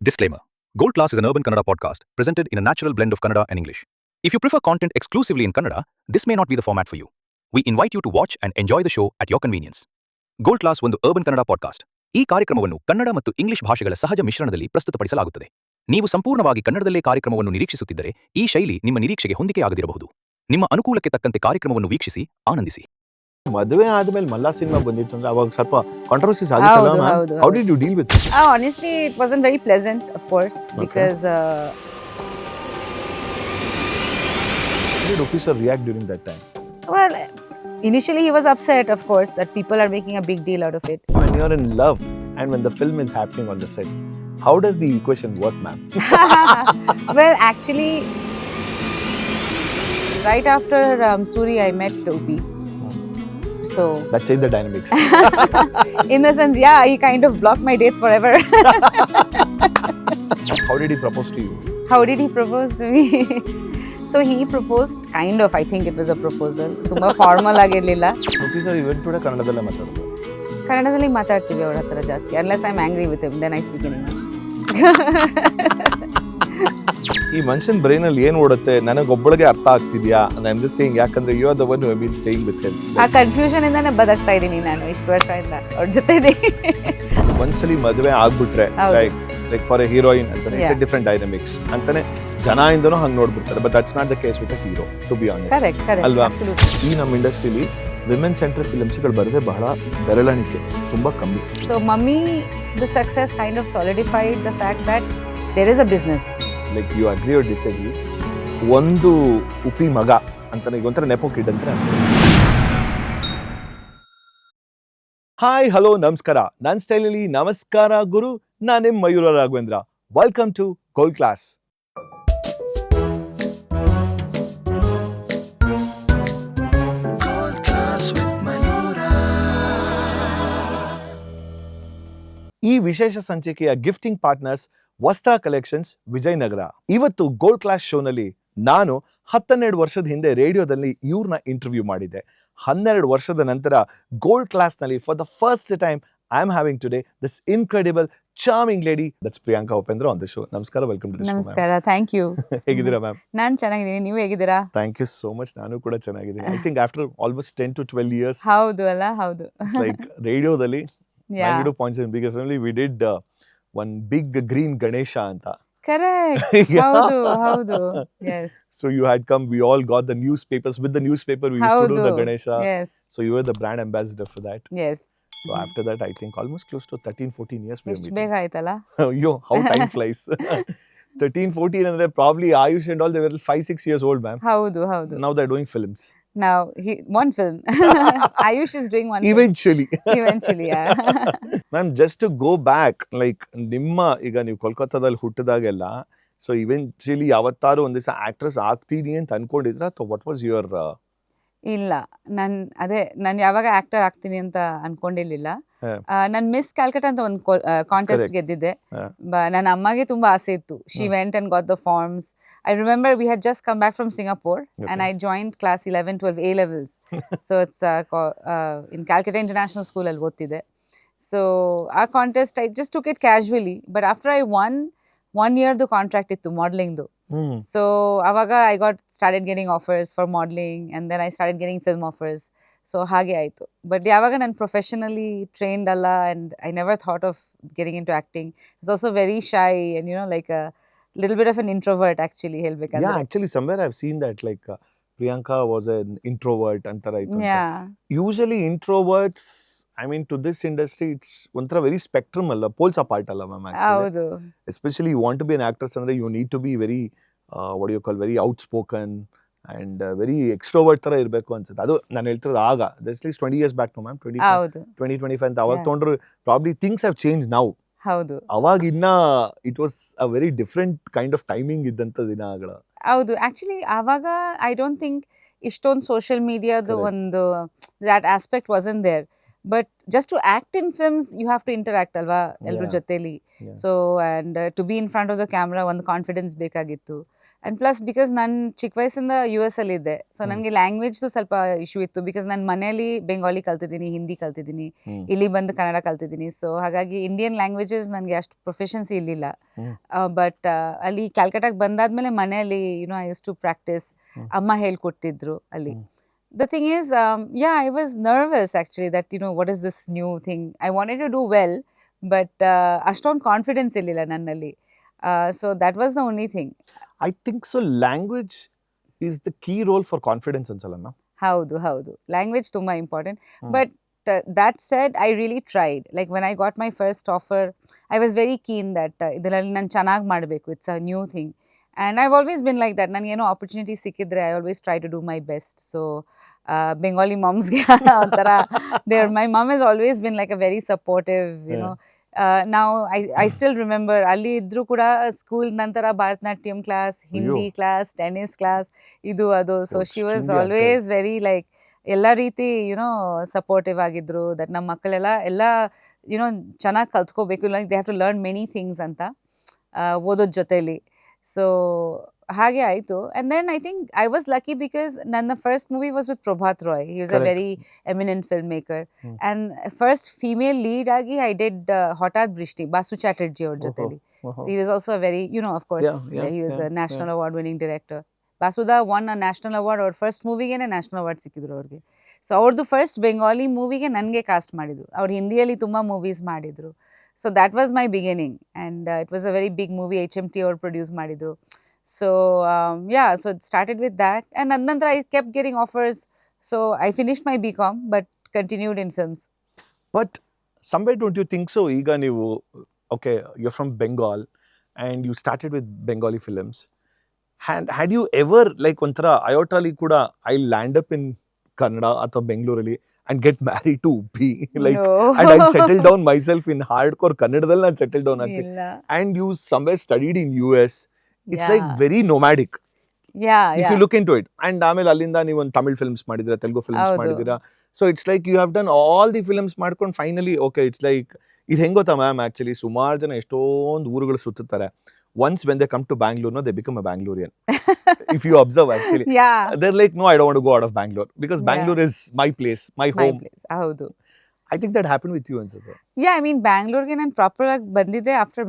Disclaimer: Gold Class is an urban Kannada podcast presented in a natural blend of Kannada and English. If you prefer content exclusively in Kannada, this may not be the format for you. We invite you to watch and enjoy the show at your convenience. Gold class ಒಂದು urban Kannada podcast. ಈ ಕಾರ್ಯಕ್ರಮವನ್ನು ಕನ್ನಡ ಮತ್ತು English ಭಾಷೆಗಳ ಸಹಜ ಮಿಶ್ರಣದಲ್ಲಿ ಪ್ರಸ್ತುತಪಡಿಸಲಾಗುತ್ತದೆ. ನೀವು ಸಂಪೂರ್ಣವಾಗಿ ಕನ್ನಡದಲ್ಲೇ ಕಾರ್ಯಕ್ರಮವನ್ನು ನಿರೀಕ್ಷಿಸುತ್ತಿದ್ದರೆ ಈ ಶೈಲಿ ನಿಮ್ಮ ನಿರೀಕ್ಷೆಗೆ ಹೊಂದಿಕೆಯಾಗದಿರಬಹುದು. ನಿಮ್ಮ ಅನುಕೂಲಕ್ಕೆ ತಕ್ಕಂತೆ ಕಾರ್ಯಕ್ರಮವನ್ನು ವೀಕ್ಷಿಸಿ, ಆನಂದಿಸಿ. ಮದುವೆ ಆದ್ಮೇಲೆ ಮಲ್ಲಾ ಸಿನಿಮಾ ಬಂದಿತ್ತು ಅಂದ್ರೆ ಅವಾಗ ಸ್ವಲ್ಪ ಕಾಂಟ್ರವರ್ಸೀಸ್ ಆಗಿತ್ತಲ್ಲ. How did you deal with it? Honestly, it wasn't very pleasant, of course, because How did Opi sir react during that time? well, initially he was upset, of course, that people are making a big deal out of it. When you're in love and when the film is happening on the sets, how does the equation work, ma'am? Well, actually, right after Suri, I met Opi. So That changed the dynamics. in the sense, yeah, he kind of blocked my dates forever. How did he propose to you? How did he propose to me? So he proposed, kind of, I think it was a proposal. ತುಂಬಾ formal ಆಗಿರಲಿಲ್ಲ. Opi sir ಇವತ್ತು ಕೂಡ ಕನ್ನಡದಲ್ಲೇ ಮಾತಾಡೋದು. ಕನ್ನಡದಲ್ಲಿ ಮಾತಾಡ್ತೀವಿ ಅವ್ರ ಹತ್ರ ಜಾಸ್ತಿ. Unless I'm angry with him, then I speak in English. ಈ ಮನುಷ್ಯನ ಬ್ರೈನ್ ಅಲ್ಲಿ ಏನ್ ಓಡುತ್ತೆ ನನಗೊಬ್ಬಳಿಗೆ ಅರ್ಥ ಆಗ್ತಿದ್ಯಾ? ಐ ಆಮ್ ಜಸ್ಟ್ ಸೇಯಿಂಗ್, ಯಾಕಂದ್ರೆ you are the one who have been staying with him. ಆ ಕನ್ಫ್ಯೂಷನ್ ಇಂದಾನೆ ಬದುಕ್ತಾ ಇದ್ದೀನಿ ನಾನು ಇಷ್ಟು ವರ್ಷದಿಂದ ಅವ್ರ ಜೊತೆನೆ. ಒಂದ್ಸಲಿ ಮದುವೆ ಆಗ್ಬಿಟ್ರೆ ಲೈಕ್ ಫಾರ್ ಎ ಹೀರೋಯಿನ್ ಅಂತಾನೆ ಇಟ್ಸ್ ಎ ಡಿಫರೆಂಟ್ ಡೈನಮಿಕ್ಸ್ ಅಂತಾನೆ ಜನ ಇಂದನೂ ಹಂಗೆ ನೋಡ್ಬಿಡ್ತಾರೆ. But that's not the case with a hero, to be honest. Correct ಅಲ್ವಾ? ಅಬ್ಸಲ್ಯೂಟ್ಲಿ. ಈ ನಮ್ಮ ಇಂಡಸ್ಟ್ರಿಲಿ ವಿಮೆನ್ ಸೆಂಟ್ರಲ್ ಫಿಲ್ಮ್ಸ್ಗಳು ಬರೋದೇ ಬಹಳ ಬೆರಳೆಣಿಕೆ, ತುಂಬಾ ಕಮ್ಮಿ. So Mummy the success kind of solidified the fact that there is a business. Like you agree or disagree, ಒಂದು ಉಪಿ ಮಗ ಅಂತಾನೆ ಈಗ ಒಂಥರ ನೆಪೋ ಕಿಡ್ ಅಂತ. ಹಾಯ್ ಹಲೋ ನಮಸ್ಕಾರ. ನನ್ನ ಸ್ಟೈಲಲ್ಲಿ ನಮಸ್ಕಾರ ಗುರು, ನಾನು ನಿಮ್ಮ Mayura Raghavendra. Welcome to gold class. ಈ ವಿಶೇಷ ಸಂಚಿಕೆಯ gifting partners Vastra collections Vijayanagar. ಇವತ್ತು ಗೋಲ್ಡ್ ಕ್ಲಾಸ್ ಶೋನಲ್ಲಿ ನಾನು 12 ವರ್ಷದ ಹಿಂದೆ ರೇಡಿಯೋದಲ್ಲಿ ಇವ್ರನ್ನ ಇಂಟರ್ವ್ಯೂ ಮಾಡಿದ್ದೆ. 12 ವರ್ಷದ ನಂತರ ಗೋಲ್ಡ್ ಕ್ಲಾಸ್ನಲ್ಲಿ for the first time I am having today this incredible charming lady, that's Priyanka Upendra on the show. ನಮಸ್ಕಾರ, ವೆಲ್ಕಮ್ ಟು ದ ಶೋ. ನಮಸ್ಕಾರ, ಥ್ಯಾಂಕ್ ಯು. ಹೇಗಿದ್ದೀರಾ ಮ್ಯಾಮ್? ನಾನು ಚೆನ್ನಾಗಿದ್ದೀನಿ, ನೀವು ಹೇಗಿದ್ದೀರಾ? Thank you so much. ನಾನು ಕೂಡ ಚೆನ್ನಾಗಿದ್ದೀನಿ. I think after almost 10 to 12 years. ಹೌದು ಅಲ್ಲ, ಹೌದು. ಲೈಕ್ ರೇಡಿಯೋದಲ್ಲಿ 92 points in big family we did one big green Ganesha anta. Correct. Yeah. ಹೌದು. Yes. So you had come, we all got the newspapers. With the newspaper we used to do the Ganesha. Yes. So you were the brand ambassador for that. Yes. So after that I think almost close to 13-14 years we were ಎಷ್ಟು meeting. ಬೇಗ ಆಯ್ತಲ್ಲ. Yo, how time flies. 13-14 ಅಂದ್ರೆ probably Ayush and all they were 5-6 years old, ma'am. ಹೌದು. Now they're doing films. Now one film. Ayush is doing one Eventually. film. Eventually, yeah. Ma'am, just to go back, like ನಿಮ್ಮ ಈಗ ನೀವು ಕೋಲ್ಕತ್ತಾದಲ್ಲಿ ಹುಟ್ಟಿದಾಗೆಲ್ಲ, so eventually ಯಾವತ್ತಾರು ಒಂದ್ ದಿವಸ actress ಆಗ್ತೀನಿ ಅಂತ ಅನ್ಕೊಂಡಿದ್ರ ಅಥವಾ ವಾಟ್ ವಾಸ್ ಯುವರ್? ಇಲ್ಲ, ನಾನು ಯಾವಾಗ ಆಕ್ಟರ್ ಆಗ್ತೀನಿ ಅಂತ ಅನ್ಕೊಂಡಿರ್ಲಿಲ್ಲ. ನಾನು ಮಿಸ್ ಕ್ಯಾಲ್ಕಟಾ ಅಂತ ಒಂದು ಕಾಂಟೆಸ್ಟ್ Correct. ಗೆದ್ದಿದ್ದೆ. Yeah. ನನ್ನ ಅಮ್ಮಗೆ ತುಂಬಾ ಆಸೆ ಇತ್ತು. She went and got the forms. I remember we had just come back from Singapore and I joined class 11, 12 A levels. So it's in Calcutta international school ಅಲ್ಲಿ ಓದ್ತಿದ್ದೆ. So ಆ contest I just took it casually. But after I won ಇಯರ್ದು contract ಇತ್ತು ಮಾಡಲಿಂಗ್ದು. So ಅವಾಗ I started getting offers for modeling and then I started getting film offers. So ಹಾಗೆ ಆಯಿತು. But ಯಾವಾಗ ನಾನು ಪ್ರೊಫೆಷನಲಿ ಟ್ರೈನ್ಡ್ ಅಲ್ಲ and I never thought of getting into acting. I was also very shy and like a little bit of an introvert actually ಹೇಳ್ಬೇಕಂದ್ರೆ. Yeah, actually somewhere I've seen that like Priyanka was an introvert ಅಂತರ ಇತ್ತು. Yeah. Usually introverts, I mean to this industry it's ಒಂಥರ very spectrum ಅಲ್ಲ, poles apart ಅಲ್ಲ ma'am. ಹೌದು. Especially you want to be an actress ಅಂದ್ರೆ you need to be very what do you call very outspoken and very extrovert ತರ ಇರಬೇಕು ಅನ್ಸುತ್ತೆ. ಅದು ನಾನು ಹೇಳ್ತಿರೋದು ಆಗ at least 20 years back no ma'am, ಹೌದು. 2025 ಅಂತ ಅವಾಗ Yeah. ತೊಗೊಂಡ್ರು probably things have changed now. ಹೌದು. ಅವಾಗ ಇನ್ನ it was a very different kind of timing ಇದ್ದಂತ ದಿನಗಳ. ಹೌದು, ಆಕ್ಚುಲಿ ಆವಾಗ ಐ ಡೋಂಟ್ ಥಿಂಕ್ ಇಷ್ಟೊಂದು ಸೋಷಿಯಲ್ ಮೀಡಿಯಾದು Correct. ಒಂದು that aspect wasn't there. But just to act in films, you have to interact ಅಲ್ವಾ ಎಲ್ರ Yeah. ಜೊತೆಲಿ. Yeah. So and to be in front of the camera ಒಂದು confidence ಬೇಕಾಗಿತ್ತು. And plus because ನಾನು ಚಿಕ್ಕ ವಯಸ್ಸಿಂದ ಯು ಎಸ್ ಅಲ್ಲಿದ್ದೆ, ಸೊ ನನಗೆ ಲ್ಯಾಂಗ್ವೇಜ್ದು ಸ್ವಲ್ಪ ಇಶ್ಯೂ ಇತ್ತು. ಬಿಕಾಸ್ ನಾನು ಮನೆಯಲ್ಲಿ ಬೆಂಗಾಲಿ ಕಲ್ತಿದ್ದೀನಿ, ಹಿಂದಿ ಕಲ್ತಿದ್ದೀನಿ, ಇಲ್ಲಿ ಬಂದು ಕನ್ನಡ ಕಲ್ತಿದ್ದೀನಿ. ಸೊ ಹಾಗಾಗಿ ಇಂಡಿಯನ್ ಲ್ಯಾಂಗ್ವೇಜಸ್ ನನಗೆ ಅಷ್ಟು ಪ್ರೊಫೆಷನ್ಸಿ ಇರಲಿಲ್ಲ. ಬಟ್ ಅಲ್ಲಿ ಕ್ಯಾಲ್ಕಟಾಗೆ ಬಂದಾದ್ಮೇಲೆ ಮನೆಯಲ್ಲಿ ಐ ಯೂಸ್ ಟು ಪ್ರಾಕ್ಟೀಸ್. ಅಮ್ಮ ಹೇಳ್ಕೊಡ್ತಿದ್ರು ಅಲ್ಲಿ. The thing is, yeah, I was nervous actually that, what is this new thing? I wanted to do well, but ashton confidence illilla nannalli. So that was the only thing. I think so. Language is the key role for confidence ಅನ್ಸಲ್ಲ. ಹೌದು language ತುಂಬಾ important. But that said, I really tried. Like when I got my first offer, I was very keen that ಇದರಲ್ಲಿ ನಾನು ಚೆನ್ನಾಗಿ ಮಾಡಬೇಕು. It's a new thing. And I've always been like that. ನನಗೇನೋ opportunity ಸಿಕ್ಕಿದ್ರೆ I always try to do my best. So Bengali moms-ಗೆ ಒಂಥರ my mom has always been like a very supportive, now I still remember ಅಲ್ಲಿ ಇದ್ರು ಕೂಡ school ನಂತರ Bharatanatyam class, Hindi class, tennis class, ಇದು ಅದು. So she was always very like ಎಲ್ಲ ರೀತಿ supportive ಆಗಿದ್ರು. ದಟ್ ನಮ್ಮ ಮಕ್ಕಳೆಲ್ಲ ಚೆನ್ನಾಗಿ ಕಲ್ತ್ಕೋಬೇಕು, like they have to learn many things ಅಂತ ಓದೋದ್ ಜೊತೆಲಿ. ಸೊ ಹಾಗೆ ಆಯಿತು. And then I think I was lucky because ನನ್ನ first movie was with Prabhat Roy. He was a very eminent film maker. And first female lead ಆಗಿ I did ಹಠಾತ್ ಬೃಷ್ಟಿ, ಬಾಸು ಚಾಟರ್ಜಿ ಅವ್ರ ಜೊತೆಲಿ. He was also a very of course he was a national award winning director. Basuda won a national award. ಅವ್ರ first ಮೂವಿಗೇನೆ national award ಸಿಕ್ಕಿದ್ರು ಅವ್ರಿಗೆ. So ಅವ್ರದ್ದು first Bengali ಮೂವಿಗೆ ನನಗೆ ಕಾಸ್ಟ್ ಮಾಡಿದ್ರು. ಅವ್ರು ಹಿಂದಿಯಲ್ಲಿ ತುಂಬ ಮೂವೀಸ್ ಮಾಡಿದ್ರು. So that was my beginning. And it was a very big movie. HMT ಅವ್ರು ಪ್ರೊಡ್ಯೂಸ್ ಮಾಡಿದ್ರು. So so it started with that, and then I kept getting offers. So I finished my BCom but continued in films. But somewhere don't you think so? ಈಗ ನೀವು okay, you're from Bengal and you started with Bengali films. Had you ever like ಒಂಥರ ಅಯೋಟಲಿ ಕೂಡ I land up in Kannada ಅಥವಾ ಬೆಂಗಳೂರಲ್ಲಿ and get married to Upi, like, No. and I settled down myself in hardcore kannadadalli ನಾನು settled down ಆಗ್ತೀನಿ. ಇಲ್ಲ. And you somewhere studied in US. It's Yeah. like very nomadic if Yeah. you look into it. And ಆಮೇಲೆ ಅಲ್ಲಿಂದ ನೀವು ಒಂದು Tamil films ಮಾಡಿದಿರಾ, Telugu films ಹೌದು. ಮಾಡಿದಿರಾ. So it's like you have done all the films ಮಾಡ್ಕೊಂಡು ಫೈನಲಿ ಓಕೆ ಇಟ್ಸ್ ಲೈಕ್ ಇದು ಹೆಂಗ್ ಗೊತ್ತಾ ಮ್ಯಾಮ್, ಆಕ್ಚುಲಿ ಸುಮಾರು ಜನ ಎಷ್ಟೊಂದು ಊರುಗಳು ಸುತ್ತುತ್ತಾರೆ. Once when they come to Bangalore, no, they become a Bangalorean. If you observe, actually, Yeah. they're like, no, I don't want to go out of Bangalore because Yeah. Bangalore is my place, my My home. place. ಹೌದು. I think that happened with you, ಅನ್ಸುತ್ತೆ. ಯಾ, I ಮೀನ್ ಬ್ಯಾಂಗ್ಳೂರ್ಗೆ ನಾನು proper ಆಗಿ ಬಂದಿದ್ದೆ after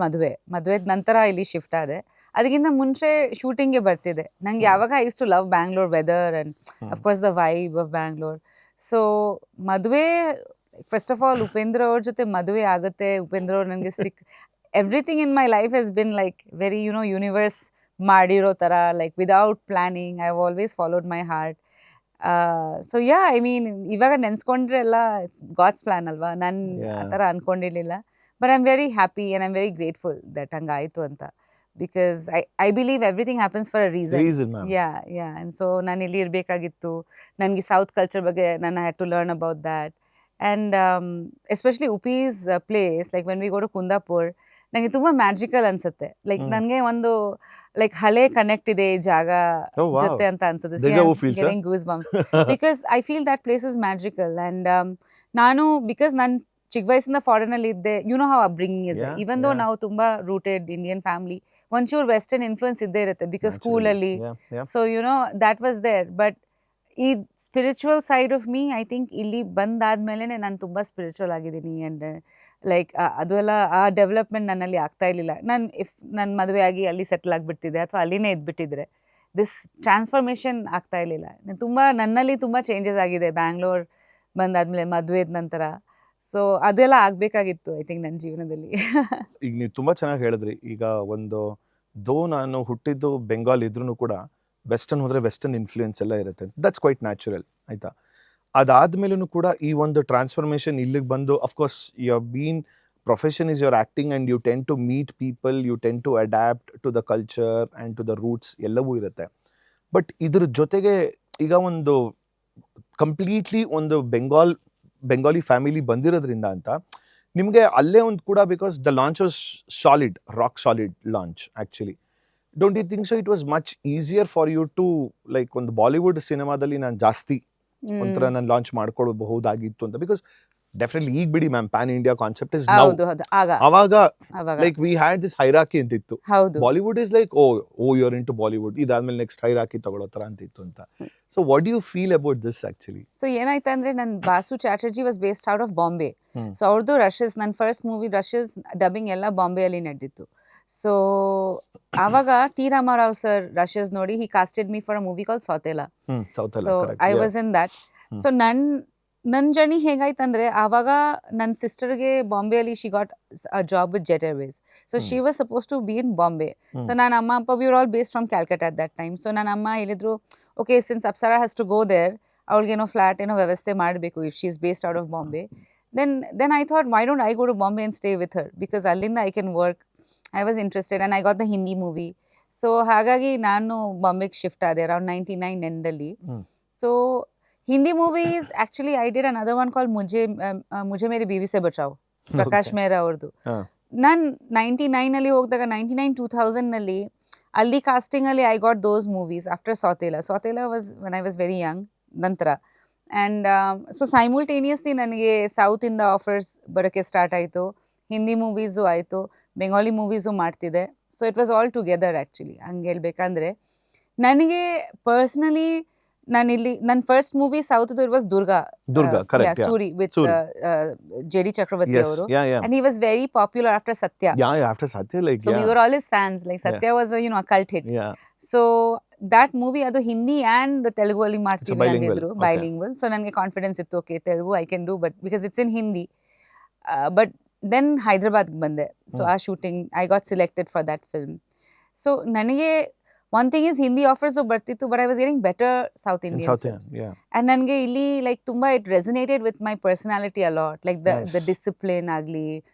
ಮದುವೆದ ನಂತರ ಇಲ್ಲಿ shift ಆದೆ. ಅದಕ್ಕಿಂತ ಮುಂಚೆ ಶೂಟಿಂಗ್ಗೆ ಬರ್ತಿದ್ದೆ. ನಂಗೆ ಯಾವಾಗ I use to love Bangalore weather and of course the vibe of Bangalore. So ಮದುವೆ, ಫಸ್ಟ್ ಆಫ್ ಆಲ್ ಉಪೇಂದ್ರ ಅವ್ರ ಜೊತೆ ಮದುವೆ ಆಗುತ್ತೆ. ಉಪೇಂದ್ರ ಅವ್ರು ನನಗೆ everything in my life has been like very universe ಮಾಡಿರೋ ಥರ, like without planning I have always followed my heart. So yeah, I mean ಇವಾಗ ನೆನ್ಸ್ಕೊಂಡ್ರೆ ಎಲ್ಲ ಇಟ್ಸ್ ಗಾಡ್ಸ್ ಪ್ಲಾನ್ ಅಲ್ವಾ. ನಾನು ಆ ಥರ ಅನ್ಕೊಂಡಿರ್ಲಿಲ್ಲ. But I am very happy and I am very grateful that ಹಂಗಾಯಿತು ಅಂತ. Because I believe everything happens for a reason. Yeah. And so ನಾನು ಇಲ್ಲಿ ಇರಬೇಕಾಗಿತ್ತು. ನನಗೆ ಸೌತ್ ಕಲ್ಚರ್ ಬಗ್ಗೆ ನಾನು had to learn about that. And especially Upi's place, like when we go to Kundapur, ನನಗೆ ತುಂಬ ಮ್ಯಾಜಿಕಲ್ ಅನ್ಸುತ್ತೆ. ಲೈಕ್ ನನಗೆ ಒಂದು ಲೈಕ್ ಹಳೆ ಕನೆಕ್ಟ್ ಇದೆ ಈ ಜಾಗ ಜೊತೆ ಅಂತ ಅನ್ಸುತ್ತೆ. Goose bumps because I feel that place is magical. And ನಾನು ಬಿಕಾಸ್ ನಾನು ಚಿಕ್ಕ ವಯಸ್ಸಿಂದ ಫಾರಿನಲ್ಲಿ ಇದ್ದೆ, how upbringing is. Even though ನಾವು ತುಂಬ ರೂಟೆಡ್ ಇಂಡಿಯನ್ ಫ್ಯಾಮಿಲಿ, ಒಂಚೂರು ವೆಸ್ಟರ್ನ್ ಇನ್ಫ್ಲುಯೆನ್ಸ್ ಇದ್ದೇ ಇರುತ್ತೆ ಬಿಕಾಸ್ ಸ್ಕೂಲಲ್ಲಿ. So that was there. But ಈ spiritual side of me, I think ಇಲ್ಲಿ ಬಂದಾದ್ಮೇಲೆ ನಾನು ತುಂಬ ಸ್ಪಿರಿಚುವಲ್ ಆಗಿದ್ದೀನಿ. ಆ್ಯಂಡ್ ಲೈಕ್ ಅದು ಎಲ್ಲ ಆ ಡೆವಲಪ್ಮೆಂಟ್ ನನ್ನಲ್ಲಿ ಆಗ್ತಾ ಇರಲಿಲ್ಲ. ನನ್ನ ಮದುವೆ ಆಗಿ ಅಲ್ಲಿ ಸೆಟ್ಲ್ ಆಗಿಬಿಡ್ತಿದ್ದೆ ಅಥವಾ ಅಲ್ಲಿನೇ ಇದ್ಬಿಟ್ಟಿದ್ರೆ ದಿಸ್ ಟ್ರಾನ್ಸ್ಫಾರ್ಮೇಷನ್ ಆಗ್ತಾ ಇರಲಿಲ್ಲ. ನನ್ನಲ್ಲಿ ತುಂಬ ಚೇಂಜಸ್ ಆಗಿದೆ ಬ್ಯಾಂಗ್ಳೂರ್ ಬಂದಾದ್ಮೇಲೆ, ಮದುವೆದ ನಂತರ. ಸೊ ಅದೆಲ್ಲ ಆಗಬೇಕಾಗಿತ್ತು ಐ ಥಿಂಕ್ ನನ್ನ ಜೀವನದಲ್ಲಿ. ಈಗ ನೀವು ತುಂಬ ಚೆನ್ನಾಗಿ ಹೇಳಿದ್ರಿ. ಈಗ ನಾನು ಹುಟ್ಟಿದ್ದು ಬೆಂಗಾಲ್ ಇದ್ರೂ ಕೂಡ ವೆಸ್ಟರ್ನ್ ಹೋದರೆ ವೆಸ್ಟರ್ನ್ ಇನ್ಫ್ಲೂಯೆನ್ಸ್ ಎಲ್ಲ ಇರುತ್ತೆ. ದಟ್ಸ್ ಕ್ವೈಟ್ ನ್ಯಾಚುರಲ್, ಆಯಿತಾ. ಅದಾದ್ಮೇಲೂ ಕೂಡ ಈ ಒಂದು ಟ್ರಾನ್ಸ್ಫಾರ್ಮೇಷನ್ ಇಲ್ಲಿಗೆ ಬಂದು, of course you have been profession is your acting and you tend to meet people, you tend to adapt to the culture and to the roots ಎಲ್ಲವೂ ಇರುತ್ತೆ. ಬಟ್ ಇದ್ರ ಜೊತೆಗೆ ಈಗ ಒಂದು ಕಂಪ್ಲೀಟ್ಲಿ ಒಂದು ಬೆಂಗಾಲಿ ಫ್ಯಾಮಿಲಿ ಬಂದಿರೋದ್ರಿಂದ ಅಂತ ನಿಮಗೆ ಅಲ್ಲೇ ಒಂದು ಕೂಡ, because the launch was solid, rock solid launch actually. Don't you think so it was much easier for you to ಒಂದು ಬಾಲಿವುಡ್ ಸಿನಿಮಾದಲ್ಲಿ ನಾನು ಜಾಸ್ತಿ ಒಂಥರ ನಾನು ಲಾಂಚ್ ಮಾಡ್ಕೊಳ್ಬಹುದಾಗಿತ್ತು ಅಂತ? ಬಿಕಾಸ್ ಡೆಫಿನೆಟ್ಲಿ ಈಗ ಬಿಡಿ ma'am pan India concept is now. ಹೌದು ಹೌದು ಆಗ ಅವಾಗ ಅವಾಗ like we had this hierarchy ಅಂತಿತ್ತು. ಹೌದು Bollywood is like oh you are into Bollywood, ಇದಾದ್ಮೇಲೆ ನೆಕ್ಸ್ಟ್ ಹೈರಾಕಿ ತಗೊಳ್ಳೋ ತರ ಅಂತಿತ್ತು ಅಂತ. So what do you feel about this actually? So ಏನಾಯ್ತು ಅಂದ್ರೆ ನನ್ Basu Chatterjee was based out of Bombay. Hmm. So ಅವ್ರದ್ದು ರಶಸ್, ನನ್ನ ಫಸ್ಟ್ ಮೂವಿ ರಶಸ್ ಡಬ್ಬಿಂಗ್ ಎಲ್ಲ ಬಾಂಬೆಯಲ್ಲಿ ನಡೆದಿತ್ತು. ಸೊ ಆವಾಗ ಟಿ ರಾಮಾರಾವ್ ಸರ್ ರಶಸ್ ನೋಡಿ he casted me for a movie call Sautela. South so I was in that. So ನನ್ನ ಜರ್ನಿ ಹೇಗಾಯ್ತಂದ್ರೆ ಆವಾಗ ನನ್ನ ಸಿಸ್ಟರ್ಗೆ ಬಾಂಬೆಯಲ್ಲಿ she got a job with Jet Airways. So she was suppose to be in Bombay. So ನನ್ನ ಅಮ್ಮ ಅಪ್ಪ we are all based from Calcutta at that time. So ನನ್ನ ಅಮ್ಮ ಹೇಳಿದ್ರು okay since Apsara has to go there, ಅವ್ಳಿಗೇನೋ ಫ್ಲಾಟ್ ಏನೋ ವ್ಯವಸ್ಥೆ ಮಾಡಬೇಕು if she is based out of Bombay. then I thought why don't I go to Bombay and stay with her, because ಅಲ್ಲಿಂದ I can work. I was interested and I got the Hindi movie. So ಹಾಗಾಗಿ ನಾನು ಬಾಂಬೆಗೆ shift ಆದೆ around 99 ಎಂಡಲ್ಲಿ. So Hindi movies actually I did another one called Mujhe Meri Biwi से बचाओ, ಪ್ರಕಾಶ್ ಮೇಹ್ರಾ ಅವ್ರದ್ದು. ನಾನು 99 ಅಲ್ಲಿ ಹೋಗಿದಾಗ 99-2000 ನಲ್ಲಿ ಅಲ್ಲಿ ಕಾಸ್ಟಿಂಗ್ ಅಲ್ಲಿ I got those movies after Sautela was when I was very young ನಂತರ. ಆ್ಯಂಡ್ ಸೊ ಸೈಮಲ್ಟೇನಿಯಸ್ಲಿ ನನಗೆ ಸೌತಿಂದ ಆಫರ್ಸ್ ಬರೋಕ್ಕೆ ಸ್ಟಾರ್ಟ್ ಆಯಿತು, ಹಿಂದಿ ಮೂವೀಸು ಆಯಿತು, ಬೆಂಗಾಲಿ ಮೂವೀಸು ಮಾಡ್ತಿದ್ದೆ. So it was all together actually. ಹಂಗೆ ಹೇಳ್ಬೇಕಂದ್ರೆ ನನಗೆ ಪರ್ಸ್ನಲಿ ನಾನಿಲ್ಲಿ ನನ್ನ ಫಸ್ಟ್ ಮೂವಿ ಸೌತ್ದು it was Durga, Suri with J D Chakravarthy ಅವರು. And he was very popular after Satya. After Satya, like So we were all his fans. Like Satya was a a cult hit. So that movie ಅದು Hindi and Telugu ಅಲ್ಲಿ ಮಾಡ್ತೀವಿ ಅಂದಿದ್ರು, bilingual. So ನನಗೆ confidence ಇತ್ತು, okay Telugu I can do, but because it's in Hindi. But then ಹೈದ್ರಾಬಾದ್ಗೆ ಬಂದೆ. So ಆ shooting I got selected for that film. So ನನಗೆ one thing is Hindi offers ಬರ್ತಿತ್ತು, but I was getting better South Indian films. And ನನಗೆ ಇಲ್ಲಿ like ತುಂಬಾ it resonated with my personality a lot, like the discipline ಆಗಲಿ,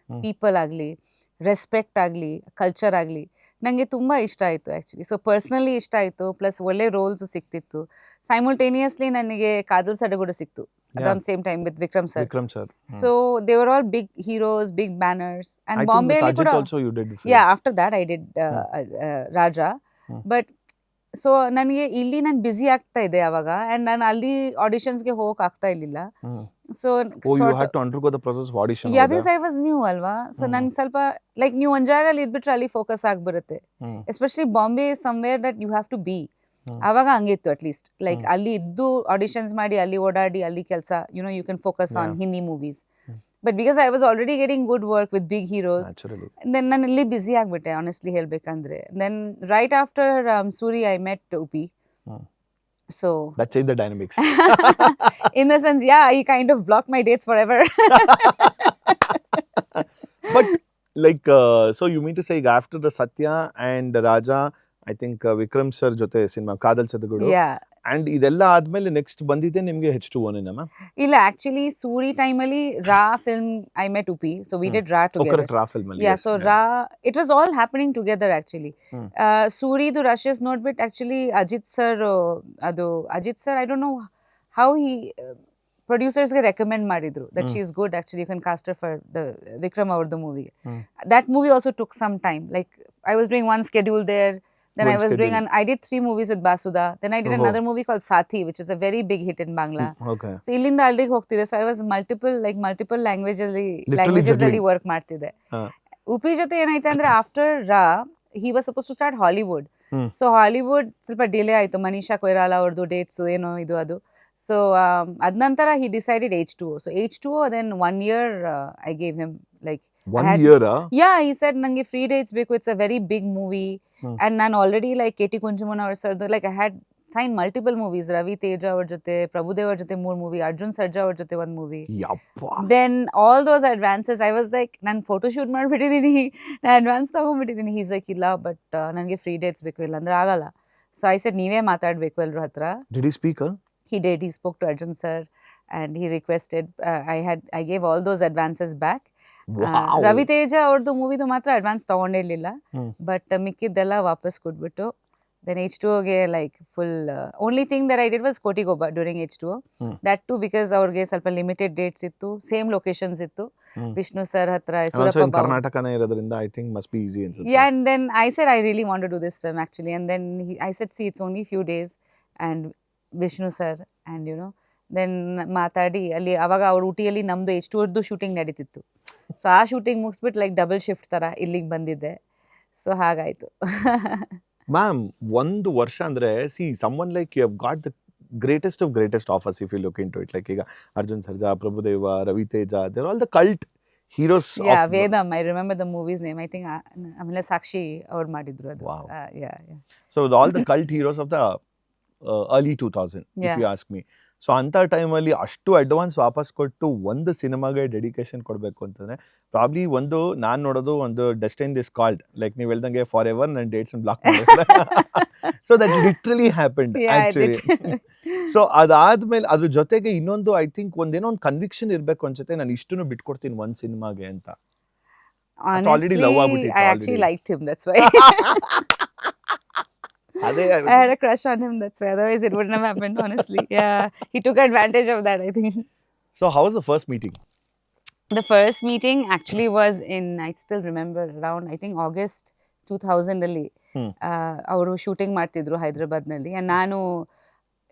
people ಆಗಲಿ, respect ಆಗಲಿ, culture ಆಗಲಿ ನನಗೆ ತುಂಬ ಇಷ್ಟ ಆಯಿತು ಆ್ಯಕ್ಚುಲಿ. ಸೊ ಪರ್ಸ್ನಲಿ ಇಷ್ಟ ಆಯಿತು, ಪ್ಲಸ್ ಒಳ್ಳೆ ರೋಲ್ಸು ಸಿಕ್ತಿತ್ತು. ಸೈಮಲ್ಟೇನಿಯಸ್ಲಿ ನನಗೆ ಕಾದಲ್ ಸಡಗುಡು ಸಿಕ್ತು ಅದೊಂದು same time with Vikram sir. So they were all big heroes, big banners. And ಬಾಂಬೆಯಲ್ಲಿ ಕೂಡ after that I did Raja. But so ನನಗೆ ಇಲ್ಲಿ ನಾನು ಬ್ಯುಸಿ ಆಗ್ತಾ ಇದೆ ಅವಾಗ, ಆ್ಯಂಡ್ ನಾನು ಅಲ್ಲಿ ಆಡಿಷನ್ಸ್ಗೆ ಹೋಗಕ್ಕೆ ಆಗ್ತಾ ಇರಲಿಲ್ಲ. So because I was new ಅಲ್ವಾ. ಸೊ ನನ್ಗೆ ಸ್ವಲ್ಪ ಲೈಕ್ ನೀವು ಒಂದು ಜಾಗದಲ್ಲಿ ಇದ್ಬಿಟ್ರೆ ಅಲ್ಲಿ ಫೋಕಸ್ ಆಗಿಬರುತ್ತೆ. Especially Bombay somewhere that you have to be. ಆವಾಗ ಹಂಗಿತ್ತು ಅಟ್ಲೀಸ್ಟ್, ಲೈಕ್ ಅಲ್ಲಿ ಇದ್ದು ಆಡಿಷನ್ಸ್ ಮಾಡಿ ಅಲ್ಲಿ ಓಡಾಡಿ ಅಲ್ಲಿ ಕೆಲಸ, you can focus on Hindi movies. But because I was already getting good work with big heroes, then ನಾನು ಇಲ್ಲಿ ಬ್ಯುಸಿ ಆಗಿಬಿಟ್ಟೆ ಆನೆಸ್ಟ್ಲಿ ಹೇಳ್ಬೇಕಂದ್ರೆ. Then right after Suri I met Upi. So that changed the dynamics. In the sense, yeah, he kind of blocked my dates forever. But like so you mean to say after the Satya and Raja, I think Vikram sir ಜೊತೆ ಸಿನಿಮಾ Kadhal Sadugudu, and ಇದೆಲ್ಲ ಆದ್ಮೇಲೆ next ಬಂದಿದೆ ನಿಮಗೆ H2O ನೇನಾ ma'am? ಇಲ್ಲ, actually Suri ಟೈಮಲ್ಲಿ Raa film I met Upi. So we did Raa together. Raa film ಅಲ್ಲಿ so Raa it was all happening together actually. ಸೂರಿದು ರಶಸ್ ನೋಡ್ಬಿಟ್ಟು actually Ajith sir I don't know how he ಪ್ರೊಡ್ಯೂಸರ್ಸ್ಗೆ ರೆಕಮೆಂಡ್ ಮಾಡಿದ್ರು that she is good actually, you can cast her for the Vikram ಅವ್ರದ್ದು ಮೂವಿಗೆ. That movie also took some time, like I was doing one schedule there. Then I was doing, and I did 3 movies with Basuda. Then I did another movie called Sathi, which was a very big hit in Bangla. So illinda allige hogtide. So I was multiple languages alli work ಮಾಡ್ತಿದ್ದೆ. ಉಪಿ ಜೊತೆ ಏನಾಯ್ತು ಅಂದ್ರೆ after ರಾ he was supposed to start Hollywood. So Hollywood ಸ್ವಲ್ಪ delay ಆಯಿತು, ಮನೀಷಾ ಕೊಯ್ರಾಲ ಅವ್ರದ್ದು dates ಏನೋ ಇದು ಅದು. ಸೊ ಅದ ನಂತರ he decided H2O. So H2O, then 1 year I gave him, like 1 year? Yeah, he said ನಂಗೆ ಫ್ರೀ ಡೇಟ್ಸ್ ಬೇಕು, it's a very big movie. And ನಾನು ಆಲ್ರೆಡಿ ಲೈಕ್ KT ಕುಂಜುಮನ್ ಅವ್ರ ಸರ್ದು like I had sign multiple movies, Ravi Teja ಅವ್ರ ಜೊತೆ, ಪ್ರಭುದೇವ್ ಅವ್ರ ಜೊತೆ 3 movie, Arjun Sarja ಅವ್ರ ಜೊತೆ 1 movie. Then all those advances I was like ನಾನು ಫೋಟೋ ಶೂಟ್ ಮಾಡಿಬಿಟ್ಟಿದ್ದೀನಿ, ನಾನು ಅಡ್ವಾನ್ಸ್ ತೊಗೊಂಡ್ಬಿಟ್ಟಿದ್ದೀನಿ. ಈಸ್ ಲೈಕ್ ಇಲ್ಲ, ಬಟ್ ನನಗೆ ಫ್ರೀ ಡೇಟ್ಸ್ ಬೇಕು, ಇಲ್ಲ ಅಂದ್ರೆ ಆಗಲ್ಲ. ಸೊ ಐ ಸೆಡ್ ನೀವೇ ಮಾತಾಡಬೇಕು ಎಲ್ಲರ ಹತ್ರ. Did he speak? He did. He spoke to Arjun sir and he requested. I gave all those advances back. Ravi Teja ಅವ್ರದ್ದು ಮೂವಿದು ಮಾತ್ರ ಅಡ್ವಾನ್ಸ್ ತೊಗೊಂಡಿರಲಿಲ್ಲ, ಬಟ್ ಮಿಕ್ಕಿದ್ದೆಲ್ಲ ವಾಪಸ್ ಕೊಟ್ಬಿಟ್ಟು then H2Oಗೆ like full only thing that I did was Kotigoba during H2O. That too because ಅವ್ರಿಗೆ ಸ್ವಲ್ಪ limited dates ಇತ್ತು, same locations ಇತ್ತು, Vishnu sir ಹತ್ರ, ಸೂರಪ್ಪ ಕರ್ನಾಟಕನೇ ಇರೋದ್ರಿಂದ I think must be easy ಅನ್ಸುತ್ತೆ. Yeah, and then I said I really want to do this film actually, and then I said see it's only few days, and Vishnu sir and then ಮಾತಾಡಿ ಅಲ್ಲಿ ಅವಾಗ ಅವ್ರ ಊಟಿಯಲ್ಲಿ ನಮ್ಮದು ಎಷ್ಟು shooting ನಡೀತಿತ್ತು. So ಆ shooting ಮುಗಿಸ್ಬಿಟ್ಟು ಲೈಕ್ ಡಬಲ್ ಶಿಫ್ಟ್ ಥರ ಇಲ್ಲಿಗೆ ಬಂದಿದ್ದೆ. ಸೊ ಹಾಗಾಯಿತು. ಮ್ಯಾಮ್, ಒಂದು ವರ್ಷ ಅಂದರೆ ಸಮ್ಮನ್ like you have got the greatest offers if you look into it. Like ಈಗ Arjun Sarja, Prabhudeva, Ravi Teja, they're all the cult heroes. Vedam, I remember the movies name. I think ಆಮೇಲೆ ಸಾಕ್ಷಿ ಅವ್ರು ಮಾಡಿದ್ರು ಅದು. Wow. Yeah so all the cult heroes of the early 2000 if Yeah. You ask me. So ಅಂಥ ಟೈಮಲ್ಲಿ ಅಷ್ಟು advance ವಾಪಸ್ ಕೊಟ್ಟು ಒಂದು ಸಿನಿಮಾಗೆ ಡೆಡಿಕೇಶನ್ ಕೊಡಬೇಕು ಅಂತಂದರೆ ಪ್ರಾಬ್ಲಿ ಒಂದು ನಾನು ನೋಡೋದು ಒಂದು ಡೆಸ್ಟಿನ್ ಇಸ್ ಕಾಲ್ಡ್, ಲೈಕ್ ನೀವು ಹೇಳ್ದಂಗೆ ಫಾರ್ ಎವರ್ ನನ್ನ ಡೇಟ್ಸ್ ಬ್ಲಾಕ್ ಮಾಡಿದ್ರೆ. So that literally happened actually. So ಅದಾದ್ಮೇಲೆ ಅದ್ರ ಜೊತೆಗೆ ಇನ್ನೊಂದು ಐ ಥಿಂಕ್ ಒಂದೇನೋ ಒಂದು ಕನ್ವಿಕ್ಷನ್ ಇರಬೇಕು ಅನ್ಸುತ್ತೆ, ನಾನು ಇಷ್ಟನ್ನು ಬಿಟ್ಕೊಡ್ತೀನಿ ಒಂದು ಸಿನಿಮಾಗೆ ಅಂತ. already Honestly, love ಆಗ್ಬಿಟ್ಟಿತ್ತು I actually already. liked him, that's why. ಅದೇ I had a crush on him, that's why. Otherwise, it wouldn't have happened, honestly. Yeah, he took advantage of that, I think. So how was the first meeting? The first meeting actually was in, I still remember, around, I think, August 2000 ಅಲ್ಲಿ ಅವರು shooting ಮಾಡ್ತಿದ್ರು ಹೈದ್ರಾಬಾದ್ನಲ್ಲಿ. And ನಾನು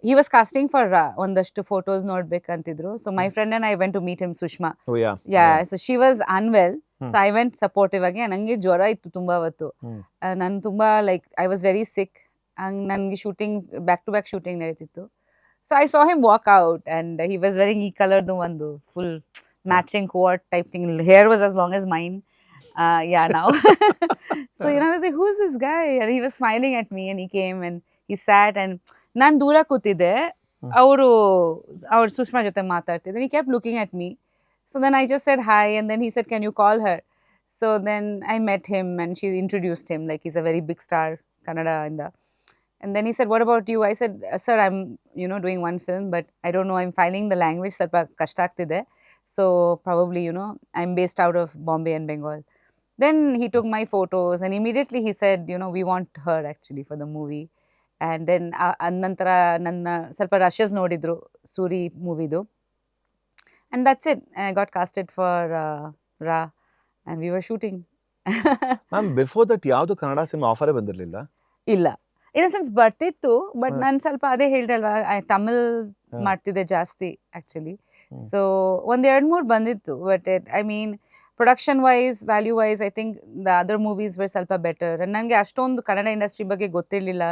he was casting for ಒಂದಷ್ಟು photos ನೋಡ್ಬೇಕಂತಿದ್ರು. So my friend and I went to meet him, Sushma. Oh yeah. So she was unwell. So I went supportive ಆಗಿ. ನನಗೆ ಜ್ವರ ಇತ್ತು ತುಂಬ ಹೊತ್ತು. ನಾನು ತುಂಬ like I was very sick. ಹಂಗೆ ನನಗೆ shooting back to back shooting ನಡೀತಿತ್ತು. So I saw him walk out and he was wearing ಈ ಕಲರ್ದು ಒಂದು full matching coat type thing. Hair was as long as mine. Yeah, now. So, I was like, who's this guy? And he was smiling at me and he came and he sat and ನಾನು ದೂರ ಕೂತಿದ್ದೆ. ಅವರು ಸುಷ್ಮಾ ಜೊತೆ ಮಾತಾಡ್ತಿದ್ರು. He kept looking at me. So then I just said hi and then he said, can you call her? So then I met him and she introduced him like he's a very big star, Kannada in the. And then he said, what about you? I said, sir, I'm, doing one film, but I don't know, I'm finding the language ಸ್ವಲ್ಪ ಕಷ್ಟ ಆಗ್ತಿದೆ. So probably, I'm based out of Bombay and Bengal. Then he took my photos and immediately he said, we want her actually for the movie. And then ನಂತರ ನನ್ನ ಸ್ವಲ್ಪ rushes ನೋಡಿದ್ರು Suri ಮೂವಿದು. And that's it. I got casted for Ra and we were shooting. Ma'am, before that ಯಾವುದು Kannada cinema ಆಫರೇ ಬಂದಿರಲಿಲ್ಲ? ಇಲ್ಲ, in sense ಬರ್ತಿತ್ತು, but ನಾನು ಸ್ವಲ್ಪ ಅದೇ ಹೇಳ್ದೆ ಅಲ್ವಾ, ತಮಿಳ್ ಮಾಡ್ತಿದ್ದೆ ಜಾಸ್ತಿ ಆ್ಯಕ್ಚುಲಿ. ಸೊ ಒಂದು 2-3 ಬಂದಿತ್ತು, but I mean production wise, value wise, I think the other movies were ಸ್ವಲ್ಪ ಬೆಟರ್. ನನಗೆ ಅಷ್ಟೊಂದು ಕನ್ನಡ ಇಂಡಸ್ಟ್ರಿ ಬಗ್ಗೆ ಗೊತ್ತಿರಲಿಲ್ಲ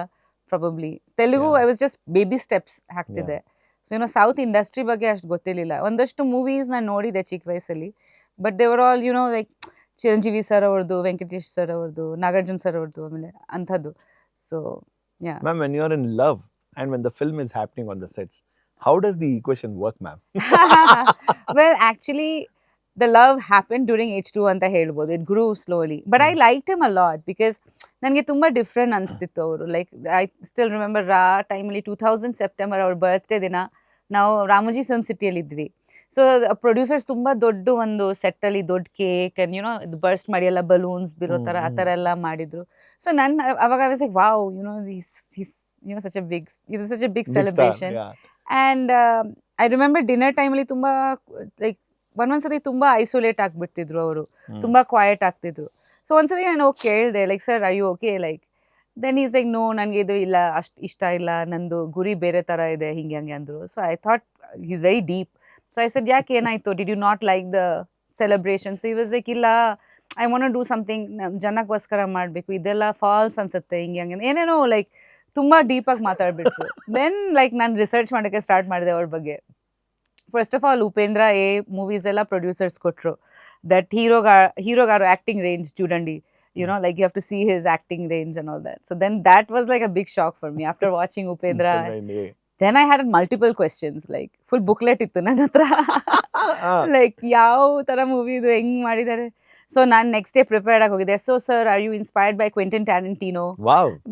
probably. Telugu I was just baby steps ಹಾಕ್ತಿದ್ದೆ. ಸೊ ಸೌತ್ ಇಂಡಸ್ಟ್ರಿ ಬಗ್ಗೆ ಅಷ್ಟು ಗೊತ್ತಿರಲಿಲ್ಲ. ಒಂದಷ್ಟು ಮೂವೀಸ್ ನಾನು ನೋಡಿದೆ ಚಿಕ್ಕ ವಯಸ್ಸಲ್ಲಿ, ಬಟ್ ದೇವರ್ ಆಲ್ ಲೈಕ್ ಚಿರಂಜೀವಿ ಸರ್ ಅವ್ರದ್ದು, ವೆಂಕಟೇಶ್ ಸರ್ ಅವ್ರದ್ದು, ನಾಗಾರ್ಜುನ್ ಸರ್ ಅವ್ರದ್ದು, ಆಮೇಲೆ ಅಂಥದ್ದು. So yeah. Ma'am, when you are in love and when the film is happening on the sets, how does the equation work, ma'am? Well, actually, the love happened during H2 ಅಂತ ಹೇಳ್ಬೋದು. It grew slowly. But I liked him a lot because ನನಗೆ ತುಂಬ different ಅನಿಸ್ತಿತ್ತು ಅವರು. Like I still remember ಆ ಟೈಮಲ್ಲಿ 2000 September ಅವ್ರ birthday ದಿನ ನಾವು ರಾಮೋಜಿ ಫಿಲ್ಮ್ ಸಿಟಿಯಲ್ಲಿ ಇದ್ವಿ. ಸೊ ಪ್ರೊಡ್ಯೂಸರ್ಸ್ ತುಂಬ ದೊಡ್ಡ ಒಂದು ಸೆಟ್ಟಲ್ಲಿ ದೊಡ್ಡ ಕೇಕ್ ಆ್ಯಂಡ್ ಇದು ಬರ್ಸ್ಟ್ ಮಾಡಿ ಎಲ್ಲ ಬಲೂನ್ಸ್ ಬಿರೋ ಥರ ಆ ಥರ ಎಲ್ಲ ಮಾಡಿದ್ರು. ಸೊ ನನ್ನ ಅವಾಗ I was like, wow, such a big, ಇದು such a big celebration. And I remember dinner ಟೈಮಲ್ಲಿ ತುಂಬ ಲೈಕ್ ಒಂದೊಂದ್ಸತಿ ತುಂಬ ಐಸೋಲೇಟ್ ಆಗಿಬಿಡ್ತಿದ್ರು ಅವರು, ತುಂಬ ಕ್ವಾಯಟ್ ಆಗ್ತಿದ್ರು. ಸೊ ಒಂದ್ಸತಿ ನಾನು ಹೋಗಿ ಕೇಳಿದೆ, like sir are you okay, like then is like no, ನನಗೆ ಇದು ಇಲ್ಲ, ಅಷ್ಟು ಇಷ್ಟ ಇಲ್ಲ, ನಂದು ಗುರಿ ಬೇರೆ ಥರ ಇದೆ, ಹಿಂಗೆ ಹಂಗೆ ಅಂದರು. So I thought is very deep. So I said, ಯಾಕೆ ಏನಾಯಿತು, did you not like the celebration? So he was like, ಇಲ್ಲ, I want to do something, ಜನಕ್ಕೋಸ್ಕರ ಮಾಡಬೇಕು, ಇದೆಲ್ಲ ಫಾಲ್ಸ್ ಅನ್ಸುತ್ತೆ, ಹಿಂಗೆ ಹಂಗೆ ಏನೇನೋ ಲೈಕ್ ತುಂಬ ಡೀಪಾಗಿ ಮಾತಾಡ್ಬಿಟ್ರು. ದೆನ್ ಲೈಕ್ ನಾನು ರಿಸರ್ಚ್ ಮಾಡೋಕ್ಕೆ ಸ್ಟಾರ್ಟ್ ಮಾಡಿದೆ ಅವ್ರ ಬಗ್ಗೆ. First of all Upendra A movies ಎಲ್ಲ ಪ್ರೊಡ್ಯೂಸರ್ಸ್ ಕೊಟ್ಟರು. ದಟ್ ಹೀರೋಗಾರು ಆ್ಯಕ್ಟಿಂಗ್ ರೇಂಜ್ చూడండి, like you have to see his acting range and all that. So then that was like a big shock for me after watching Upendra. Then I had multiple questions, like full booklet ittu ನನ್ನ ಹತ್ರ, like ಯಾವ ಥರ movie ಇದು, ಹೆಂಗೆ ಮಾಡಿದ್ದಾರೆ. So ನಾನು next day prepared ಆಗಿ ಹೋಗಿದ್ದೆ. So sir, are you inspired by Quentin Tarantino?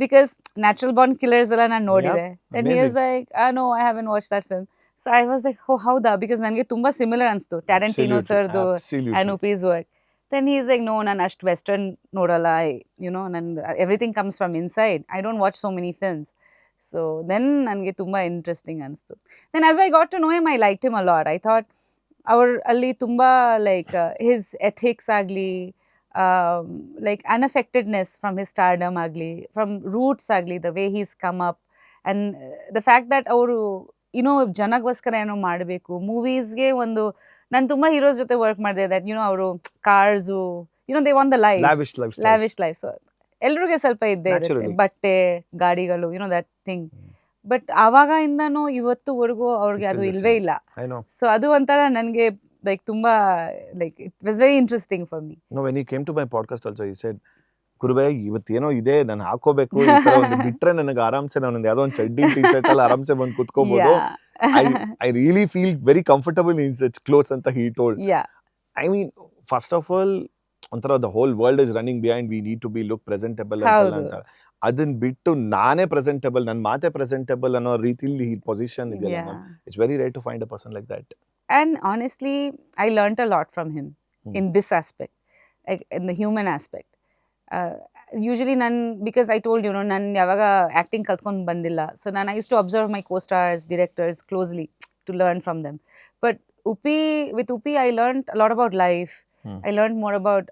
Because natural born killers ಎಲ್ಲ ನಾನು ನೋಡಿದೆ. Then he was like, no, I haven't watch that film. So I was like, oh ಹೌದಾ, because ನನಗೆ ತುಂಬ similar ಅನಿಸ್ತು Tarantino ಸರ್ದು and Upi's work. Then he is like, no, ನಾನು ಅಷ್ಟು ವೆಸ್ಟರ್ನ್ ನೋಡಲ್ಲ, ನನ್ನ everything comes from inside, I don't watch so many films. So then ನನಗೆ ತುಂಬ ಇಂಟ್ರೆಸ್ಟಿಂಗ್ ಅನಿಸ್ತು. Then as I got to know him, I liked him a lot. I thought ಅಲ್ಲಿ ತುಂಬ like his ethics ಆಗಲಿ, like unaffectedness from his stardom ಆಗಲಿ, from roots ಆಗಲಿ, the way he's come up, and the fact that ಅವರು you know ಜನಗೋಸ್ಕರ ಏನೋ ಮಾಡಬೇಕು ಮೂವೀಸ್ಗೆ ಒಂದು ನಾನು ತುಂಬಾ ಹೀರೋಸ್ ಜೊತೆ ವರ್ಕ್ ಮಾಡಿದೆ ದಟ್ ಯುನೋ ಅವರು cars you know they want the life lavish life so ಎಲ್ರಿಗೆ ಸ್ವಲ್ಪ ಇದ್ದೇ ಇರುತ್ತೆ Naturally. ಬಟ್ಟೆ ಗಾಡಿಗಳು ಯುನೋ ದಟ್ ಥಿಂಗ್ ಬಟ್ ಆವಾಗಿಂದನೂ ಇವತ್ತುವರೆಗೂ ಅವ್ರಿಗೆ ಅದು Still the ಇಲ್ವೇ same. ಇಲ್ಲ I know. ಸೊ ಅದು ಒಂಥರ ನನಗೆ ಲೈಕ್ ತುಂಬಾ like it was very interesting for me No, when he came to my podcast also, he said, ಗುರುಬೇ ಇವತ್ತೇನೋ ಇದೆ ನಾನು ಹಾಕೋಬೇಕು ಈ ತರ ಒಂದು ಬಿಟ್ರೆ ನನಗೆ ಆರಾಮ್ಸೆ ನಾನು ಯಾವ್ದೋ ಒಂದು ಚಡ್ಡಿ ಟಿ ಶರ್ಟ್ ಅಲ್ಲಿ ಆರಾಮ್ಸೆ ಬಂದು ಕುತ್ಕೋಬಹುದು I really feel very comfortable in such clothes ಅಂತ he told yeah I mean first of all ಒಂಥರ the whole world is running behind we need to be look presentable ಅಂತ ಅದನ್ನ ಬಿಟ್ಟು ನಾನೇ ಪ್ರೆಸೆಂಟಬಲ್ ನನ್ನ ಮಾತೆ ಪ್ರೆಸೆಂಟಬಲ್ ಅನ್ನೋ ರೀತಿಲಿ ಈ ಪೊಸಿಷನ್ ಇದೆಯಲ್ಲ it's very rare to find a person like that And honestly, I learnt a lot from him in this aspect, like in the human aspect. Usually, because I told you, nan yavaga acting kaltkond bandilla. So I used to observe my co-stars, directors closely to learn from them. But with Upi, I learned a lot about life. I learned more about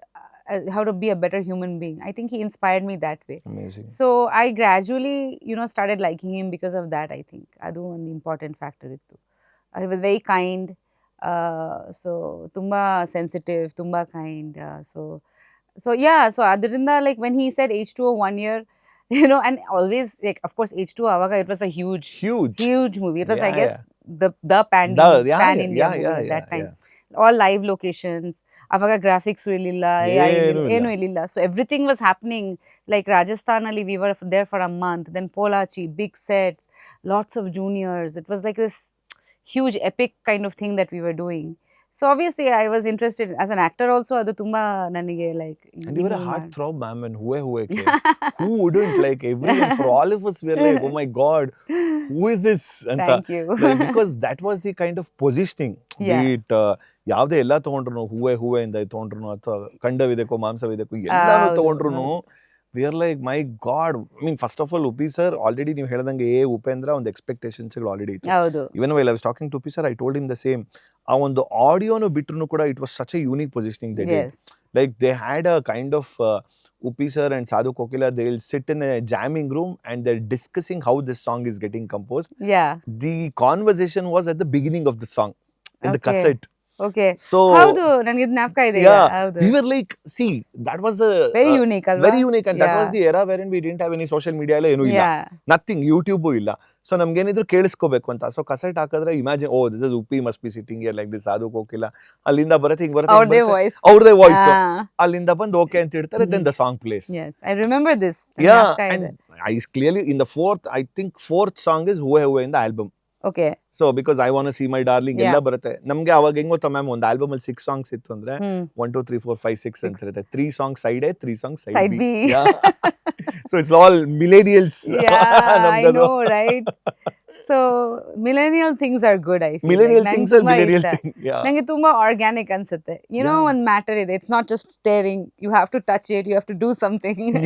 how to be a better human being. I think he inspired me that way. Amazing. So I gradually, started liking him because of that. I think adu one important factor ittu. He was very kind. So tumba sensitive, tumba kind. So yeah. So adrinda like when he said H2O 1 year, and always like of course H2O avaga it was a huge movie. It was I guess the pan India movie at that time. All live locations. Avaga graphics illilla, ಏನು illilla. So everything was happening. Like Rajasthan ali we were there for a month. Then Polachi, big sets, lots of juniors. It was like this huge epic kind of thing that we were doing. So obviously I was interested as an actor also. Adu tumba nanige like. And you were a heartthrob, ma'am, and Hue came. Who wouldn't? Like everyone, for all of us, we were like, oh my God, who is this? Thank you. Like, because that was the kind of positioning. Yeah. Be it ಯಾವುದೇ ಎಲ್ಲ ತಗೊಂಡ್ರು ಹೂವೆ ಇಂದ ತಗೊಂಡ್ರು ಅಥವಾ ಖಂಡವಿದೆಕೋ ಮಾಂಸವಿದೆಕೋ ಎಲ್ಲಾನು ತಗೊಂಡ್ರು we are like my god I mean first of all Uppi sir already ನೀವು ಹೇಳ್ದಂಗೆ ಉಪೇಂದ್ರ ಒಂದು ಎಕ್ಸ್ಪೆಕ್ಟೇಷನ್ಸ್ ಆಲ್ರೆಡಿ ಇತ್ತು even while I was talking to Uppi sir I told him the same ಆ ಒಂದು ಆಡಿಯೋನು ಬಿಟ್ರು ಕೂಡ it was such a unique positioning like they had a kind of Upi sir and Sadhu Kokila, they'll sit in a jamming room and they're discussing how this song is getting composed. Yeah. The conversation was at the beginning of the song in the cassette. Okay. So howdu ನನಗೆ ಇದು ಜ್ಞಾಪಕ ಇದೆ we were like, see, that was the very unique alva very unique and that was the era wherein we didn't have any social media ಎಲ್ಲ ಏನೂ ಇಲ್ಲ nothing YouTube ಇಲ್ಲ so ನಮ್ಗೆ ಏನಿದ್ರು ಕೇಳಿಸ್ಕೋಬೇಕು ಅಂತ ಸೊ ಕಸೆಟ್ ಹಾಕಿದ್ರೆ imagine oh this is Uppi must be sitting here like this Sadhu Kokila ಅಲ್ಲಿಂದ ಬರುತ್ತೆ ಹಿಂಗ್ ಬರುತ್ತೆ ಅವ್ರದೇ ವಾಯ್ಸ್ ಅಲ್ಲಿಂದ ಬಂದು ಓಕೆ ಅಂತ ಇಡ್ತಾರೆ then the song plays. Yes, I remember this. And I clearly in the fourth song is Hue in the album. Okay. So because I want to see my darling ಎಲ್ಲ ಬರುತ್ತೆ ನಮ್ಗೆ ಅವಾಗ ಹೆಂಗ್ ಗೊತ್ತಾ ಮ್ಯಾಮ್ ಒಂದು album ಅಲ್ಲಿ 6 songs ಇತ್ತು ಅಂದ್ರೆ 1 2 3 4 5 6 ಅಂತ ಇರುತ್ತೆ 3 songs side A 3 songs side B so it's all millennials. I know, right? So millennial things are good. I feel millennial things are millennial thing. ನಂಗೆ ತುಂಬಾ ಆರ್ಗ್ಯಾನಿಕ್ ಅನ್ಸುತ್ತೆ ಒಂದು ಮ್ಯಾಟರ್ ಇದೆ it's not just staring you have to touch it you have to do something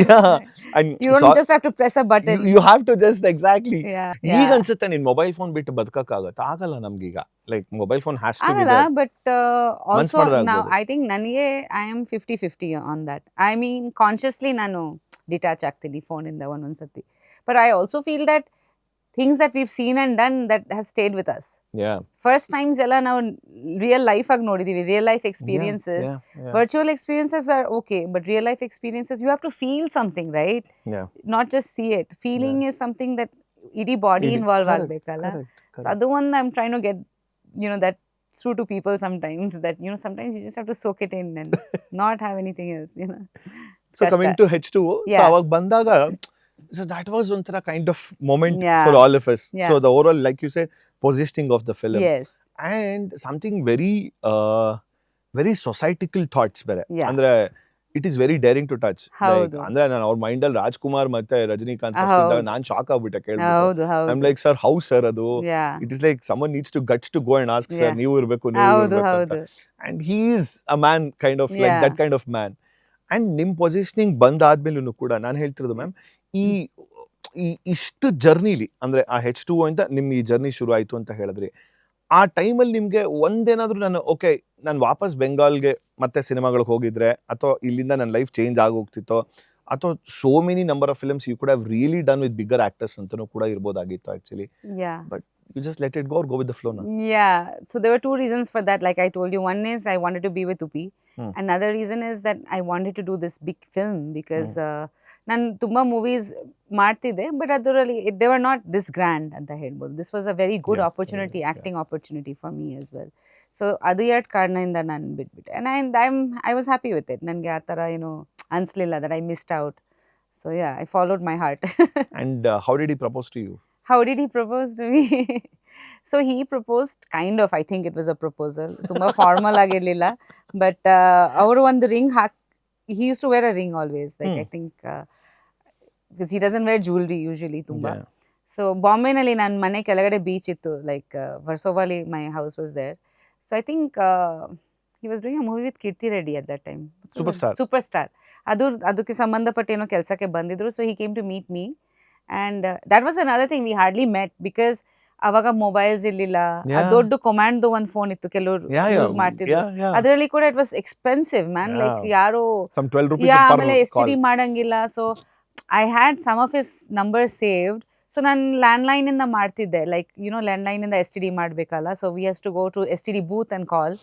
and you don't just have to press a button. you have to just exactly ಈಗ ಅನ್ಸುತ್ತೆ ನಿನ್ mobile phone ಬಿಟ್ಟು ಬದುಕಕ್ಕಾಗತ್ತಾ ಆಗಲ್ಲ ನಮ್ಗೀಗ like mobile phone has to be there but also now I think ನನಗೆ I am 50-50 on that. I mean consciously ನಾನು detach ಆಗ್ತೀನಿ ಫೋನ್ ಇಂದ ಒಂದೊಂದ್ಸತಿ but I also feel that things that we've seen and done that has stayed with us. First times ಎಲ್ಲ ನಾವು real life ಆಗಿ ನೋಡಿದೀವಿ real life experiences virtual experiences are okay but real life experiences you have to feel something, right? Not just see it. Feeling is something that ಇಡೀ body involve ಆಗ್ಬೇಕಲ್ಲ so adu one I'm trying to get that through to people sometimes that sometimes you just have to soak it in and not have anything else. So coming to H2O, so aವಾಗ ಬಂದಾಗ so that was ಒಂಥರ kind of moment for all of us. So the overall, like you said, positioning of the film. Yes. And something very societal thoughts ಬೇರೆ ಅಂದ್ರೆ it is very daring to touch. Like ಅಂದ್ರೆ ನಾನು ಅವ್ರ mind ಅಲ್ಲಿ ರಾಜ್ಕುಮಾರ್ ಮತ್ತೆ ರಜನಿಕಾಂತ್ ಇದ್ದಾಗ ನಾನು shock ಆಗ್ಬಿಟ್ಟೆ ಕೇಳ್ಬಿಟ್ಟು I'm like sir how sir ಅದು it is like someone needs to guts to go and ask sir ನೀವು ಇರಬೇಕು and he is a man kind of like that kind of man. And ನಿಮ್ positioning ಬಂದಾದ್ಮೇಲೂ ಕೂಡ ನಾನು ಹೇಳ್ತಿರೋದು ma'am ಈ ಇಷ್ಟು ಜರ್ನಿಲಿ ಅಂದ್ರೆ ಆ H2O ಇಂದ ನಿಮ್ ಈ ಜರ್ನಿ ಶುರು ಆಯ್ತು ಅಂತ ಹೇಳಿದ್ರಿ ಆ ಟೈಮಲ್ಲಿ ನಿಮ್ಗೆ ಒಂದೇನಾದ್ರೂ ನಾನು ವಾಪಸ್ ಬೆಂಗಾಲ್ಗೆ ಮತ್ತೆ ಸಿನಿಮಾಗಳಿಗೆ ಹೋಗಿದ್ರೆ ಅಥವಾ ಇಲ್ಲಿಂದ ನನ್ನ ಲೈಫ್ ಚೇಂಜ್ ಆಗೋಗ್ತಿತ್ತೋ ಅಥವಾ so many number of films you could have really done with bigger actors ಅಂತಾನೂ ಕೂಡ ಇರ್ಬೋದಾಗಿತ್ತು actually but you just let it go or go with the flow now? Yeah, so there were two reasons for that. Like I told you, one is I wanted to be with Upi. Another reason is that I wanted to do this big film because nan tumba movies ಮಾಡ್ತಿದ್ದೆ, but ಅದರಲ್ಲಿ they were not this grand ಅಂತ ಹೇಳ್ಬೋದು. This was a very good opportunity, acting opportunity for me as well. So ಅದು ಎರಡು ಕಾರಣದಿಂದ ನಾನು ಬಿಟ್ಬಿಟ್ಟೆ. And I was happy with it. ನನಗೆ ಆ ಥರ ಏನು ಅನಿಸ್ಲಿಲ್ಲ that I missed out. So yeah, I followed my heart. And how did he propose to you? How did he propose to me? So he proposed kind of, I think it was a proposal. Tumba formal ಆಗಿರ್ಲಿಲ್ಲ, but ಅವರು ಒಂದು ring he used to wear a ring always. Like I think because he doesn't wear jewelry usually ತುಂಬಾ. Yeah. So ಬಾಂಬೆನಲ್ಲಿ ನನ್ನ ಮನೆ ಕೆಳಗಡೆ beach ಇತ್ತು, like ವರ್ಸೋವಾಲಿ my house was there. So I think he was doing a movie with Kirti Reddy at that time. Superstar. ಅದಕ್ಕೆ ಸಂಬಂಧಪಟ್ಟ ಏನೋ ಕೆಲಸಕ್ಕೆ ಬಂದಿದ್ರು. So he came to meet me. And that was another thing, we hardly met because ಅವಾಗ mobiles ಇರ್ಲಿಲ್ಲ. ದೊಡ್ಡ ಕೊಮ್ಯಾಂಡ್ ಒಂದು phone ಇತ್ತು, ಕೆಲವರು ಯೂಸ್ ಮಾಡ್ತಿದ್ರು. ಅದರಲ್ಲಿ ಕೂಡ it was expensive man, like ಯಾರು some 12 rupees ಯಾ per ಆಮೇಲೆ call. STD ಮಾಡಂಗಿಲ್ಲ. So I had some of his number saved. So ನಾನು ಲ್ಯಾಂಡ್ಲೈನ್ ಇಂದ ಮಾಡ್ತಿದ್ದೆ, ಲೈಕ್ ಲ್ಯಾಂಡ್ಲೈನ್ ಇಂದ STD ಮಾಡ್ಬೇಕಲ್ಲ. So we has to go to STD booth and call.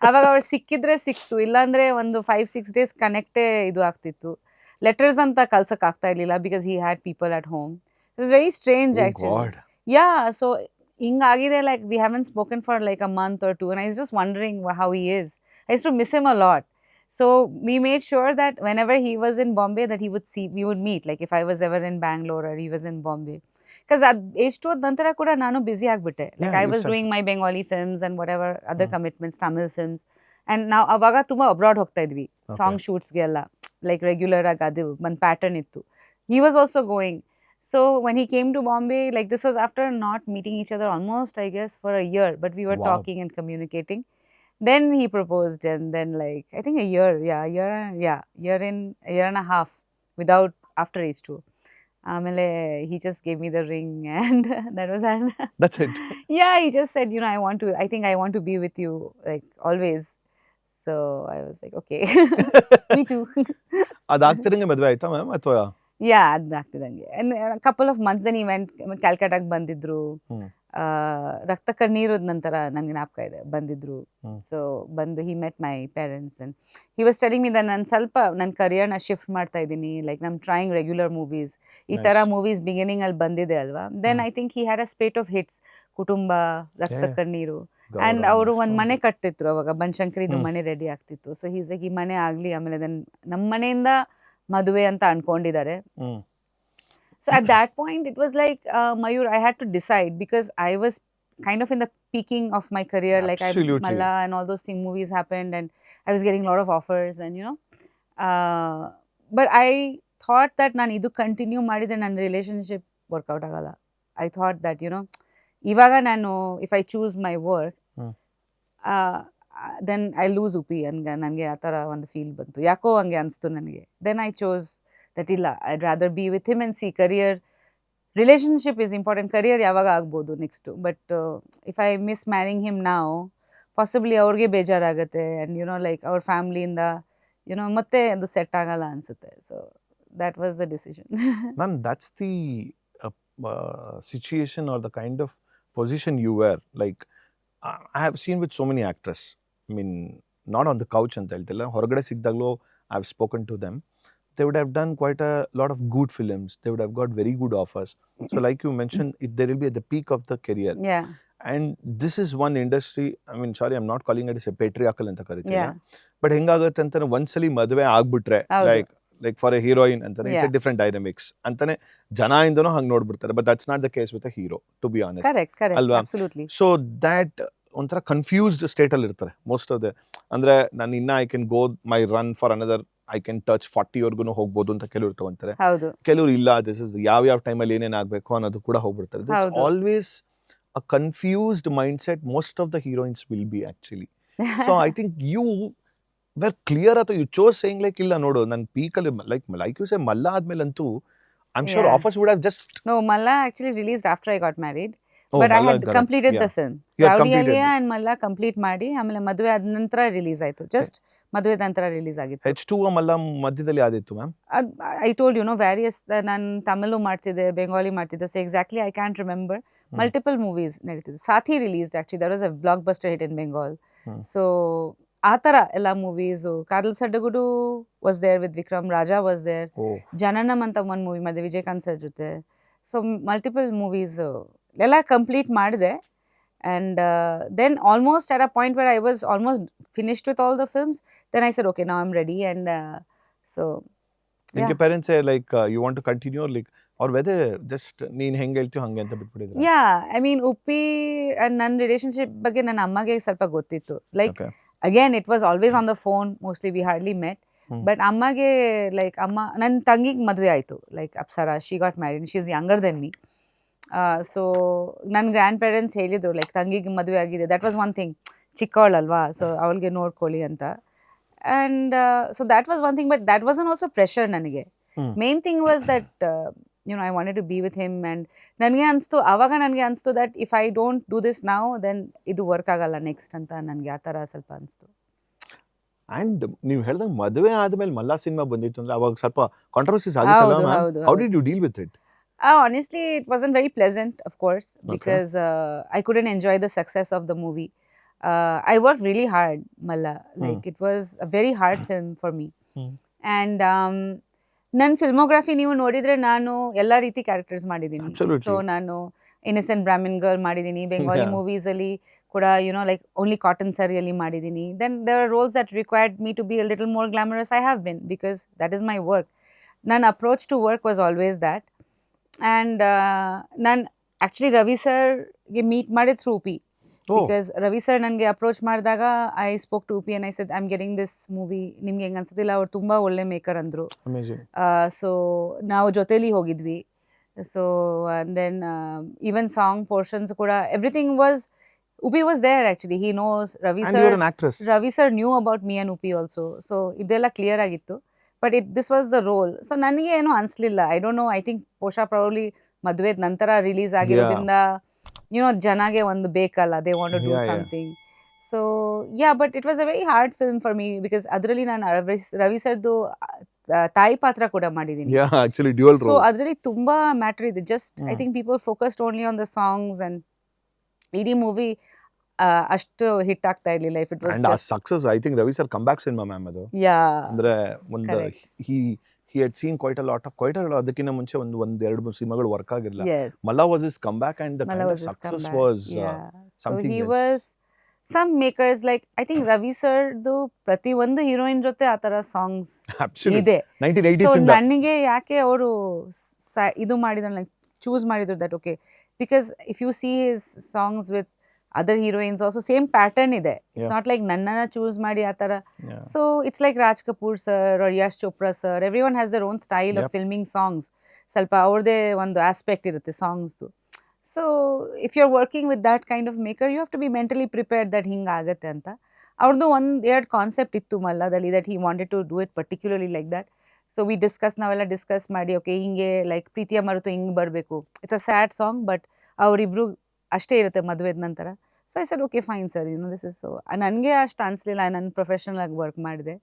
ಅವಾಗ ಅವ್ರು ಸಿಕ್ಕಿದ್ರೆ ಸಿಕ್ತು, ಇಲ್ಲಾಂದ್ರೆ ಒಂದು 5-6 days ಕನೆಕ್ಟೇ ಇದು ಆಗ್ತಿತ್ತು. ಲೆಟರ್ಸ್ ಅಂತ ಕಳ್ಸಕ್ ಆಗ್ತಾ ಇರ್ಲಿಲ್ಲ because he had people at home. It was very strange actually. God. Yeah, so ಹಿಂಗಾಗಿದೆ, like we haven't spoken for like a month or two and I was just wondering how he is. I used to miss him a lot. So we made sure that whenever he was in Bombay that we would meet, like if I was ever in Bangalore or he was in Bombay. Because ಎಷ್ಟು ನಂತರ ಕೂಡ ನಾನು busy ಆಗ್ಬಿಟ್ಟೆ. Like I was doing my Bengali films and whatever other commitments, Tamil films. And ನಾವು ಅವಾಗ ತುಂಬ abroad ಹೋಗ್ತಾ ಇದ್ವಿ ಸಾಂಗ್ ಶೂಟ್ಸ್ಗೆಲ್ಲ, ಲೈಕ್ ರೆಗ್ಯುಲರ್ ಆಗಿ ಅದು ಒಂದು ಪ್ಯಾಟರ್ನ್ ಇತ್ತು. He was also going. So when he came to Bombay, like this was after not meeting each other almost, I guess, for a year, but we were talking and communicating. Then he proposed, and then like I think a year and a half without after H2. ಆಮೇಲೆ he just gave me the ring and that was it. That's it. Yeah, he just said, I think I want to be with you like always. So I was like, okay. Me too. ಅದಾಗ್ತಿರಂಗೆ ಮದುವೆ ಆಯ್ತಾ ma'am ಅಥವಾ? Yeah, ಅದಾಗ್ತಿದಂಗೆ. And a couple of months then he went ಕ್ಯಾಲ್ಕಟಾಗೆ ಬಂದಿದ್ರು. ರಕ್ತ ಕಣ್ಣೀರು ನಂತರ ನನಗೆ ಜ್ಞಾಪಕ ಇದೆ ಬಂದಿದ್ರು. ಸೊ ಬಂದು he met my parents and he was telling me that ನಾನು ಸ್ವಲ್ಪ ನನ್ನ ಕರಿಯರ್ನ ಶಿಫ್ಟ್ ಮಾಡ್ತಾ ಇದ್ದೀನಿ, like I'm trying regular movies. ಈ ಥರ ಮೂವೀಸ್ ಬಿಗಿನಿಂಗ್ ಅಲ್ಲಿ ಬಂದಿದೆ ಅಲ್ವಾ. Then I think he had a spate of hits, ಕುಟುಂಬ, ರಕ್ತ ಕಣ್ಣೀರು. ಅಂಡ್ ಅವರು ಒಂದು ಮನೆ ಕಟ್ತಿದ್ರು ಅವಾಗ, ಬನಶಂಕರಿದು ಮನೆ ರೆಡಿ ಆಗ್ತಿತ್ತು. ಸೊ ಹೀಸ್ ಲೈಕ್ ಈ ಮನೆ ಆಗ್ಲಿ, ಆಮೇಲೆ ದೆನ್ ನಮ್ಮ ಮನೆಯಿಂದ ಮದುವೆ ಅಂತ ಅನ್ಕೊಂಡಿದ್ದಾರೆ. So at that point it was like Mayur, I had to decide because I was kind of in the peaking of my career. Absolutely. Like Malla and all those movies happened and I was getting a lot of offers and but I thought that ನಾನು ಇದು continue ಮಾಡಿದ್ರೆ ನನ್ನ relationship workout ಆಗಲ್ಲ. I thought that ಇವಾಗ ನಾನು if I choose my work then I lose Upi ನನಗೆ ಆ ಥರ ಒಂದು ಫೀಲ್ ಬಂತು, ಯಾಕೋ ಹಂಗೆ ಅನಿಸ್ತು ನನಗೆ. Then I chose that ಇಲ್ಲ, I'd rather be with him and see career. Relationship is important, career ಯಾವಾಗ ಆಗ್ಬೋದು next. But if I miss marrying him now, possibly ಅವ್ರಿಗೆ ಬೇಜಾರಾಗುತ್ತೆ and like ಅವ್ರ ಫ್ಯಾಮಿಲಿಯಿಂದ ಮತ್ತೆ ಅದು ಸೆಟ್ ಆಗಲ್ಲ ಅನ್ಸುತ್ತೆ. So that was the decision. Ma'am, that's the situation or the kind of position you were. Like I have seen with so many actors. I mean, not on the couch ಅಂತ ಹೇಳ್ತಿಲ್ಲ, ಹೊರಗಡೆ ಸಿಕ್ದಾಗಲೂ I have spoken to them. They would have done quite a lot of good films. They would have got very good offers. So like you mentioned, they will be at the peak of the career. Yeah. And this is one industry, I mean, sorry, I'm not calling it as a patriarchal ಅಂತ ಕರಿತೀವಿ. But ಹೆಂಗಾಗುತ್ತೆ ಅಂತಾನೆ ಒಂದ್ಸಲಿ ಮದುವೆ ಆಗ್ಬಿಟ್ರೆ, like for a heroine ಅಂತಾನೆ it's a different dynamics ಅಂತಾನೆ ಜನ ಇಂದನೂ ಹಂಗೆ ನೋಡ್ಬಿಡ್ತಾರೆ. But that's not the case with a hero, to be honest. Correct. ಅಲ್ವಾ? Absolutely. So that ಒಂಥರ ಕನ್ಫ್ಯೂಸ್ಡ್ ಸ್ಟೇಟಲ್ಲಿ ಇರ್ತಾರೆ ಮೋಸ್ಟ್ ಆಫ್ ದ. ಅಂದರೆ ನಾನು ಇನ್ನ I can go my run for another, I can touch 40 ಹೋಗ್ಬೋದು ಅಂತ ಕೆಲವರು ತಗೊಂತಾರೆ. ಕೆಲವರು ಇಲ್ಲ, ದಿಸ್ ಇಸ್ ಯಾವ ಟೈಮಲ್ಲಿ ಏನೇನು ಆಗಬೇಕು ಅನ್ನೋದು ಕೂಡ ಹೋಗ್ಬಿಡ್ತಾರೆ. There's always a confused mindset most of the heroines will be actually. So I think you were clear ಅಥವಾ you chose saying like ಇಲ್ಲ ನೋಡು ನನ್ನ ಪೀಕಲ್ಲಿ like you say ಮಲ್ಲ ಆದ್ಮೇಲಂತೂ I'm sure offers would have just... No, Malla actually released after I got married. Oh, but I Malla had Garat. Completed the Yeah. Film You had Rowdy completed Aliya it. And Malla complete ಮಾಡಿ ಆಮೇಲೆ ಮದುವೆ ಆದ ನಂತರ release ಆಯ್ತು. Just ಮದುವೆ ನಂತರ release ಆಗಿತ್ತು. H2 Malla ಮಧ್ಯದಲ್ಲಿ ಆದಿತ್ತು ma'am. I told you know various, ನಾನು ತಮಿಳು ಮಾಡ್ತಿದ್ದೆ, ಬೆಂಗಾಲಿ ಮಾಡ್ತಿದ್ದೆ, so exactly I can't remember. Multiple movies ನಡೀತಿದ್ದು. Saathi released actually, that was a blockbuster hit in Bengal. So ಆ ಥರ ಎಲ್ಲ movies. Kadhal Sadugudu was there with Vikram, Raja was there, oh Jananam ಅಂತ ಒಂದು movie ಮಾಡಿದೆ ವಿಜಯಕಾಂತ್ ಸರ್ ಜೊತೆ. ಸೊ ಮಲ್ಟಿಪಲ್ ಮೂವೀಸು ಎಲ್ಲ ಕಂಪ್ಲೀಟ್ ಮಾಡಿದೆ. And then almost at a point where I was almost finished with all the films, then I said, okay, now I'm ready. And so, ನಿಮಗೆ parents like you want to continue like ಅವ್ರ ವೆದೆ just ನೀನ್ ಹೆಂಗ್ ಹೇಳ್ತೀವಿ ಹಂಗೆ ಅಂತ ಬಿಟ್ಬಿಟ್ಟಿದ್ರು? yeah, I mean, Uppi and ನನ್ನ ರಿಲೇಶನ್ಶಿಪ್ ಬಗ್ಗೆ ನನ್ನ ಅಮ್ಮಗೆ ಸ್ವಲ್ಪ ಗೊತ್ತಿತ್ತು. Like again it was always on the phone, mostly we hardly met. But ಅಮ್ಮಗೆ ಲೈಕ್ ಅಮ್ಮ, ನನ್ನ ತಂಗಿಗೆ ಮದುವೆ ಆಯಿತು, like Apsara, she got married, she is younger than me. So ನನ್ನ ಗ್ರ್ಯಾಂಡ್ ಪೇರೆಂಟ್ಸ್ ಹೇಳಿದರು ಲೈಕ್ ತಂಗಿಗೆ ಮದುವೆ ಆಗಿದೆ, ದಟ್ ವಾಸ್ ಒನ್ ಥಿಂಗ್, ಚಿಕ್ಕವಳಲ್ವಾ, ಸೊ ಅವಳಿಗೆ ನೋಡ್ಕೊಳ್ಳಿ ಅಂತ. And so that was one thing, but that wasn't also pressure ನನಗೆ. Main thing was that I wanted to be with him. And ನನಗೆ ಅನಿಸ್ತು, ಆವಾಗ ನನಗೆ ಅನಿಸ್ತು that if I don't do this now then ಇದು ವರ್ಕ್ ಆಗಲ್ಲ next ಅಂತ ನನಗೆ ಆ ಥರ ಸ್ವಲ್ಪ ಅನಿಸ್ತು. ಅಂಡ್ ನೀವು ಹೇಳ್ದಂಗೆ ಮದುವೆ ಆದ್ಮೇಲೆ ಮಲ್ಲಾ ಸಿನಿಮಾ ಬಂದಿತ್ತು ಅಂದ್ರೆ ಅವಾಗ ಸ್ವಲ್ಪ ಕಾಂಟ್ರವರ್ಸೀಸ್ ಆಗಿತ್ತಲ್ಲ ಹೌದು, ಮ್ಯಾಮ್? ಹೌದು, ಹೌ ಹೌದು. Did you deal with it? Honestly, it wasn't very pleasant, of course, because I couldn't enjoy the success of the movie. I worked really hard, Malla. Like, it was a very hard film for me. And ನನ್ನ filmography ನೀವು ನೋಡಿದ್ರೆ ನಾನು ಎಲ್ಲ ರೀತಿ characters ಮಾಡಿದ್ದೀನಿ. Absolutely. So ನಾನು innocent Brahmin girl ಮಾಡಿದ್ದೀನಿ, Bengali Yeah. ಮೂವೀಸಲ್ಲಿ ಕೂಡ ಲೈಕ್ ಓನ್ಲಿ ಕಾಟನ್ ಸ್ಯಾರಿಯಲ್ಲಿ ಮಾಡಿದ್ದೀನಿ. Then there are roles that required me to be a little more glamorous. I have been, because that is my work. ನನ್ನ approach to work was always that. And ನಾನು actually Ravi ಸರ್ಗೆ meet ಮಾಡಿದ through Uppi. Because Ravi sir ನನಗೆ approach ಮಾಡಿದಾಗ I spoke to Uppi and I said I am getting this movie, ನಿಮ್ಗೆ ಹೆಂಗೆ ಅನ್ಸೋದಿಲ್ಲ, ಅವ್ರು ತುಂಬ ಒಳ್ಳೆ ಮೇಕರ್ ಅಂದರು. ಅಮೇಜಿಂಗ್. ಸೊ ನಾವು ಜೊತೇಲಿ ಹೋಗಿದ್ವಿ. So and then even song portions ಕೂಡ everything was, Uppi was there actually. He knows Ravi And you were sir, an actress. Ravi sir knew about me and Uppi also. So ಇದೆಲ್ಲ ಕ್ಲಿಯರ್ ಆಗಿತ್ತು. But this was the role. So ನನಗೆ ಏನೂ ಅನಿಸ್ಲಿಲ್ಲ. I don't know, I think ಬಹುಶಃ probably ಮದುವೆ ನಂತರ release ಆಗಿರೋದ್ರಿಂದ ಜನಗೆ ಒಂದು ಬೇಕಲ್ಲ, they want to do something. So but it was a very hard film for me, because ಅದರಲ್ಲಿ ನಾನು ರವಿ ಸರ್ದು ತಾಯಿ ಪಾತ್ರ ಕೂಡ ಮಾಡಿದ್ದೀನಿ. Yeah, actually dual so role. ಅದರಲ್ಲಿ ತುಂಬಾ ಮ್ಯಾಟರ್ ಇದೆ. Just I think people focused only on the songs and ಇಡೀ ಮೂವಿ ಅಷ್ಟು ಹಿಟ್ ಆಗ್ತಾ ಇರ್ಲಿಲ್ಲ. ಇಫ್ ಇಟ್ ವಾಸ್ And ಆ just success I think Ravi sir come back cinema ma'am ಅದು. ಅಂದ್ರೆ ಒಂದು Correct. he had seen quite a lot ಅದಕ್ಕಿಂತ ಮುಂಚೆ ಒಂದು ಎರಡು ಮೂರು ಸಿನಿಮಾಗಳು ವರ್ಕ್ ಆಗಿರಲಿಲ್ಲ. yes. Malla was his comeback and the Malla kind of was his success comeback. was Yeah. So something he else. was, some makers like I think Ravi ಸರ್ದು ಪ್ರತಿ ಒಂದು ಹೀರೋಯಿನ್ ಜೊತೆ ಆ ಥರ ಸಾಂಗ್ಸ್ Absolutely. ಇದೆ. 1980s so ಇಂದ. ನನಗೆ ಯಾಕೆ ಅವರು ಇದು ಮಾಡಿದ್ರು, ಲೈಕ್ ಚೂಸ್ ಮಾಡಿದ್ರು that okay, because if you see his songs with other heroines also same pattern ಇದೆ. ಇಟ್ಸ್ ನಾಟ್ ಲೈಕ್ ನನ್ನನ್ನು ಚೂಸ್ ಮಾಡಿ ಆ ಥರ. Yeah. So it's like Raj Kapoor sir or Yash Chopra sir, every one has their own style of filming songs. ಸ್ವಲ್ಪ ಅವ್ರದ್ದೇ ಒಂದು aspect ಇರುತ್ತೆ ಸಾಂಗ್ಸ್ದು. So if you are working with that kind of maker, you have to B mentally prepared that ಹಿಂಗೆ ಆಗುತ್ತೆ ಅಂತ. ಅವ್ರದ್ದು ಎರಡು ಕಾನ್ಸೆಪ್ಟ್ ಇತ್ತು ಮಲ್ಲದಲ್ಲಿ, that he wanted to do it particularly like that. So ನಾವೆಲ್ಲ ಡಿಸ್ಕಸ್ ಮಾಡಿ ಓಕೆ ಹಿಂಗೆ ಲೈಕ್ ಪ್ರೀತಿಯ ಮರೆತು ಹಿಂಗೆ ಬರಬೇಕು. It's a sad song, but ಅವರಿಬ್ರು ಅಷ್ಟೇ ಇರುತ್ತೆ ಮದುವೆದ ನಂತರ. So I said okay fine sir, this is. So ನನಗೆ ಅಷ್ಟು ಅನಿಸ್ಲಿಲ್ಲ, ನಾನು ಪ್ರೊಫೆಷನಲ್ ಆಗಿ ವರ್ಕ್ ಮಾಡಿದೆ.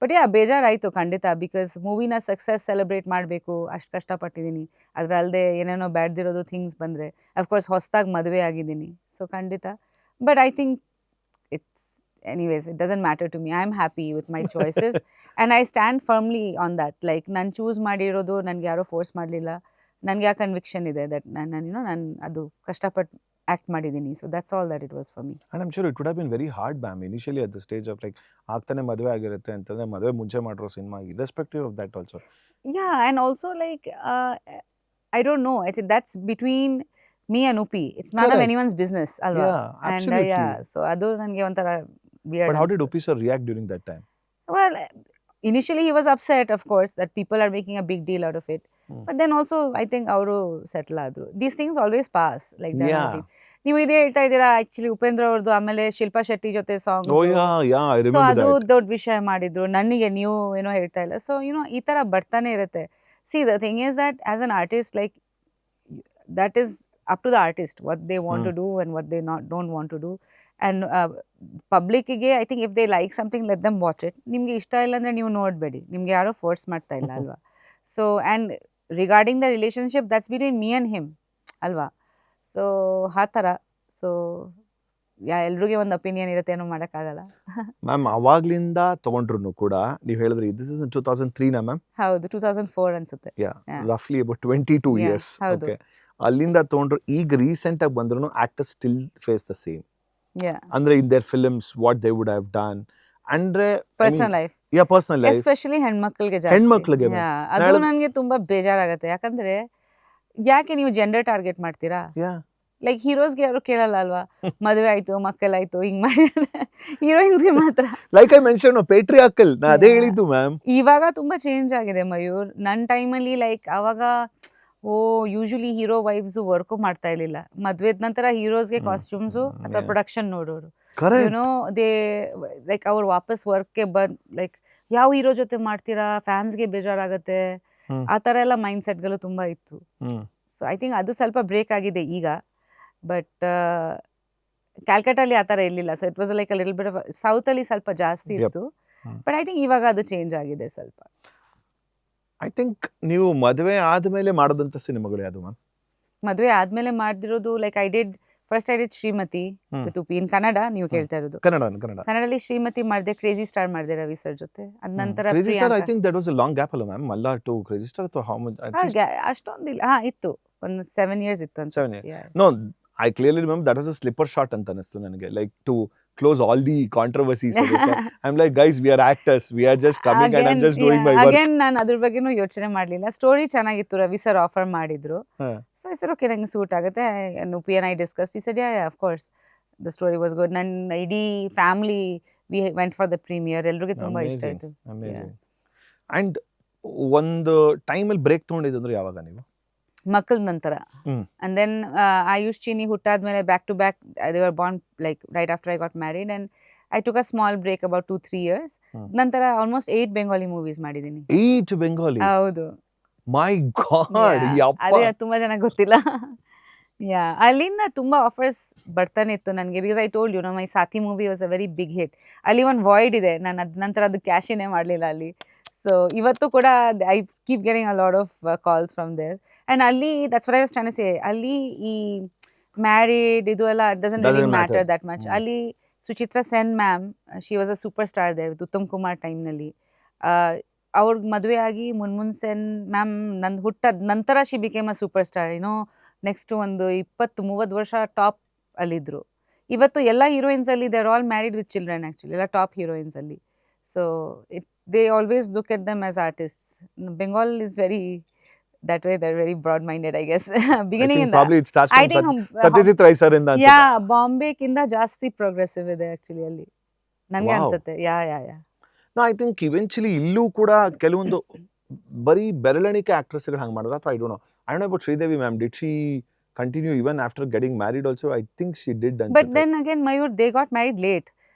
ಬಟ್ ಬೇಜಾರಾಯಿತು ಖಂಡಿತ, ಬಿಕಾಸ್ ಮೂವಿನ ಸಕ್ಸಸ್ ಸೆಲೆಬ್ರೇಟ್ ಮಾಡಬೇಕು, ಅಷ್ಟು ಕಷ್ಟಪಟ್ಟಿದ್ದೀನಿ. ಅದರಲ್ಲದೆ ಏನೇನೋ ಬ್ಯಾಡ್ದಿರೋದು ಥಿಂಗ್ಸ್ ಬಂದರೆ, ಅಫ್ಕೋರ್ಸ್ ಹೊಸದಾಗಿ ಮದುವೆ ಆಗಿದ್ದೀನಿ. ಸೊ ಖಂಡಿತ, but I think it's anyways, it doesn't matter to me. I am happy with my choices and I stand firmly on that. Like ನಾನು ಚೂಸ್ ಮಾಡಿರೋದು ನನಗೆ ಯಾರೋ ಫೋರ್ಸ್ ಮಾಡಲಿಲ್ಲ. ನನಗೆ ಆ ಕನ್ವಿಕ್ಷನ್ ಇದೆ ದಟ್ ನಾನು ಅದು ಕಷ್ಟಪಟ್ಟು ಆ್ಯಕ್ಟ್ ಮಾಡಿದ್ದೀನಿ. So that's all that it was for me. And I'm sure it would have been very hard, ma'am, initially at the stage of like ಆಗ್ತಾನೆ ಮದುವೆ ಆಗಿರುತ್ತೆ ಅಂತಂದ್ರೆ ಮದುವೆ ಮುಂಚೆ ಮಾಡಿರೋ cinema, irrespective of that also. Yeah, and also like I don't know. I think that's between me and Upi. It's none of Correct. anyone's business, alva. Yeah, And absolutely. so adu nange ontara weird. But how did ಅನ್ಸ್ತು. Upi sir react during that time? Well, initially he was upset, of course, that people are making a big deal out of it. But then also I think ಅವರು settle ಆದ್ರು. These things always pass, like that. Yeah. ನೀವು ಇದೇ ಹೇಳ್ತಾ ಇದ್ದೀರಾ actually Upendra ಅವ್ರದ್ದು, ಆಮೇಲೆ ಶಿಲ್ಪಾ ಶೆಟ್ಟಿ ಜೊತೆ song. Oh yeah, I so remember ಅದು that. ದೊಡ್ಡ ವಿಷಯ ಮಾಡಿದ್ರು. ನನಗೆ ನೀವು ಏನೋ ಹೇಳ್ತಾ ಇಲ್ಲ. ಸೊ ಈ ಥರ ಬರ್ತಾನೆ ಇರುತ್ತೆ. C the thing is that as an artist, like that is up to the artist what they want to do and what they don't want to do. And ಪಬ್ಲಿಕ್ಕಿಗೆ I think if they like something let them watch it. ನಿಮಗೆ ಇಷ್ಟ ಇಲ್ಲ ಅಂದರೆ ನೀವು ನೋಡಬೇಡಿ, ನಿಮ್ಗೆ ಯಾರೋ force ಮಾಡ್ತಾ ಇಲ್ಲ ಅಲ್ವಾ. So and regarding the relationship that's between me and him ಅಲ್ವಾ. ಸೊ ಆ ಥರ. ಸೊ ಎಲ್ರಿಗೂ ಒಂದು ಒಪಿನಿಯನ್ ಇರುತ್ತೆ, ಏನೂ ಮಾಡೋಕ್ಕಾಗಲ್ಲ. ಮ್ಯಾಮ್ ಅವಾಗ್ಲಿಂದ ತಗೊಂಡ್ರು ಕೂಡ ನೀವು ಹೇಳಿದ್ರಿ ದಿಸ್ ಇಸ್ 2003 ಮ್ಯಾಮ್? ಹೌದು, 2004 ಅನ್ಸುತ್ತೆ. ರಫ್ಲಿ ಅಬೌಟ್ 22 years. ಹೌದು. ಓಕೆ, ಅಲ್ಲಿಂದ ತಗೊಂಡ್ರು. ಈಗ ರೀಸೆಂಟ್ ಆಗಿ ಬಂದ್ರು actors still face the same. ಅಂದ್ರೆ in their films what they would have done ಅಂದ್ರೆ personal life, personal life especially ಹೆಣ್ಮಕ್ಳಿಗೆ ಹೆಣ್ಮಕ್ಳಿಗೆ ಅದು ನನಗೆ ತುಂಬಾ ಬೇಜಾರಾಗತ್ತೆ. ಯಾಕಂದ್ರೆ ಯಾಕೆ ನೀವು ಜೆಂಡರ್ ಟಾರ್ಗೆಟ್ ಮಾಡ್ತೀರಾ? ಲೈಕ್ ಹೀರೋಸ್ಗೆ ಯಾರು ಕೇಳಲ್ಲ ಅಲ್ವಾ, ಮದುವೆ ಆಯ್ತು ಮಕ್ಕಳಾಯ್ತು ಹಿಂಗ್ ಮಾಡಿದ್ರೆ. ಹೀರೋಯಿನ್ಸ್ಗೆ ಮಾತ್ರ. ಲೈಕ್ ಐ ಮೆನ್ಷನ್ ಪೇಟ್ರಿಯಾರ್ಕಲ್, ನಾ ಅದೇ ಹೇಳಿದ್ದು ಮ್ಯಾಮ್. ಇವಾಗ ತುಂಬಾ ಚೇಂಜ್ ಆಗಿದೆ ಮಯೂರ್. ನನ್ನ ಟೈಮಲ್ಲಿ ಲೈಕ್ ಅವಾಗ ಯೂಶಲಿ ಹೀರೋ ವೈಫ್ಸ್ ವರ್ಕು ಮಾಡ್ತಾ ಇರ್ಲಿಲ್ಲ. ಮದ್ವೆದ ನಂತರ ಹೀರೋಸ್ಗೆ ಕಾಸ್ಟ್ಯೂಮ್ಸು ಅಥವಾ ಪ್ರೊಡಕ್ಷನ್ ನೋಡೋರು. ಯುನೋ ದೇ ಲೈಕ್ ಅವ್ರು ವಾಪಸ್ ವರ್ಕ್ಗೆ ಲೈಕ್ ಯಾವ ಹೀರೋ ಜೊತೆ ಮಾಡ್ತೀರಾ, ಫ್ಯಾನ್ಸ್ಗೆ ಬೇಜಾರಾಗತ್ತೆ, ಆ ಥರ ಎಲ್ಲ ಮೈಂಡ್ ಸೆಟ್ಗಳು ತುಂಬ ಇತ್ತು. ಸೊ ಐ ಥಿಂಕ್ ಅದು ಸ್ವಲ್ಪ ಬ್ರೇಕ್ ಆಗಿದೆ ಈಗ. ಬಟ್ ಕ್ಯಾಲ್ಕಟಲ್ಲಿ ಆ ಥರ ಇರಲಿಲ್ಲ. So it was like a little bit of, ಸೌತಲ್ಲಿ ಸ್ವಲ್ಪ ಜಾಸ್ತಿ ಇತ್ತು. ಬಟ್ ಐ ಥಿಂಕ್ ಇವಾಗ ಅದು ಚೇಂಜ್ ಆಗಿದೆ ಸ್ವಲ್ಪ. ಐ ಥಿಂಕ್ ನೀವು ಮದುವೆ ಆದ್ಮೇಲೆ ಮಾಡೋದಂತ ಸಿನಿಮಾಗಳು ಯಾವುದು ಮ್ಯಾಮ್? ಮದುವೆ ಆದ್ಮೇಲೆ ಮಾಡಿರೋದು like I did Shrimathi with Uppi in Kannada. ನೀವು ಕೇಳ್ತಾ ಇರೋದು ಕನ್ನಡದಲ್ಲಿ ಶ್ರೀಮತಿ ಮಾಡಿದೆ, ಕ್ರೇಜಿ ಸ್ಟಾರ್ ಮಾಡಿದೆ ರವಿ ಸರ್ ಜೊತೆ. ಅದ ನಂತರ I think that was a long gap ಅಲ್ಲ ma'am, Malla to crazy star ಅಥವಾ ಹೌ ಮಚ್? ಅಷ್ಟೊಂದಿಲ್ಲ, ಇತ್ತು ಒಂದು 7 years ಇತ್ತು ಅನ್ಸುತ್ತೆ. No, I clearly remember that was a slipper shot ಅಂತ ಅನಿಸ್ತು ನನಗೆ, like to close all the controversies. I'm like, guys, we are actors, we are just coming and I'm just doing my work. Again ನಾನು ಅದ್ರ ಬಗ್ಗೆನೂ ಯೋಚನೆ ಮಾಡಲಿಲ್ಲ. Story ಚೆನ್ನಾಗಿತ್ತು, Ravi sir offer ಮಾಡಿದ್ರು. ಸೊ ಐ ಸೆಡ್ ಓಕೆ, ನಂಗೆ ಸೂಟ್ ಆಗುತ್ತೆ. ಉಪಿ and I discussed. He said yeah, of course the story was good. ನನ್ನ ಇಡೀ family we went for the premiere. ಎಲ್ರಿಗೂ ತುಂಬಾ ಇಷ್ಟ ಆಯ್ತು. And ಒಂದು ಟೈಮಲ್ಲಿ ಬ್ರೇಕ್ ತಗೊಂಡಿದ್ದು ಅಂದ್ರೆ ಯಾವಾಗ ನೀವು? ಮಕ್ಕಳ ನಂತರ. ಅಂಡ್ ದೆನ್ ಆಯುಷ್ ಚೀನಿ ಹುಟ್ಟಾದ್ಮೇಲೆ back to back they were born like right after I got married and I took a small break about 2-3 years. ನಂತರ ಆಲ್ಮೋಸ್ಟ್ 8 ಬೆಂಗಾಲಿ ಮೂವೀಸ್ ಮಾಡಿದ್ದೀನಿ. 8 ಬೆಂಗಾಲಿ? ಹೌದು. ಮೈ ಗಾಡ್, ಅದೇ ತುಂಬಾ ಜನ ಗೊತ್ತಿಲ್ಲ. ಅಲ್ಲಿಂದ ತುಂಬಾ ಆಫರ್ಸ್ ಬರ್ತಾನೆ ಇತ್ತು ನನಗೆ. Because I told you, my Saathi movie was a very big hit. ಅಲ್ಲಿ ಒಂದು ವಾಯ್ಡ್ ಇದೆ, ನಾನು ಅದ ನಂತರ ಅದು ಕ್ಯಾಶಿನೇ ಮಾಡಲಿಲ್ಲ ಅಲ್ಲಿ. ಸೊ ಇವತ್ತು ಕೂಡ I keep getting a lot of calls from there. And ಅಲ್ಲಿ that's what I was trying to say, ಅಲ್ಲಿ ಈ ಮ್ಯಾರಿಡ್ ಇದು ಎಲ್ಲ doesn't really matter that much. ಅಲ್ಲಿ Suchitra Sen ma'am, she was a superstar there with Uttam Kumar ಟೈಮ್ನಲ್ಲಿ. ಅವ್ರಿಗೆ ಮದುವೆ ಆಗಿ ಮುನ್ಮುನ್ ಸೆನ್ ಮ್ಯಾಮ್ ನಂದು ಹುಟ್ಟದ ನಂತರ she became a superstar. Next ಒಂದು 20-30 ವರ್ಷ ಟಾಪ್ ಅಲ್ಲಿದ್ದರು. ಇವತ್ತು ಎಲ್ಲ ಹೀರೋಯಿನ್ಸಲ್ಲಿ they are all married with children actually, ಎಲ್ಲ ಟಾಪ್ ಹೀರೋಯಿನ್ಸಲ್ಲಿ. So they always look at them as artists. Bengal is very that way, they're very broad minded, I guess. Beginning in probably it starts from Satyajit Ray sir inda. Yeah, Bombay kinda ಜಾಸ್ತಿ progressive ಇದೆ actually ಅಲ್ಲಿ ನನಗೆ ಅನ್ಸುತ್ತೆ. ಯಾ no, I think eventually ಇಲ್ಲೂ ಕೂಡ ಕೆಲವೊಂದು ಬರೀ ಬೆರಳೆಣಿಕೆ ಆಕ್ಟ್ರೆಸ್ಗಳು ಹಂಗೆ ಮಾಡಿದ್ರೆ, ಅಥವಾ I don't know about Sridevi ma'am, did she continue even after getting married also? I think she did. But then again, Mayur, they got married late.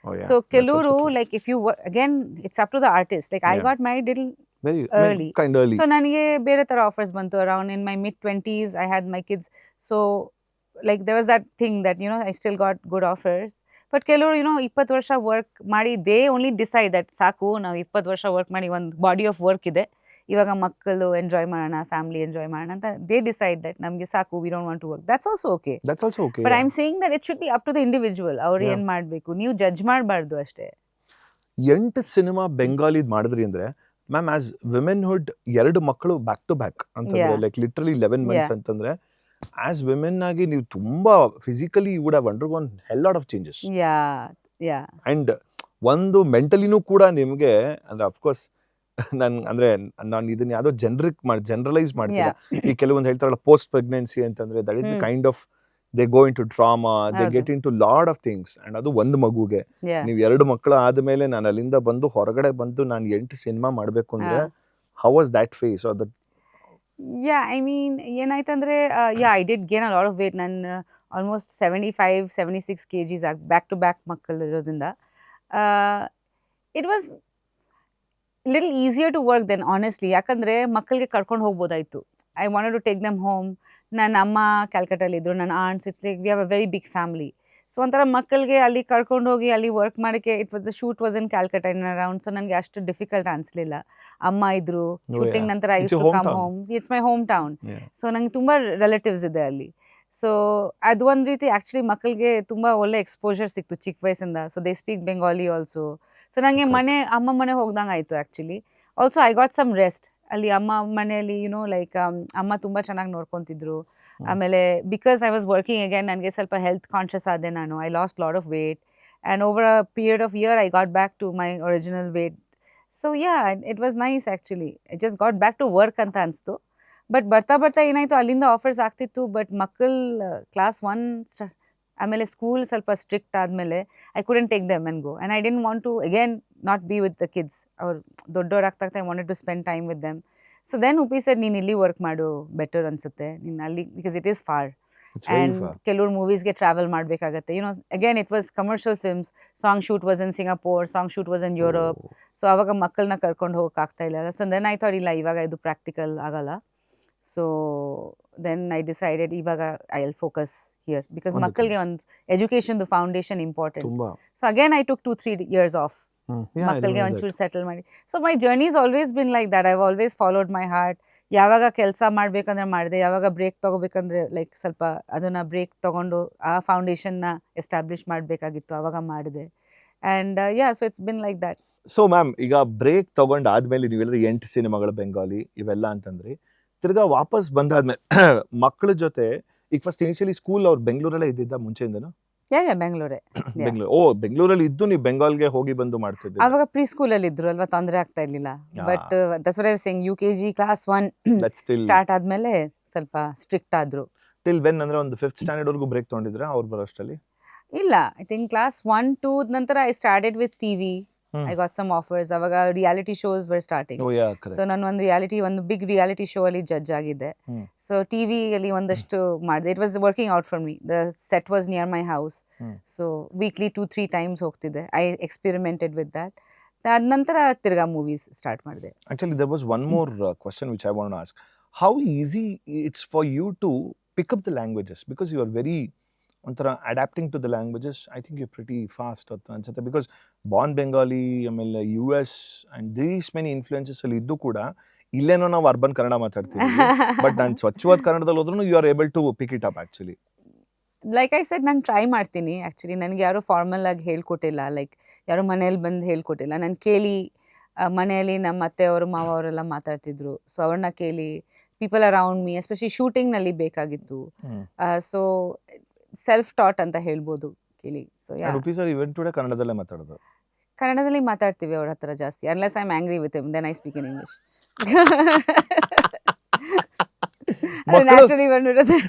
So ಕೆಲವರು like if you again it's up to the artist. Like I got married little early. Kind early. So ನನಗೆ ಬೇರೆ ತರ offers ಬಂತು. Around in my mid-20s I had my kids. So like there was that thing that I still got good offers. But ಕೆಲವರು 20 ವರ್ಷ work ಮಾಡಿ they only decide that ಸಾಕು, ನಾವು 20 ವರ್ಷ ವರ್ಕ್ ಮಾಡಿ ಒಂದು ಬಾಡಿ ಆಫ್ ವರ್ಕ್ ಇದೆ, ಇವಾಗ ಮಕ್ಕಳು ಎಂಜಾಯ್ ಮಾಡೋಣ, ಫ್ಯಾಮಿಲಿ ಎಂಜಾಯ್ ಮಾಡೋಣ ಅಂತ they decide that ನಮಗೆ ಸಾಕು, we don't want to work. That's also okay. But I'm saying that it should be up to the individual. ಅವ್ರು ಏನ್ ಮಾಡಬೇಕು, ನೀವು ಜಡ್ಜ್ ಮಾಡಬಾರ್ದು ಅಷ್ಟೇ. 8 ಸಿನಿಮಾ ಬೆಂಗಾಲಿದ್ ಮಾಡಿದ್ರಿ ಅಂದ್ರೆ ಮ್ಯಾಮ್, ಆಸ್ ವಿಮೆನ್ಹುಡ್ 2 ಮಕ್ಕಳು ಬ್ಯಾಕ್ ಟು ಬ್ಯಾಕ್ ಅಂತಂದ್ರೆ ಲೈಕ್ ಲಿಟ್ರಲಿ 11 months ಅಂತಂದ್ರೆ ಆಸ್ ವಿಮೆನ್ ಆಗಿ ನೀವು ತುಂಬಾ physically you would have undergone hell lot of changes. And ಒಂದು ಮೆಂಟಲಿನೂ ಕೂಡ ನಿಮಗೆ ಅಂದ್ರೆ ಅಫ್ಕೋರ್ಸ್ ನಾನು ಇದನ್ನ ಯಾವ್ದೋ ಜನರಲೈಸ್ ಮಾಡ್ತೀನಿ. ಈ ಕೆಲವೊಂದು ಹೇಳ್ತಾರಲ್ಲ ಪೋಸ್ಟ್ ಪ್ರೆಗ್ನೆನ್ಸಿ ಅಂತಂದ್ರೆ that is the kind of they go into drama, they get into load of things. And ಅದು ಒಂದು ಮಗುಗೆ ನೀವು 2 ಮಕ್ಕಳು ಆದ್ಮೇಲೆ ನಾನು ಅಲ್ಲಿಂದ ಬಂದು ಹೊರಗಡೆ ಬಂದು ನಾನು 8 ಸಿನಿಮಾ ಮಾಡ್ಬೇಕು ಅಂದ್ರೆ how was that phase? Or that I mean ಏನಾಯ್ತಂದ್ರೆ I did gain a lot of weight. ನಾನು almost 75-76 kgs back to back ಮಕ್ಕಳು ಇರೋದ್ರಿಂದ it was little easier to work then honestly. ಯಾಕಂದ್ರೆ ಮಕ್ಕಳಿಗೆ ಕರ್ಕೊಂಡು ಹೋಗ್ಬೋದಾಯ್ತು. I wanted to take them home. ನನ್ನ ಅಮ್ಮ ಕ್ಯಾಲ್ಕಟ್ಟಲ್ಲಿ ಇದ್ರು, ನನ್ನ aunts. It's like we have a very big family. So ಒಂಥರ ಮಕ್ಕಳಿಗೆ ಅಲ್ಲಿ ಕರ್ಕೊಂಡು ಹೋಗಿ ಅಲ್ಲಿ ವರ್ಕ್ ಮಾಡೋಕ್ಕೆ the shoot was in Calcutta in around. So ನನಗೆ ಅಷ್ಟು ಡಿಫಿಕಲ್ಟ್ ಅನಿಸ್ಲಿಲ್ಲ. ಅಮ್ಮ ಇದ್ರು ಶೂಟಿಂಗ್ ನಂತರ I use to come home. It's my hometown. So ನಂಗೆ ತುಂಬ ರಿಲೇಟಿವ್ಸ್ ಇದೆ ಅಲ್ಲಿ. ಸೊ ಅದು ಒಂದು ರೀತಿ ಆ್ಯಕ್ಚುಲಿ ಮಕ್ಕಳಿಗೆ ತುಂಬ ಒಳ್ಳೆ ಎಕ್ಸ್ಪೋಜರ್ ಸಿಕ್ತು ಚಿಕ್ಕ ವಯಸ್ಸಿಂದ. So they speak Bengali also. So ನನಗೆ ಅಮ್ಮ ಮನೆ ಹೋಗ್ದಂಗೆ ಆಯಿತು actually. Also I got some rest ಅಲ್ಲಿ ಅಮ್ಮ ಮನೆಯಲ್ಲಿ. ಲೈಕ್ ಅಮ್ಮ ತುಂಬ ಚೆನ್ನಾಗಿ ನೋಡ್ಕೊತಿದ್ರು. ಆಮೇಲೆ because I was working again, ನನಗೆ ಸ್ವಲ್ಪ ಹೆಲ್ತ್ ಕಾನ್ಷಿಯಸ್ ಆದೆ ನಾನು. I lost lot of weight and over a period of year I got back to my original weight. So it was nice actually. I just got back to work ಅಂತ ಅನಿಸ್ತು. But ಬರ್ತಾ ಏನಾಯಿತು, ಅಲ್ಲಿಂದ offers ಆಗ್ತಿತ್ತು. But ಮಕ್ಕಳು class 1 ಆಮೇಲೆ school ಸ್ವಲ್ಪ strict ಆದಮೇಲೆ I couldn't take them and go. And I didn't want to again not be with the kids. ಅವ್ರು ದೊಡ್ಡವ್ರಾಗ್ತಾ I wanted to spend time with them. So then Uppi sir, ನೀನು ಇಲ್ಲಿ ವರ್ಕ್ ಮಾಡು ಬೆಟರ್ ಅನಿಸುತ್ತೆ ನೀನು ಅಲ್ಲಿ, because it is far. And ಕೆಲವ್ರು ಮೂವೀಸ್ಗೆ ಟ್ರಾವೆಲ್ ಮಾಡಬೇಕಾಗತ್ತೆ. Again it was commercial films. Song shoot was in Singapore, song shoot was in Europe. So ಅವಾಗ ಮಕ್ಕಳನ್ನ ಕರ್ಕೊಂಡು ಹೋಗಕ್ಕೆ ಆಗ್ತಾ ಇಲ್ಲ. ಸೊ ದೆನ್ ಐ ಥಾಟ್ ಇಲ್ಲ, ಇವಾಗ ಇದು ಪ್ರಾಕ್ಟಿಕಲ್ ಆಗಲ್ಲ. So then I decided ಇವಾಗ I will focus here, because ಮಕ್ಕಳಿಗೆ ಒಂದು education foundation important. So again I took 2-3 years of ಮಕ್ಕಳಿಗೆ ಒಂಚೂರು ಸೆಟಲ್ ಮಾಡಿ. So my journey is always been like that. I always followed my heart. ಯಾವಾಗ ಕೆಲಸ ಮಾಡಬೇಕಂದ್ರೆ ಮಾಡಿದೆ, ಯಾವಾಗ ಬ್ರೇಕ್ ತೊಗೋಬೇಕಂದ್ರೆ ಲೈಕ್ ಸ್ವಲ್ಪ ಅದನ್ನು ಬ್ರೇಕ್ ತೊಗೊಂಡು ಆ ಫೌಂಡೇಶನ್ನ ಎಸ್ಟಾಬ್ಲಿಷ್ ಮಾಡಬೇಕಾಗಿತ್ತು, ಆವಾಗ ಮಾಡಿದೆ. And so it's been like that. So ma'am, ಈಗ ಬ್ರೇಕ್ ತಗೊಂಡು ಆದ್ಮೇಲೆ ನೀವೆಲ್ಲರೂ 8 ಸಿನಿಮಾಗಳು ಬೆಂಗಾಲಿ ಇವೆಲ್ಲ ಅಂತಂದ್ರಿ. ತಿರ್ಗಾ ವಾಪಸ್ ಬಂದಾದ್ಮೇಲೆ ಮಕ್ಕಳ ಜೊತೆ ಈಗ ಫಸ್ಟ್ ಇನಿಷಿಯಲಿ ಸ್ಕೂಲ್ ಅವ್ರು ಬೆಂಗಳೂರಲ್ಲೇ ಇದ್ದಿದ್ದ ಮುಂಚೆಯಿಂದನು? ಬೆಂಗಳೂರೇ. ಬೆಂಗಳೂರಲ್ಲಿ ಇದ್ದು ನೀವು ಬೆಂಗಾಲ್ಗೆ ಹೋಗಿ ಬಂದು ಮಾಡ್ತಿದ್ದೆ? ಅವಾಗ ಪ್ರೀ ಸ್ಕೂಲಲ್ಲಿ ಇದ್ರು ಅಲ್ವಾ, ತೊಂದರೆ ಆಗ್ತಾ ಇರ್ಲಿಲ್ಲ. But that's what I was saying, UKG class 1 start ಆದ್ಮೇಲೆ ಸ್ವಲ್ಪ ಸ್ಟ್ರಿಕ್ಟ್ ಆದ್ರು. ಟಿಲ್ ವೆನ್ ಅಂದ್ರೆ ಒಂದು 5th ಸ್ಟ್ಯಾಂಡರ್ಡ್ ವರ್ಗೂ ಬ್ರೇಕ್ ತಗೊಂಡಿದ್ರ ಅವ್ರು ಬರೋಷ್ಟರಲ್ಲಿ? ಇಲ್ಲ, ಐ ಥಿಂಕ್ ಕ್ಲಾಸ್ 1-2 ನಂತರ I started with TV. I got some offers. ಅವಾಗ reality shows var starting. So ನಾನು ಒಂದು ಬಿಗ್ ರಿಯಾಲಿಟಿ ಶೋ ಅಲ್ಲಿ ಜಡ್ಜ್ ಆಗಿದ್ದೆ. ಸೊ ಟಿವಿಯಲ್ಲಿ ಒಂದಷ್ಟು ಮಾಡಿದೆ. It was working out for me. The set was near my house. So weekly 2-3 times ಹೋಗ್ತಿದ್ದೆ. I experimented with that. ಅದ ನಂತರ ತಿರ್ಗಾ ಮೂವೀಸ್ ಸ್ಟಾರ್ಟ್ ಮಾಡಿದೆ. Actually, there was one more question which I want to ask. How easy it's for you to pick up the languages? Because you are very ಒಂಥರ adapting to the languages. I think you pretty fast ಅಂತ ಅನ್ಸುತ್ತೆ. Because born Bengali, ಆಮೇಲೆ US and these many influences ಅಲ್ಲಿ ಇದ್ದು ಕೂಡ ಇಲ್ಲೇನೋ ನಾವು urban Kannada ಮಾತಾಡ್ತೀವಿ. ಬಟ್ ನಾನು ಸ್ವಚ್ಛವಾದ ಕನ್ನಡದಲ್ಲಿ ಹೋದ್ರೂ you are able to pick it up actually. Like I said, ನಾನು ಟ್ರೈ ಮಾಡ್ತೀನಿ. ಆ್ಯಕ್ಚುಲಿ ನನಗೆ ಯಾರೂ ಫಾರ್ಮಲ್ ಆಗಿ ಹೇಳ್ಕೊಟ್ಟಿಲ್ಲ. ಲೈಕ್ ಯಾರು ಮನೇಲಿ ಬಂದು ಹೇಳ್ಕೊಟ್ಟಿಲ್ಲ. ನಾನು ಕೇಳಿ ಮನೆಯಲ್ಲಿ ನಮ್ಮ ಅತ್ತೆಯವರು ಮಾವ ಅವರೆಲ್ಲ ಮಾತಾಡ್ತಿದ್ರು. ಸೊ ಅವ್ರನ್ನ ಕೇಳಿ ಪೀಪಲ್ ಅರೌಂಡ್ ಮೀ, ಎಸ್ಪೆಷಲಿ ಶೂಟಿಂಗ್ನಲ್ಲಿ ಬೇಕಾಗಿತ್ತು. ಸೊ ಸೆಲ್ಫ್ ಟಾಟ್ ಅಂತ ಹೇಳ್ಬೋದು ಕೇಳಿ. ಸೊ ಸರ್ ಇವೆಂಟ್ ಕೂಡ ಕನ್ನಡದಲ್ಲೇ ಮಾತಾಡೋದು? ಕನ್ನಡದಲ್ಲಿ ಮಾತಾಡ್ತೀವಿ ಅವ್ರ ಹತ್ರ ಜಾಸ್ತಿ. Unless I am angry with him, then I speak in English. Naturally ಬಂದ್ಬಿಡುತ್ತೆ.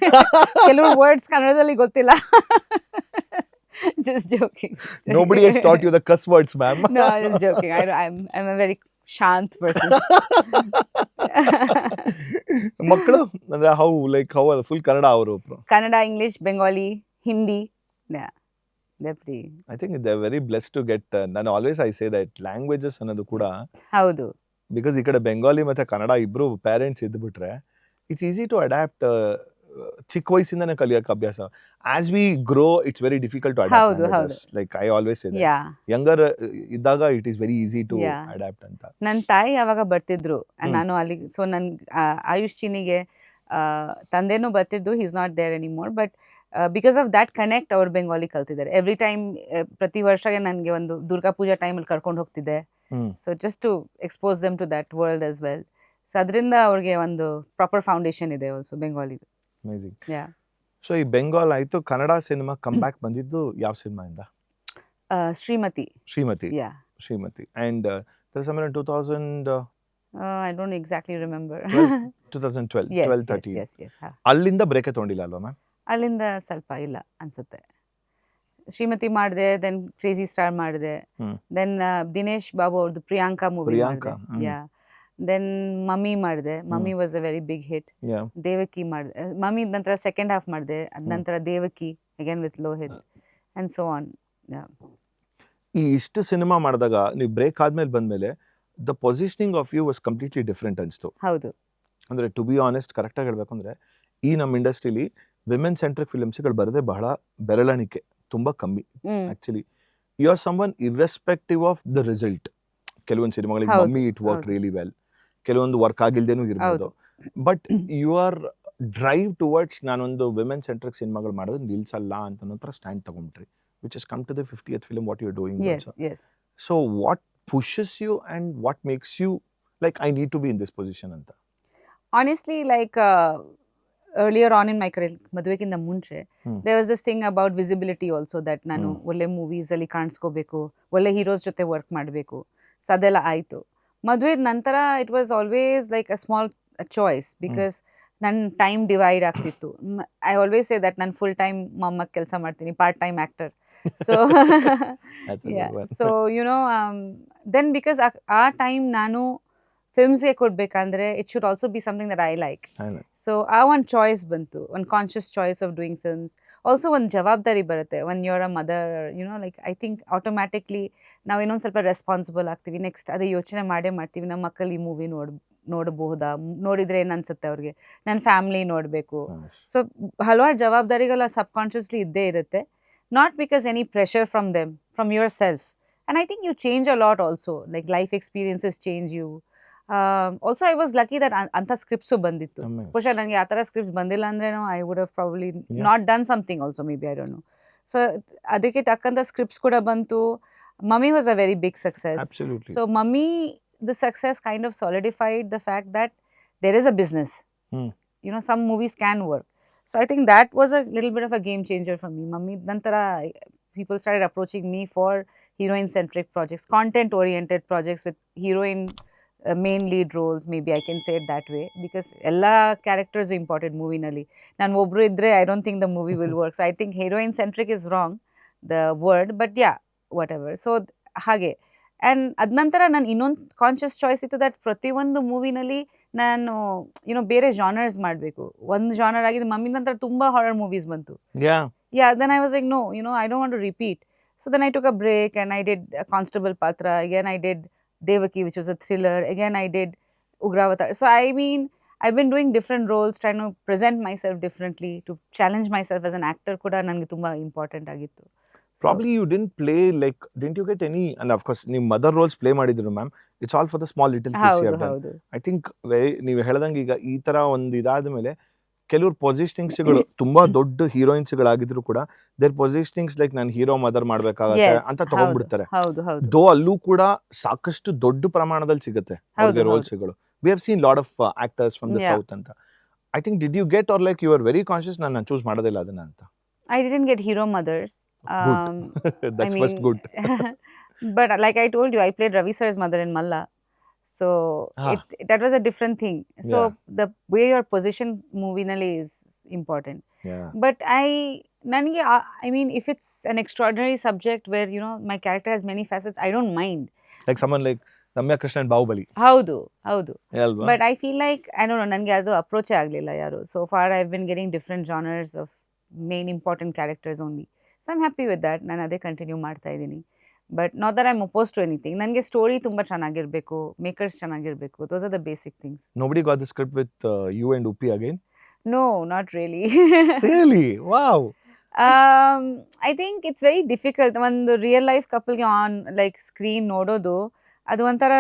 ಕೆಲವು ವರ್ಡ್ಸ್ ಕನ್ನಡದಲ್ಲಿ ಗೊತ್ತಿಲ್ಲ. Just joking. Nobody has taught you the cuss words, ma'am. No, just joking. I'm a very shant person. ಮಕ್ಕಳು ಅಂದ್ರೆ how full Kannada ಅವರು? Kannada, English, Bengali, Hindi. Yeah, they're pretty. I think they're very blessed to get. ನಾನು always I say that languages ಅನ್ನೋದು ಕೂಡ ಹೌದು. Because ಈ ಕಡೆ ಬೆಂಗಾಲಿ ಮತ್ತೆ ಕನ್ನಡ ಇಬ್ರು ಪೇರೆಂಟ್ಸ್ ಇದ್ಬಿಟ್ರೆ ಇಟ್ಸ್ ಈಸಿ ಟು ಅಡ್ಯಾಪ್ಟ್. ಚಿಕ್ಕ ವಯಸ್ಸಿಂದನೇ ಕಲಿಯೋಕೆ ಅಭ್ಯಾಸ. As we grow it's very difficult to adapt. Like I always say that younger ಇದ್ದಾಗ it is very easy to adapt ಅಂತ. ನನ್ನ ತಾಯಿ ಯಾವಾಗ ಬರ್ತಿದ್ರು, ನಾನು ಅಲ್ಲಿ. ಸೊ ನನ್ ಆಯುಷ್ ಚಿನಿಗೆ ತಂದೆನೂ ಬರ್ತಿದ್ದು. He is not there anymore. But because of that connect ಅವ್ರು ಬೆಂಗಾಲಿ ಕಲ್ತಿದ್ದಾರೆ. ಎವ್ರಿ ಟೈಮ್, ಪ್ರತಿ ವರ್ಷಗೆ ನನಗೆ ಒಂದು ದುರ್ಗಾ ಪೂಜಾ ಟೈಮಲ್ಲಿ ಕರ್ಕೊಂಡು ಹೋಗ್ತಿದ್ದೆ. So just to expose them to that world as well. So ಅದರಿಂದ ಅವ್ರಿಗೆ ಒಂದು ಪ್ರಾಪರ್ ಫೌಂಡೇಶನ್ ಇದೆ ಆಲ್ಸೋ ಬೆಂಗಾಲಿದು. ಅಮೇಜಿಂಗ್. ಸೊ ಈ ಬೆಂಗಾಲ್ ಆಯ್ತು, ಕನ್ನಡ ಸಿನಿಮಾ ಕಮ್ ಬ್ಯಾಕ್ ಬಂದಿದ್ದು ಯಾವ ಸಿನಿಮಾಯಿಂದ? Shrimathi. And there's somewhere in 2000 I don't exactly remember. 2012 yes, 13. yes. ಅಲ್ಲಿಂದ ಬ್ರೇಕ್ ತಗೊಂಡಿಲ್ಲ ಅಲ್ವಾ ಮ್ಯಾಮ್? ಅಲ್ಲಿಂದ ಸ್ವಲ್ಪ ಇಲ್ಲ ಅನ್ಸುತ್ತೆ. ಶ್ರೀಮತಿ ಮಾಡಿದೆ, ದೆನ್ ಕ್ರೇಜಿ ಸ್ಟಾರ್ ಮಾಡಿದೆ, ದೆನ್ ದಿನೇಶ್ ಬಾಬು ಅವ್ರದ್ದು ಪ್ರಿಯಾಂಕಾ ಮೂವಿ ಮಾಡಿದೆ. ದೆನ್ ಮಮ್ಮಿ ಮಾಡಿದೆ. Mummy was a very big hit. Devaki ಮಾಡಿದೆ. ಮಮ್ಮಿ ನಂತರ ಸೆಕೆಂಡ್ ಹಾಫ್ ಮಾಡಿದೆ. ಅದ ನಂತರ Devaki again with Lohith and so on. ಈ ಇಷ್ಟು ಸಿನಿಮಾ ಮಾಡಿದಾಗ ನೀವು ಬ್ರೇಕ್ ಆದ್ಮೇಲೆ ಬಂದ್ಮೇಲೆ the positioning of you was completely different ಅನ್ಸ್ತು. ಹೌದು. ಅಂದರೆ ಟು ಬಿ ಆನೆಸ್ಟ್ ಕರೆಕ್ಟಾಗಿ ಹೇಳಬೇಕು ಅಂದರೆ ಈ ನಮ್ಮ ಇಂಡಸ್ಟ್ರಿಲಿ ವಿಮೆನ್ ಸೆಂಟ್ರಿಕ್ ಫಿಲಿಮ್ಸ್ಗಳು ಬರೋದೇ ಬಹಳ ಬೆರಳೆಣಿಕೆ, ತುಂಬ ಕಮ್ಮಿ actually. You are someone irrespective of the result. ಕೆಲವೊಂದು ಸಿನಿಮಾಗಳಿಗೆ ಹೌದು, ಮಮ್ಮಿ ಇಟ್ ವರ್ಕ್ ಹೌದು. ರಿಯಲಿ ವೆಲ್, ಕೆಲವೊಂದು ವರ್ಕ್ ಆಗಿಲ್ದೇನೂ ಇರ್ಬೋದು. But you are drive towards ನಾನೊಂದು ವಿಮೆನ್ ಸೆಂಟ್ರಿಕ್ ಸಿನಿಮಾಗಳು ಮಾಡೋದು ನಿಲ್ಸಲ್ಲ ಅಂತ ನಂತರ ಸ್ಟ್ಯಾಂಡ್ ತಗೊಂಡ್ರಿ, which is come to the 50th film what you are doing. Yes so what pushes you and what makes you like I need to be in this position ಅಂತ? Honestly, like earlier on in my career, ಮದುವೆಗಿಂತ ಮುಂಚೆ, there was this thing about visibility also, that ನಾನು ಒಳ್ಳೆ movies ಅಲ್ಲಿ ಕಾಣಿಸ್ಕೋಬೇಕು, ಒಳ್ಳೆ heroes ಜೊತೆ work ಮಾಡಬೇಕು. So ಅದೆಲ್ಲ ಆಯಿತು. ಮದುವೆ ನಂತರ it was always like a small choice, because ನನ್ನ ಟೈಮ್ ಡಿವೈಡ್ ಆಗ್ತಿತ್ತು. ಐ ಆಲ್ವೇಸ್ ಸೇ ದಟ್ ನಾನು ಫುಲ್ ಟೈಮ್ ಮಮ್ಮಕ್ಕೆ ಕೆಲಸ ಮಾಡ್ತೀನಿ, part time actor. So That's a yeah, good one. so you know, then because ಆ ಟೈಮ್ ನಾನು ಫಿಲ್ಮ್ಸ್ಗೆ ಕೊಡ್ಬೇಕಂದ್ರೆ it should also be something that I like. I know. So ಆ ಒಂದು choice ಬಂತು, ಒಂದು conscious choice of doing films. Also ಒಂದು ಜವಾಬ್ದಾರಿ ಬರುತ್ತೆ one your a mother, YONO, like I think automatically ನಾವು ಇನ್ನೊಂದು ಸ್ವಲ್ಪ ರೆಸ್ಪಾನ್ಸಿಬಲ್ ಆಗ್ತೀವಿ. ನೆಕ್ಸ್ಟ್ ಅದೇ ಯೋಚನೆ ಮಾಡೇ ಮಾಡ್ತೀವಿ, ನಮ್ಮ ಮಕ್ಕಳು ಈ ಮೂವಿ ನೋಡಬಹುದಾ, ನೋಡಿದ್ರೆ ಏನು ಅನ್ಸುತ್ತೆ ಅವ್ರಿಗೆ, ನನ್ನ ಫ್ಯಾಮಿಲಿ ನೋಡಬೇಕು. ಸೊ ಹಲವಾರು ಜವಾಬ್ದಾರಿಗಳ ಸಬ್ಕಾನ್ಷಿಯಸ್ಲಿ ಇದ್ದೇ ಇರುತ್ತೆ. Not because any pressure from them, from yourself. And I think you change a lot also, like life experiences change you. Also I was lucky that anta scripts bandittu. Amen. Pusha nange atara scripts bandilla andre no, I would have probably not done something also, maybe, I don't know. So adike takkanta scripts kuda bantu. Mummy was a very big success. Absolutely. So mummy, the success kind of solidified the fact that there is a business. You know, some movies can work. So I think that was a little bit of a game changer for me. Mummy nantara people started approaching me for heroine centric projects, content oriented projects with heroine main lead roles, maybe I can say it that way, because ella characters are important movie nalli. Nan obru idre I don't think the movie will work. So I think heroine centric is wrong, the word, but yeah, whatever. So hage. And ಅದ ನಂತರ ನಾನು ಇನ್ನೊಂದು conscious choice ಇತ್ತು, that ಪ್ರತಿಯೊಂದು ಮೂವಿನಲ್ಲಿ ನಾನು YONO ಬೇರೆ genres ಮಾಡಬೇಕು. ಒಂದು ಜಾನರ್ ಆಗಿದ್ದು ಮಮ್ಮಿ ನಂತರ ತುಂಬ ಹಾರರ್ ಮೂವೀಸ್ ಬಂತು. Then I was like no, you know, I don't want to repeat. So then I took a break and I did constable ಪಾತ್ರ. Again I did Devaki, which was a thriller. Again I did Ugravatar. So I mean I've been doing different roles, trying to present myself differently, to challenge myself as an actor ಕೂಡ ನನಗೆ ತುಂಬ important ಆಗಿತ್ತು. Probably you didn't play like, didn't you get any, and of course ನೀವು mother roles play ಮಾಡಿದ್ರು ma'am, it's all for the small little kids you have done. ಹೌದು. I think ನೀವು ಹೇಳ್ದಂಗೆ ಈಗ ಈ ತರ ಒಂದು ಇದಾದ ಮೇಲೆ ಕೆಲವ್ರು ಪೊಸಿಷನಿಂಗ್ಸ್ಗಳು ತುಂಬಾ ದೊಡ್ಡ ಹೀರೋಯಿನ್ಸ್ಗಳಾಗಿದ್ರು ಕೂಡ ದೇರ್ ಪೊಸಿಷನಿಂಗ್ಸ್ ಲೈಕ್ ನಾನು ಹೀರೋ ಮದರ್ ಮಾಡ್ಬೇಕಾಗತ್ತೆ ಅಂತ ತಗೊಂಡ್ಬಿಡ್ತಾರೆ. ದೋ ಅಲ್ಲೂ ಕೂಡ ಸಾಕಷ್ಟು ದೊಡ್ಡ ಪ್ರಮಾಣದಲ್ಲಿ ಸಿಗುತ್ತೆ ಅವ್ರಿಗೆ ರೋಲ್ಸ್ಗಳು. We have seen lot of actors from the south ಅಂತ. I think did you get, or like you are very conscious ನಾನು ಚೂಸ್ ಮಾಡೋದಿಲ್ಲ ಅದನ್ನ ಅಂತ? I didn't get hero mothers. That's first good. But like I told you, I played Ravi sir's mother in Malla. So that was a different thing. So the way your position movie nalli is important. But I mean, if it's an extraordinary subject where, you know, my character has many facets, I don't mind. Like someone like Ramya Krishnan Bahubali. ಹೌದು. But I feel like, I don't know, ನನಗೆ ಅದು approach ಆಗಲಿಲ್ಲ ಯಾರು. So far I've been getting different genres of main important characters only. So I'm happy with that. ನಾನು ಅದೇ continue ಮಾಡ್ತಾ ಇದ್ದೀನಿ. But not that I'm opposed to anything. ನನಗೆ story ತುಂಬ ಚೆನ್ನಾಗಿರಬೇಕು, ಮೇಕರ್ಸ್ ಚೆನ್ನಾಗಿರಬೇಕು. Those are the basic things. Nobody got the script with you and Uppi again? No, not really. Really? Wow. I think it's very difficult. ಒಂದು real life ಕಪಲ್ಗೆ on like screen ನೋಡೋದು, ಅದು ಒಂಥರ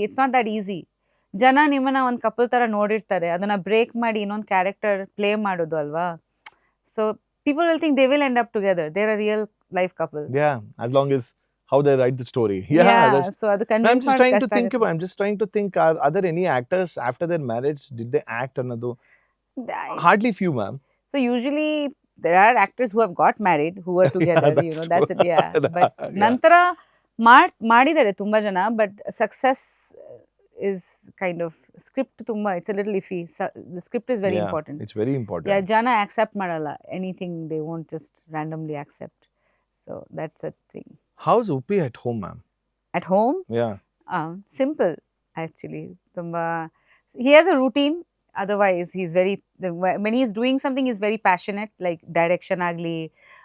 it's not that easy. ಜನ ನಿಮ್ಮನ್ನ ಒಂದು couple ಥರ ನೋಡಿರ್ತಾರೆ, ಅದನ್ನ ಬ್ರೇಕ್ ಮಾಡಿ ಇನ್ನೊಂದು ಕ್ಯಾರೆಕ್ಟರ್ ಪ್ಲೇ ಮಾಡೋದು ಅಲ್ವಾ. So people will think they will end up together. They're a real life couple. Yeah, as long as how they write the story. So adu convince I'm just trying to think about, I'm just trying to think, are there any actors after their marriage did they act another? Hardly few, ma'am. So usually there are actors who have got married who are together. You know, that's it. But ನಂತರ ಮಾಡಿದ್ದಾರೆ ತುಂಬಾ ಜನ, but success is kind of script tumba, it's a little iffy. The script is very important. It's very important. Jana accept madala anything, they won't just randomly accept. So that's a thing. How's Uppi at home, ma'am? At home? Simple actually. He has a routine. Otherwise he's when he's doing something he's very passionate, like direction agli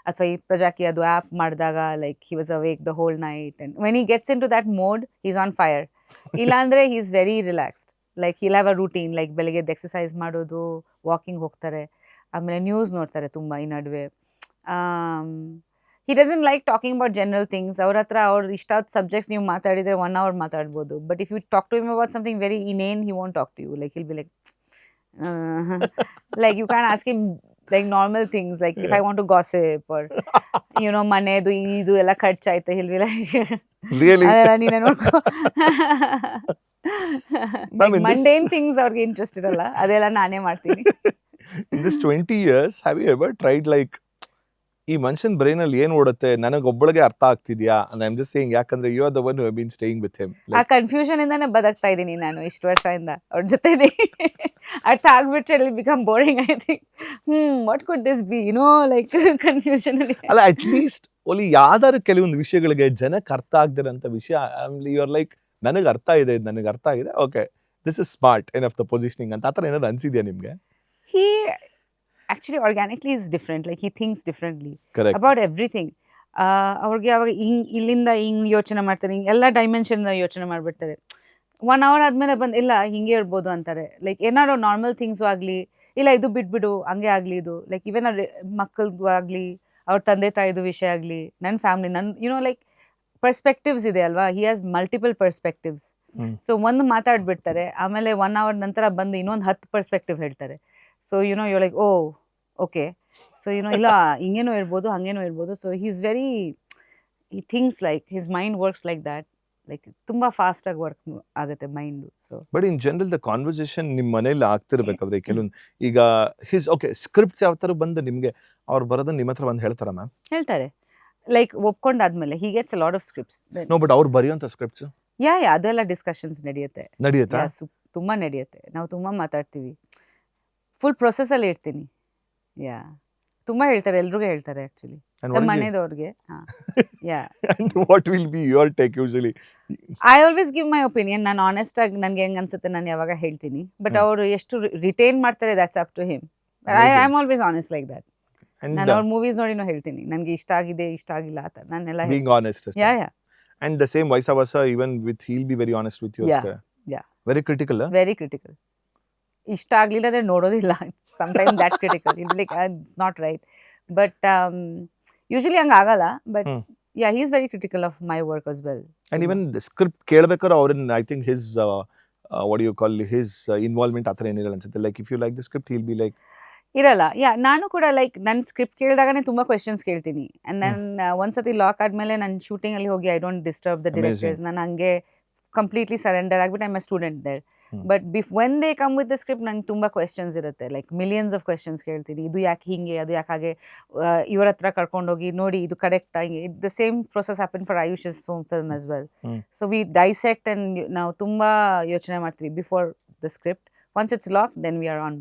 athwa Prajaki adu app maddaga, like he was awake the whole night, and when he gets into that mode he's on fire. Ilandre he's very relaxed. Like he'll have a routine, like ಬೆಳಿಗ್ಗೆದ್ದು exercise ಮಾಡೋದು, walking ಹೋಗ್ತಾರೆ, ಆಮೇಲೆ news ನೋಡ್ತಾರೆ ತುಂಬ ಈ ನಡುವೆ. he doesn't like talking about general things. ಅವ್ರ ಹತ್ರ ಅವ್ರ ಇಷ್ಟಾದ ಸಬ್ಜೆಕ್ಟ್ಸ್ ನೀವು ಮಾತಾಡಿದರೆ 1 hour ಮಾತಾಡ್ಬೋದು. But if you talk to him about something very inane, he won't talk to you. Like he'll be like, like you can't ask him like normal things, like if I want to gossip or you know ಮನೆದು ಇದು ಎಲ್ಲ ಖರ್ಚಾಯ್ತು, he'll be like Really? ಅದೆಲ್ಲ ನೀನೇ ನೋಡ್ಕೊ. Ma'am, in this- mundane things ಅವ್ರಿಗೆ interest ಇರಲ್ಲ, ಅದೆಲ್ಲ ನಾನೇ ಮಾಡ್ತೀನಿ. In this 20 years, have you ever tried like ಈ ಮನುಷ್ಯನ ಬ್ರೈನ್ ಅಲ್ಲಿ ಏನ್ ಓಡುತ್ತೆ ನನಗೊಬ್ಬಳಿಗೆ ಅರ್ಥ ಆಗ್ತಿದ್ಯಾ? and I'm just saying ಯಾಕಂದ್ರೆ you are the one who have been staying with him. ಆ ಕನ್ಫ್ಯೂಷನ್ ಇಂದಾನೆ ಬದುಕ್ತಾ ಇದ್ದೀನಿ ನಾನು ಇಷ್ಟು ವರ್ಷದಿಂದ ಅವ್ರ ಜೊತೆನೆ. ಅರ್ಥ ಆಗ್ಬಿಟ್ರೆ ಇಲ್ಲಿ become boring, I think. What could this be, you know, like confusion ಅಲ್ಲಿ. ಅಲ್ಲ, ಅಟ್ ಲೀಸ್ಟ್ ಓಲಿ ಯಾವ್ದಾದ್ರು ಕೆಲವೊಂದು ವಿಷಯಗಳಿಗೆ ಜನಕ್ಕೆ ಅರ್ಥ ಆಗದಿರಂತ ವಿಷಯ ಯು ಆರ್ ಲೈಕ್ ನನಗೆ ಅರ್ಥ ಇದೆ, ಇದು ನನಗೆ ಅರ್ಥ ಆಗಿದೆ, okay this is smart N of the positioning ಅಂತ ಆತರ ಏನಾದ್ರು ಅನ್ಸಿದ್ಯಾ ನಿಮ್ಗೆ? He actually organically is different, like he thinks differently correct. about everything. ಅವ್ರಿಗೆ ಅವಾಗ ಇಲ್ಲಿಂದ ಹಿಂಗೆ ಯೋಚನೆ ಮಾಡ್ತಾರೆ, ಹಿಂಗೆ ಎಲ್ಲ ಡೈಮೆನ್ಷನ್ ಯೋಚನೆ ಮಾಡಿಬಿಡ್ತಾರೆ. 1 hour ಆದಮೇಲೆ ಬಂದು ಇಲ್ಲ ಹಿಂಗೆ ಇರ್ಬೋದು ಅಂತಾರೆ. ಲೈಕ್ ಏನಾದ್ರು ನಾರ್ಮಲ್ ಥಿಂಗ್ಸು ಆಗಲಿ, ಇಲ್ಲ ಇದು ಬಿಟ್ಬಿಡು ಹಂಗೆ ಆಗಲಿ, ಇದು ಲೈಕ್ ಇವನ್ ಅವ್ರ ಮಕ್ಕಳದು ಆಗಲಿ, ಅವ್ರ ತಂದೆ ತಾಯಿದು ವಿಷಯ ಆಗಲಿ, ನನ್ನ ಫ್ಯಾಮಿಲಿ, ನನ್ನ ಯುನೋ ಲೈಕ್ ಪರ್ಸ್ಪೆಕ್ಟಿವ್ಸ್ ಇದೆ ಅಲ್ವಾ. He has multiple perspectives. So ಒಂದು ಮಾತಾಡ್ಬಿಡ್ತಾರೆ, ಆಮೇಲೆ 1 hour ನಂತರ ಬಂದು ಇನ್ನೊಂದು 10 ಪರ್ಸ್ಪೆಕ್ಟಿವ್ ಹೇಳ್ತಾರೆ. So you know you like oh okay, so you know ಇಲ್ಲ ಹಿಂಗೇನೋ ಇರ್ಬೋದು ಹಂಗೇನೋ ಇರ್ಬೋದು. So he is very, he thinks like his mind works like that. Like ತುಂಬ ಫಾಸ್ಟಾಗಿ ವರ್ಕ್ ಆಗುತ್ತೆ mind. So but in general the conversation ನಿಮ್ಮ ಮನೇಲಿ ಆಗ್ತಿರ್ಬೇಕಾದ್ರೆ ಕೆಲವೊಂದು ಈಗ ಹಿಸ್ ಓಕೆ ಸ್ಕ್ರಿಪ್ಟ್ಸ್ ಯಾವ ತರ ಬಂದು ನಿಮ್ಗೆ ಅವ್ರು ಬರೋದನ್ನ ನಿಮ್ಮ ಹತ್ರ ಬಂದು ಹೇಳ್ತಾರ ಮ್ಯಾಮ್? ಹೇಳ್ತಾರೆ, ಲೈಕ್ ಒಪ್ಕೊಂಡಾದ್ಮೇಲೆ he gets a lot of scripts. No, but ಅವ್ರು ಬರೆಯುವಂತ ಸ್ಕ್ರಿಪ್ಟ್ಸ್ ಯಾ ಅದೆಲ್ಲ ಡಿಸ್ಕಷನ್ಸ್ ನಡೆಯುತ್ತೆ. ನಡೆಯುತ್ತಾ? ತುಂಬ ನಡೆಯುತ್ತೆ, ನಾವು ತುಂಬ ಮಾತಾಡ್ತೀವಿ, ಫುಲ್ ಪ್ರೊಸೆಸಲ್ಲಿ ಇರ್ತೀನಿ. ಯಾ ತುಂಬ ಹೇಳ್ತಾರೆ, ಎಲ್ರಿಗೂ ಹೇಳ್ತಾರೆ ಆ್ಯಕ್ಚುಲಿ, And ನಮ್ಮ what is ಮನೆದವ್ರಿಗೆ. ಹಾಂ, ಯಾ and what will be your take usually? I always give my opinion. ನಾನು ಆನೆಸ್ಟ್ ಆಗಿ ನನಗೆ ಹೆಂಗೆ ಅನ್ಸುತ್ತೆ ನಾನು ಯಾವಾಗ ಹೇಳ್ತೀನಿ. ಬಟ್ ಅವರು ಎಷ್ಟು ರಿಟೈನ್ ಮಾಡ್ತಾರೆ that's up to him. I am always honest like that. And ನಾನು ಅವ್ರ ಮೂವೀಸ್ ನೋಡಿನೂ ಹೇಳ್ತೀನಿ, ನನಗೆ ಇಷ್ಟ ಆಗಿದೆ ಇಷ್ಟ ಆಗಿಲ್ಲ ಆ ಥರ ನಾನೆಲ್ಲ being honest. Yeah yeah And the same vice versa, even with he'll be very honest with you. Yeah, yeah. Very critical. Very critical. ಇಷ್ಟ ಆಗಲಿಲ್ಲ ಅಂದರೆ ನೋಡೋದಿಲ್ಲ. ಸಮ್ಟೈಮ್ ದ್ಯಾಟ್ ಕ್ರಿಟಿಕಲ್, ಇಲ್ like it's not right. But usually ಹಂಗೆ ಆಗಲ್ಲ. But yeah he is very critical of my work as well. And even the script ಕೇಳ್ಬೇಕಾದ್ರೆ ಅವ್ರನ್ನ I think his what do you call his involvement ಆತರ ಏನಿರಲ್ಲ ಅನ್ಸುತ್ತೆ. Like if you like the script he'll be like ಇರಲ್ಲ. ಯಾ ನಾನು ಕೂಡ like ನನ್ನ script ಕೇಳಿದಾಗನೇ ತುಂಬ questions ಕೇಳ್ತೀನಿ. ಆ್ಯಂಡ್ ನಾನು ಒಂದ್ಸತಿ ಲಾಕ್ ಆದಮೇಲೆ ನನ್ನ ಶೂಟಿಂಗಲ್ಲಿ ಹೋಗಿ I don't disturb the directors. ನಾನು ಹಂಗೆ ಕಂಪ್ಲೀಟ್ಲಿ ಸರೆಂಡರ್ ಆಗಿಬಿಟ್ಟು I am a student there. But when they come with the script ನಂಗೆ ತುಂಬ ಕ್ವೆಶನ್ಸ್ ಇರುತ್ತೆ, ಲೈಕ್ ಮಿಲಿಯನ್ಸ್ ಆಫ್ ಕ್ವೆಶನ್ಸ್ ಕೇಳ್ತೀನಿ. ಇದು ಯಾಕೆ ಹೀಗೆ, ಅದು ಯಾಕೆ ಹಾಗೆ, ಇವ್ರ ಹತ್ರ ಕರ್ಕೊಂಡೋಗಿ ನೋಡಿ ಇದು ಕರೆಕ್ಟ್ ಆಗಿ. The same process happen for Ayush's film as well. So we dissect and ನಾವು ತುಂಬ ಯೋಚನೆ ಮಾಡ್ತೀವಿ before the script. Once it's lock then we are on.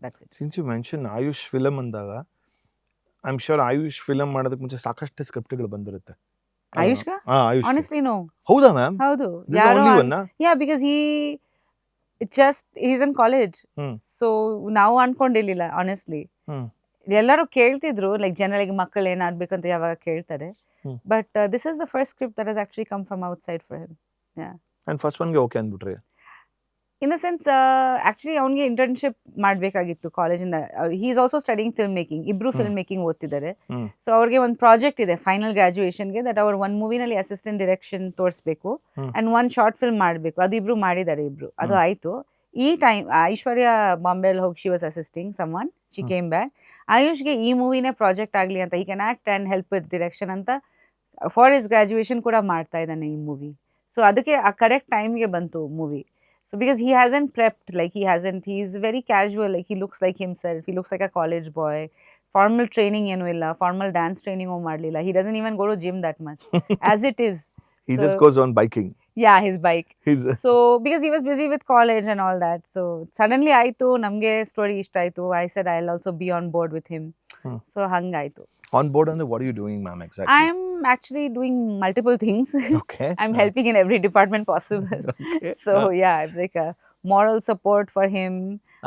That's it. Since you mentioned Ayush film ಅಂದಾಗ I am sure Ayush film ಮಾಡೋದಕ್ಕೆ ಮುಂಚೆ ಸಾಕಷ್ಟು ಸ್ಕ್ರಿಪ್ಟ್ಗಳು ಬಂದಿರುತ್ತೆ. ಆಯುಷ್ಗ ಆಯುಷ್ ಆನೆಸ್ಟ್ಲಿ ನೋ. ಹೌದಾ ಮ್ಯಾಮ್? ಹೌದು, This is ಯಾರೋ only one, yeah because he's in college. So ನಾವು ಅನ್ಕೊಂಡಿರ್ಲಿಲ್ಲ ಆನೆಸ್ಟ್ಲಿ. ಎಲ್ಲರೂ ಕೇಳ್ತಿದ್ರು, ಲೈಕ್ ಜನರಲ್ ಮಕ್ಕಳು ಏನಾಗಬೇಕಂತ ಯಾವಾಗ ಕೇಳ್ತಾರೆ. But this is the first script that has actually come from outside for him. Yeah and first ಒನ್ಗೆ ಓಕೆ ಅಂದ್ಬಿಟ್ರಿ? ಇನ್ ದ ಸೆನ್ಸ್ ಆ್ಯಕ್ಚುಲಿ ಅವ್ನಿಗೆ ಇಂಟರ್ನ್ಶಿಪ್ ಮಾಡಬೇಕಾಗಿತ್ತು ಕಾಲೇಜಿಂದ. He is also studying film making, ಇಬ್ರು ಫಿಲ್ಮ್ ಮೇಕಿಂಗ್ ಓದ್ತಿದ್ದಾರೆ. So ಅವ್ರಿಗೆ ಒಂದು project ಇದೆ ಫೈನಲ್ ಗ್ರಾಜುಯೇಷನ್ಗೆ, ದಟ್ ಅವ್ರು ಒಂದು ಮೂವಿನಲ್ಲಿ ಅಸಿಸ್ಟೆಂಟ್ ಡಿರೆಕ್ಷನ್ ತೋರಿಸ್ಬೇಕು ಆ್ಯಂಡ್ ಒಂದು ಶಾರ್ಟ್ ಫಿಲ್ಮ್ ಮಾಡಬೇಕು. ಅದು ಇಬ್ರು ಮಾಡಿದ್ದಾರೆ, ಇಬ್ರು. ಅದು ಆಯಿತು. ಈ ಟೈಮ್ ಐಶ್ವರ್ಯ ಬಾಂಬೆಯಲ್ಲಿ ಹೋಗಿ she was assisting someone, she came back. ಆಯುಷ್ಗೆ ಈ ಮೂವಿನೇ ಪ್ರಾಜೆಕ್ಟ್ ಆಗಲಿ ಅಂತ, he can act and help with direction ಅಂತ ಫಾರ್ ಹಿಸ್ ಗ್ರಾಜುಯೇಷನ್ ಕೂಡ ಮಾಡ್ತಾ ಇದ್ದಾನೆ ಈ ಮೂವಿ. ಸೊ ಅದಕ್ಕೆ ಆ ಕರೆಕ್ಟ್ ಟೈಮ್ಗೆ ಬಂತು movie. So because he hasn't prepped, like he's very casual, like he looks like himself, he looks like a college boy. Formal training ಏನು ಇಲ್ಲ, formal dance training ಮಾಡಲಿಲ್ಲ. He doesn't even go to gym that much as it is. He just goes on biking. Yeah, his bike. So because he was busy with college and all that, so suddenly ಆಯಿತು, ನಮಗೆ story ಇಷ್ಟ ಆಯಿತು. I said I'll also be on board with him. So ಹಂಗಾಯಿತು. On board ಅಂದ್ರೆ what are you doing ma'am exactly? I'm actually doing multiple things. Okay. I'm helping in every department possible. Okay. So yeah, I'm like moral support for him.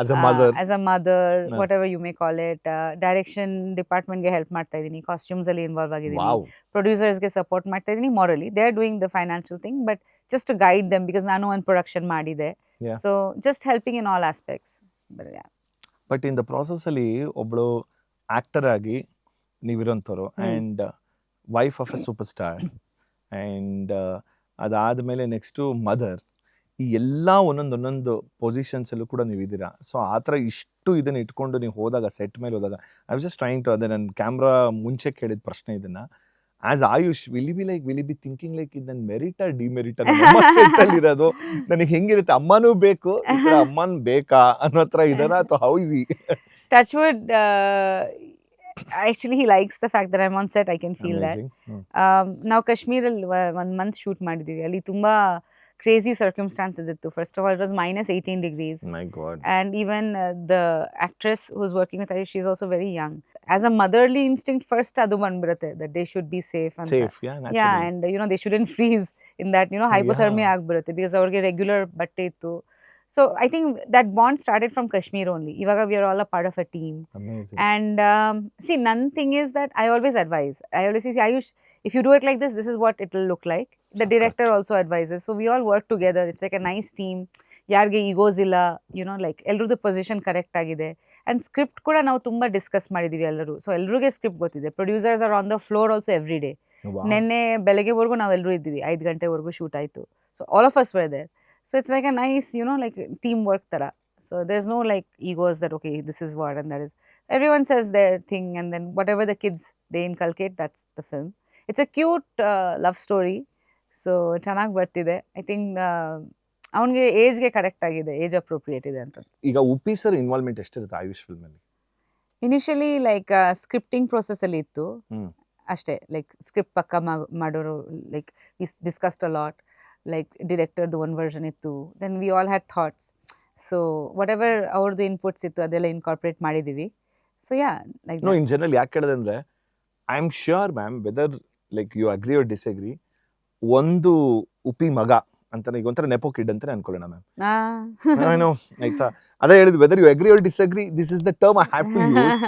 As a mother. As a mother, Yeah. whatever you may call it. Direction department ಗೆ help ಮಾಡ್ತಾ ಇದೀನಿ, costumes ಅಲ್ಲಿ involve ಆಗಿದ್ದೀನಿ, Wow. Producers ಗೆ support ಮಾಡ್ತಾ ಇದೀನಿ. ಮಾರಲಿ they are doing the financial thing, but just to guide them because ನಾನು ಒಂದು ಪ್ರೊಡಕ್ಷನ್ ಮಾಡಿದೆ. Yeah. So just helping in all aspects. But in the process ಅಲ್ಲಿ ಒಬ್ಳು ಆಕ್ಟರ್ ಆಗಿ ನೀವಿರೋಂಥವ್ರು and wife of a super star and ಅದಾದಮೇಲೆ next mother, ಈ ಎಲ್ಲ ಒಂದೊಂದು ಪೊಸಿಷನ್ಸಲ್ಲೂ ಕೂಡ ನೀವಿದ್ದೀರಾ. ಸೊ ಆ ಥರ ಇಷ್ಟು ಇದನ್ನು ಇಟ್ಕೊಂಡು ನೀವು ಹೋದಾಗ, ಸೆಟ್ ಮೇಲೆ ಹೋದಾಗ, I was just trying to, ಅದೇ ನನ್ನ ಕ್ಯಾಮ್ರಾ ಮುಂಚೆ ಕೇಳಿದ ಪ್ರಶ್ನೆ ಇದನ್ನು, as Ayush will be thinking like ಇದು ನನ್ನ ಮೆರಿಟಾ ಡಿಮೆರಿಟಾ ಇರೋದು, ನನಗೆ ಹೆಂಗಿರುತ್ತೆ, ಅಮ್ಮನೂ ಬೇಕು ಅಮ್ಮನ್ ಬೇಕಾ ಅನ್ನೋ ಥರ ಇದನ್ನ, ಅಥವಾ how easy? Touchwood, actually he likes the fact that I'm on set. I can feel that. Now Kashmir ಅಲ್ಲಿ 1 month shoot ಮಾಡಿದೀವಿ. ಅಲ್ಲಿ ತುಂಬಾ crazy circumstances ittu. First of all, it was minus 18 degrees. My God. And even the actress who's working with Ayush, she's also very young. As a motherly instinct, first adu banbirutte that they should be safe. And Safe, yeah, naturally. Yeah, and they shouldn't freeze in that, hypothermia agbirutte because avrige regular batte ittu. So I think that bond started from Kashmir only. Ivaga we are all a part of a team. Amazing. And see, one thing is that I always advise. I always say, Ayush, if you do it like this, this is what it will look like. The director also advises. So we all work together. It's like a nice team. Yarge egos illa, like elrudu position correct agide. And script kuda ನಾವು ತುಂಬಾ discuss ಮಾಡಿದೀವಿ ಎಲ್ಲರೂ. So ಎಲ್ರಿಗೆ script ಗೊತ್ತಿದೆ. Producers are on the floor also every day. ನೆನ್ನೆ ಬೆಳಗ್ಗೆವರೆಗೂ ನಾವು ಎಲ್ಲರೂ ಇದ್ದೀವಿ, 5 ಗಂಟೆವರೆಗೂ ಶೂಟ್ ಆಯಿತು. So all of us were there. So it's like a nice, like teamwork tara. So there's no like egos that, okay, this is what and that is. Everyone says their thing, and then whatever the kids they inculcate, that's the film. It's a cute love story. So ಚೆನ್ನಾಗಿ ಬರ್ತಿದೆ. I think ಅವನಿಗೆ ಏಜ್ಗೆ correct ಆಗಿದೆ, age appropriate ಇದೆ ಅಂತ. ಈಗ Uppi sir involvement ಎಷ್ಟಿರುತ್ತೆ Ayush film ಅಲ್ಲಿ? ಇನಿಷಿಯಲಿ ಲೈಕ್ ಸ್ಕ್ರಿಪ್ಟಿಂಗ್ ಪ್ರೊಸೆಸ್ ಅಲ್ಲಿ ಇತ್ತು ಅಷ್ಟೇ. ಲೈಕ್ ಸ್ಕ್ರಿಪ್ಟ್ ಪಕ್ಕ ಮಾಡೋರು, like we discussed a lot. Like director the one version ittu, then we all had thoughts, so whatever ಅವ್ರದ್ದು ಇನ್ಪುಟ್ಸ್ ಇತ್ತು ಅದೆಲ್ಲ ಇನ್ಕಾರ್ಪೊರೇಟ್ ಮಾಡಿದೀವಿ. So yeah, like no, in general ಯಾಕೆ ಕೇಳಿದೆ ಅಂದ್ರೆ, I am sure ma'am, whether like you agree or disagree, ಒಂದು ಉಪ್ಪಿ ಮಗ ಅಂತ ಈಗ ಒಂಥರ ನೆಪೋ ಕಿಡ್ ಅಂತಾನೆ ಅನ್ಕೊಳ್ಳೋಣ ಮ್ಯಾಮ್. ಆಯ್ತಾ, ಅದೇ ಹೇಳಿದ್ವಿ, whether you agree or disagree, this is the term I have to use.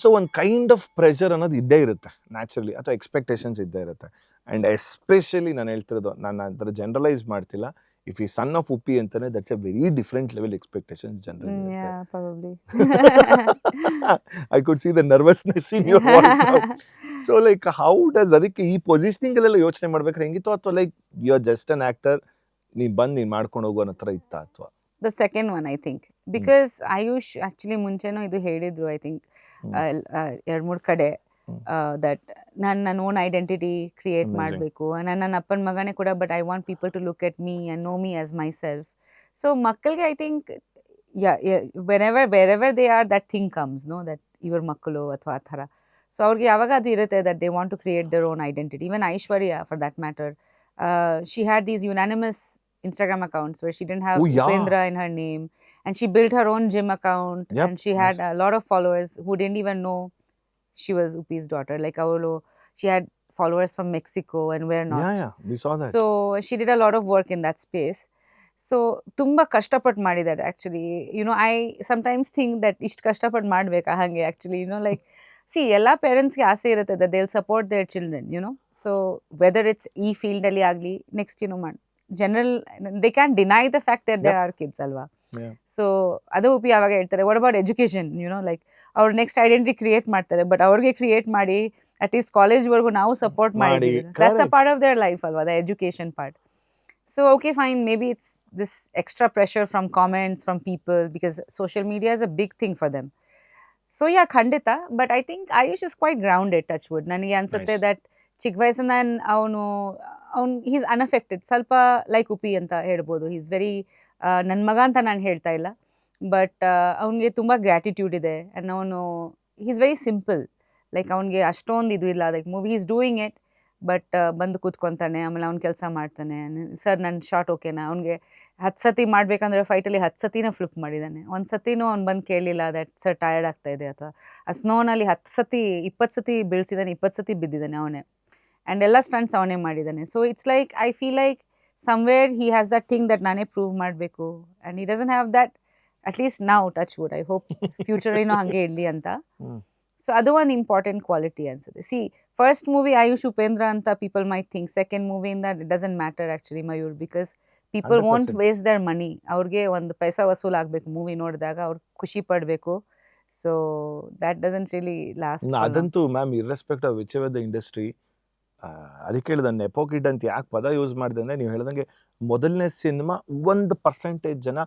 So ಒಂದು ಕೈಂಡ್ ಆಫ್ ಪ್ರೆಷರ್ ಅನ್ನೋದು ಇದ್ದೇ ಇರುತ್ತೆ ನ್ಯಾಚುರಲಿ, ಅಥವಾ ಎಕ್ಸ್ಪೆಕ್ಟೇಷನ್ಸ್ ಇದ್ದೇ ಇರುತ್ತೆ. ಆ್ಯಂಡ್ ಎಸ್ಪೆಷಲಿ ನಾನು ಹೇಳ್ತಿರೋದು, ನಾನು ಅದರ ಜನರಲೈಸ್ ಮಾಡ್ತಿಲ್ಲ, ಇಫ್ ಈ ಸನ್ ಆಫ್ ಉಪ್ಪಿ ಅಂತಾನೆ, that's a very different level expectations generally. I could see the nervousness in your voice. So like how does, ಅದಕ್ಕೆ ಈ ಪೊಸಿಷನಿಂಗ್ ಅಲ್ಲೆಲ್ಲ ಯೋಚನೆ ಮಾಡ್ಬೇಕಾದ್ರೆ ಹೆಂಗಿತ್ತು, ಅಥವಾ like you are just an actor, ನೀನು ಬಂದು ನೀನು ಮಾಡ್ಕೊಂಡು ಹೋಗೋ ಅನ್ನೋ ಥರ ಇತ್ತಾ ಅಥವಾ? The second one, I think, because Ayush actually ಮುಂಚೆನೂ ಇದು ಹೇಳಿದ್ರು, I think 2-3 ಕಡೆ, that ನನ್ನ ಓನ್ ಐಡೆಂಟಿಟಿ ಕ್ರಿಯೇಟ್ ಮಾಡಬೇಕು, ನನ್ನ ಅಪ್ಪನ ಮಗನೇ ಕೂಡ, but I want people to look at me and know me as my self. So ಮಕ್ಕಳಿಗೆ I think wherever they are, that thing comes, no, that ಇವ್ರ ಮಕ್ಕಳು ಅಥವಾ ಆ ಥರ. ಸೊ ಅವ್ರಿಗೆ ಯಾವಾಗ ಅದು ಇರುತ್ತೆ, that they want to create their own identity. Even Aishwarya for that matter, she had these unanimous Instagram accounts where she didn't have Upendra in her name, and she built her own gym account, and she had a lot of followers who didn't even know she was Uppi's daughter. Like she had followers from Mexico and where not. Yeah, we saw that. So she did a lot of work in that space. So ತುಂಬಾ ಕಷ್ಟಪಟ್ಟು ಮಾಡಿದ್ದಾರೆ actually. I sometimes think that ಇಷ್ಟು ಕಷ್ಟಪಟ್ಟು ಮಾಡ್ಬೇಕಾ ಹಂಗೆ actually, like see, ಎಲ್ಲ ಪೇರೆಂಟ್ಸ್ಗೆ ಆಸೆ ಇರುತ್ತೆ that they'll support their children, so whether it's ಈ ಫೀಲ್ಡ್ ಅಲ್ಲಿ ಆಗಲಿ, next general they can't deny the fact that there are kids ಅಲ್ವಾ. ಸೊ ಅದು ಉಪಿ ಯಾವಾಗ ಹೇಳ್ತಾರೆ, ವಾಟ್ ಅಬೌಟ್ ಎಜುಕೇಶನ್, ಲೈಕ್ ಅವ್ರು ನೆಕ್ಸ್ಟ್ ಐಡೆಂಟಿಟಿ ಕ್ರಿಯೇಟ್ ಮಾಡ್ತಾರೆ, ಬಟ್ ಅವ್ರಿಗೆ ಕ್ರಿಯೇಟ್ ಮಾಡಿ ಅಟ್ಲೀಸ್ಟ್ ಕಾಲೇಜ್ವರೆಗೂ ನಾವು ಸಪೋರ್ಟ್ ಮಾಡಿದ್ದೀವಿ. That's a part of their life ಅಲ್ವಾ, the education part. So okay fine, may be it's this extra pressure from comments from people, because social media is a big thing for them. So yeah, ಖಂಡಿತ. But I think Ayush is quite grounded, touch wood. ನನಗೆ ಅನ್ಸುತ್ತೆ that ಚಿಕ್ಕ ವಯಸ್ಸಿಂದ ಅವನು he's unaffected, ಸ್ವಲ್ಪ like ಉಪಿ ಅಂತ ಹೇಳ್ಬೋದು. He's very, ನನ್ನ ಮಗ ಅಂತ ನಾನು ಹೇಳ್ತಾ ಇಲ್ಲ, ಬಟ್ ಅವನಿಗೆ ತುಂಬ ಗ್ರ್ಯಾಟಿಟ್ಯೂಡ್ ಇದೆ. ಆ್ಯಂಡ್ ಅವನು ಹೀಸ್ ವೆರಿ ಸಿಂಪಲ್, ಲೈಕ್ ಅವನಿಗೆ ಅಷ್ಟೊಂದು ಇದು ಇಲ್ಲ. Like movie is doing it, but ಬಂದು ಕೂತ್ಕೊತಾನೆ, ಆಮೇಲೆ ಅವ್ನು ಕೆಲಸ ಮಾಡ್ತಾನೆ. ಸರ್ ನನ್ನ ಶಾರ್ಟ್ ಓಕೆನಾ, ಅವ್ನಿಗೆ 10 ಸತಿ ಮಾಡಬೇಕಂದ್ರೆ ಫೈಟಲ್ಲಿ 10 ಸತಿನ ಫ್ಲಿಪ್ ಮಾಡಿದ್ದಾನೆ. ಒಂದು ಸತಿನೂ ಅವ್ನು ಬಂದು ಕೇಳಲಿಲ್ಲ ದಟ್ ಸರ್ ಟಯರ್ಡ್ ಆಗ್ತಾಯಿದೆ ಅಥವಾ. ಆ ಸ್ನೋನಲ್ಲಿ 10 ಸತಿ 20 ಸತಿ ಬೀಳ್ಸಿದ್ದಾನೆ, 20 ಸತಿ ಬಿದ್ದಿದ್ದಾನೆ ಅವನೇ. ಆ್ಯಂಡ್ ಎಲ್ಲ ಸ್ಟಂಟ್ಸ್ ಅವನೇ ಮಾಡಿದ್ದಾನೆ. So it's like, I feel like somewhere he has that thing that nane prove ಮಾಡಬೇಕು, and he doesn't have that, at least now, touch wood, I hope future ಏನೋ ಹಂಗೆ ಇರಲಿ ಅಂತ. ಸೊ ಅದು ಒಂದು ಇಂಪಾರ್ಟೆಂಟ್ ಕ್ವಾಲಿಟಿ ಅನ್ಸುತ್ತೆ. See, first movie Ayush Upendra ಅಂತ people might think, second ಮೂವಿಯಿಂದ it doesn't matter actually Mayur, because people want 100%. Waste their money. ಅವ್ರಿಗೆ ಒಂದು ಪೈಸಾ ವಸೂಲ್ ಆಗಬೇಕು ಮೂವಿ ನೋಡಿದಾಗ, ಅವ್ರು ಖುಷಿ ಪಡಬೇಕು. So that doesn't really last. ಅದಂತೂ ma'am, irrespective of which ever the industry. ಅದಕ್ಕೆ ಹೇಳಿದ ನೆಪೋ ಕಿಡ್ ಅಂತ ಯಾಕೆ ಪದ ಯೂಸ್ ಮಾಡಿದೆ ಅಂದರೆ, ನೀವು ಹೇಳ್ದಂಗೆ ಮೊದಲನೇ ಸಿನಿಮಾ 1% ಜನ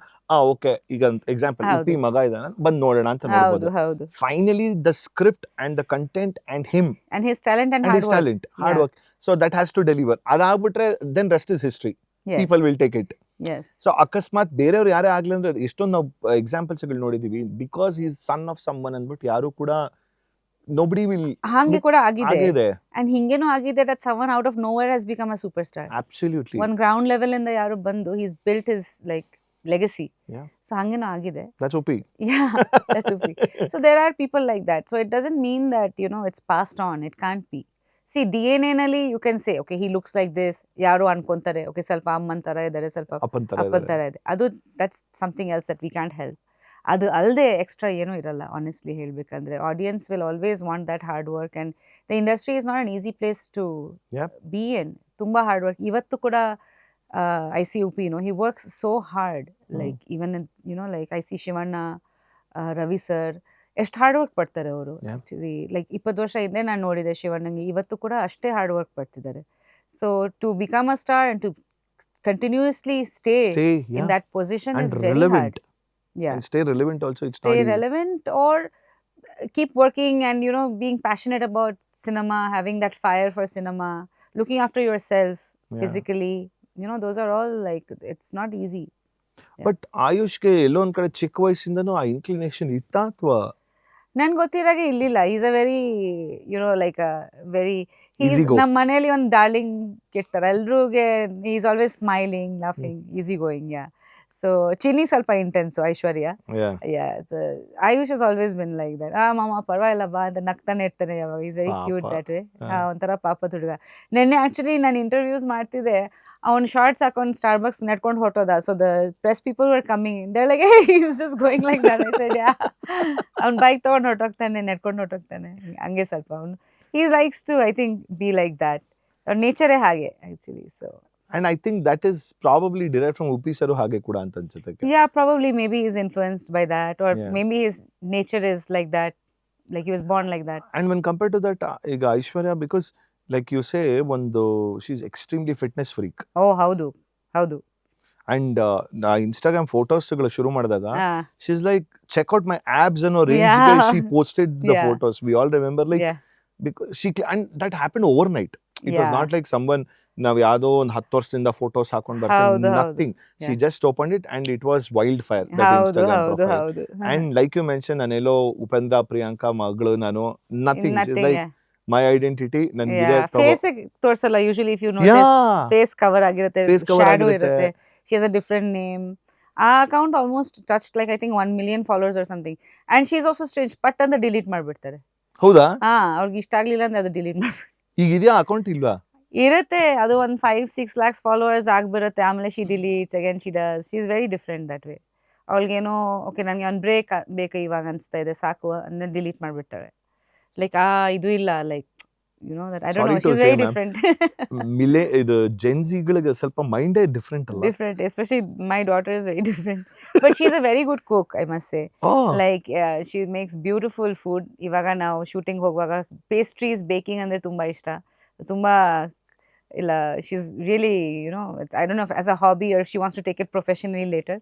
ಓಕೆ, ಈಗ ಎಕ್ಸಾಂಪಲ್ ಹೌದು. ಉಪಿ ಮಗ ಇದ್ದಾನೆ ಬಂದು ನೋಡೋಣ ಅಂತ ಹೌದು ನೋಡ್ಬೋದು. ಹೌದು. Finally the script and the content and him And his talent and and hard his work. talent, hard work. So that has to deliver. ಅದಾಗ್ಬಿಟ್ರೆ then rest is history. Yes. People will take it. Yes. So ಅಕಸ್ಮಾತ್ ಬೇರೆಯವ್ರು ಯಾರೇ ಆಗ್ಲಿ ಅಂದ್ರೆ, ಎಷ್ಟೊಂದು ನಾವು ಎಕ್ಸಾಂಪಲ್ಸ್ಗಳು ನೋಡಿದೀವಿ, because is son of summon ಅಂದ್ಬಿಟ್ಟು ಯಾರು ಕೂಡ nobody will ಹಾಗೆ ಕೂಡ ಆಗಿದೆ. ಆಗಿದೆ. And ಹಿಂಗೇನೂ ಆಗಿದೆ that someone out of nowhere has become a superstar. Absolutely. ಒಂದು ಗ್ರೌಂಡ್ ಲೆವೆಲ್ ಇಂದ ಯಾರು ಬಂದು he's built his like legacy. Yeah. So ಹಂಗೇನೂ ಆಗಿದೆ. That's OP. Yeah, that's okay. So there are people like that. So it doesn't mean that, you know, it's passed on. It can't be. See, DNA ನಲ್ಲಿ you can say, okay, he looks like this. ಯಾರು ಅನ್ಕೊಂತಾರೆ, okay, ಸ್ವಲ್ಪ ಅಮ್ಮನ್ ತರ ಇದ್ದಾರೆ, ಸ್ವಲ್ಪ ಅಪ್ಪನ್ ತರ ಅಪ್ಪನ್ ತರ ಇದೆ. ಅದು that's something else that we can't help. ಅದು ಅಲ್ಲದೆ ಎಕ್ಸ್ಟ್ರಾ ಏನೂ ಇರಲ್ಲ, ಆನೆಸ್ಟ್ಲಿ ಹೇಳಬೇಕಂದ್ರೆ. Audience will always want that hard work, and the industry is not an easy place to Yeah. Be in. ತುಂಬ ಹಾರ್ಡ್ ವರ್ಕ್. ಇವತ್ತು ಕೂಡ I see Uppi, he works so hard. Like even like I see Shivanna, Ravi sir, ಎಷ್ಟು hard work ಪಡ್ತಾರೆ ಅವರು. Yeah. Actually like 20 ವರ್ಷ ಹಿಂದೆ ನಾನು ನೋಡಿದೆ ಶಿವಣ್ಣಂಗೆ, ಇವತ್ತು ಕೂಡ ಅಷ್ಟೇ ಹಾರ್ಡ್ ವರ್ಕ್ ಪಡ್ತಿದ್ದಾರೆ. So to become a star and to continuously stay Stay, in yeah. that position And is very relevant. hard. Yeah. And stay relevant also. It's Stay not easy. relevant, or keep working and being passionate about cinema, having that fire for cinema, looking after yourself Yeah. physically. Those are all like, it's not easy. But ಆಯುಷ್ಗೆ ಎಲ್ಲೋ ಒಂದ್ ಕಡೆ ಚಿಕ್ಕ ವಯಸ್ಸಿಂದನೂ ಆ inclination ಇತ್ತಾ ಅಥವಾ ನನ್ಗೆ ಗೊತ್ತಿರಾಗೆ ಇರ್ಲಿಲ್ಲ. Is a very like very Easy go. ನಮ್ಮ ಮನೆಯಲ್ಲಿ ಒಂದು ಡಾರ್ಲಿಂಗ್ ಇರ್ತಾರೆ ಎಲ್ರಿಗೆ. Is always smiling, laughing, easy going. Yeah. So Chinni ಸ್ವಲ್ಪ ಇಂಟೆನ್ಸು, ಐಶ್ವರ್ಯ. AYUSH has always been like that. ಮಾಮ ಪರವಾಗಿಲ್ಲ ಬಾ ಅಂತ ನಗ್ತಾನೆ ಇರ್ತಾನೆ ಯಾವಾಗ. Is very cute that way. ಒಂಥರ ಪಾಪದ ಹುಡುಗ. ನೆನ್ನೆ ಆ್ಯಕ್ಚುಲಿ ನಾನು ಇಂಟರ್ವ್ಯೂಸ್ ಮಾಡ್ತಿದ್ದೆ, ಅವ್ನು ಶಾರ್ಟ್ಸ್ ಹಾಕೊಂಡು ಸ್ಟಾರ್ಬಕ್ಸ್ ನಡ್ಕೊಂಡು ಹೊಟ್ಟೋದ. So the press people were coming, there like is just going like that. I said yeah. ಅವ್ನು ಬೈಕ್ ತೊಗೊಂಡು ಹೊಟ್ಟೋಗ್ತಾನೆ, ನಡ್ಕೊಂಡು ಹೊಟ್ಟೋಗ್ತಾನೆ, ಹಂಗೆ ಸ್ವಲ್ಪ ಅವನು. he likes to, I think, be like that. ಅವ್ರ ನೇಚರೇ ಹಾಗೆ actually. So and I think that is probably derive from Uppi sir ಹಾಗೆ ಕೂಡ ಅಂತ ಅನ್ಸುತ್ತೆ. yeah, probably maybe he's influenced by that, or Yeah. maybe his nature is like that, like he was born like that. And when compared to that, ಈಗ ಐಶ್ವರ್ಯ, because like you say, ಒಂದು she's extremely fitness freak. Oh, ಹೌದು ಹೌದು. And ನಾ Instagram ಫೋಟೋಸ್ಗಳು ಶುರು ಮಾಡಿದಾಗ Ah, she's like, check out my abs ಅನ್ನೋ range Yeah. she posted the Yeah. photos. We all remember, like, yeah, because and that happened overnight. It was Yeah. not like someone ನಾವ್ ಯಾವ್ದೋ ಒಂದು 10 ವರ್ಷದಿಂದ photos ಹಾಕೊಂಡ್ ಬರ್ತಾರೆ, ಹೌದು, ಹೌದು. nothing. She Yeah. just opened it and it was wildfire, that ಹೌದು Instagram ಹೌದು profile. ಹೌದು. And like you mentioned, ನಾನೆಲ್ಲೋ ಉಪೇಂದ್ರ ಪ್ರಿಯಾಂಕಾ ಮಗಳು ನಾನು, nothing. She's Nothing, like, yeah. my identity ನನ್ಗಿದೆ. Yeah, face ತೋರ್ಸಲ್ಲ usually. If you notice, Yeah. Face cover ಆಗಿರುತ್ತೆ, Face cover shadow ಆಗಿರುತ್ತೆ. ಇರುತ್ತೆ. She has a different name. ಆ account almost touched like I think 1 million followers or something. And she is also strange, ಪಟ್ ಅಂತ delete ಮಾಡ್ಬಿಡ್ತಾರೆ. ಹೌದಾ? ಅವ್ರಿಗೆ ಇಷ್ಟ ಆಗ್ಲಿಲ್ಲ ಅಂದ್ರೆ ಅದು ಡಿಲೀಟ್ ಮಾಡ್ಬಿಡ್ತಾರೆ. ಈಗ ಇದೆಯಾ ಅಕೌಂಟ್ ಇಲ್ವಾ? ಇರುತ್ತೆ, ಅದು ಒಂದು 5-6 lakhs followers ಆಗ್ಬಿರುತ್ತೆ. ಆಮೇಲೆ she deletes again, she does. She is very different that way. ಅವಳಿಗೇನೋ ಓಕೆ ನನಗೆ ಒಂದು ಬ್ರೇಕ್ ಬೇಕು ಇವಾಗ ಅನಿಸ್ತಾ ಇದೆ, ಸಾಕು ಅಂದ್ರೆ ಡಿಲೀಟ್ ಮಾಡಿಬಿಡ್ತಾಳೆ. ಲೈಕ್ ಇದು ಇಲ್ಲ, like that I don't Sorry know, to she's say, very ma'am. different. ಇದು ಜೆನ್ಸಿಗಳಿಗೆ ಸ್ವಲ್ಪ ಮೈಂಡೇ ಡಿಫ್ರೆಂಟ್ ಅಲ್ಲ? Different, especially my daughter is very different. But she's a very good cook, I must say. Like she makes beautiful food. ಇವಾಗ ನಾವು shooting ಹೋಗುವಾಗ pastries, baking ಅಂದ್ರೆ ತುಂಬಾ ಇಷ್ಟ. ತುಂಬಾ ಇಲ್ಲ, she's really, I don't know if as a hobby or if she wants to take it professionally later.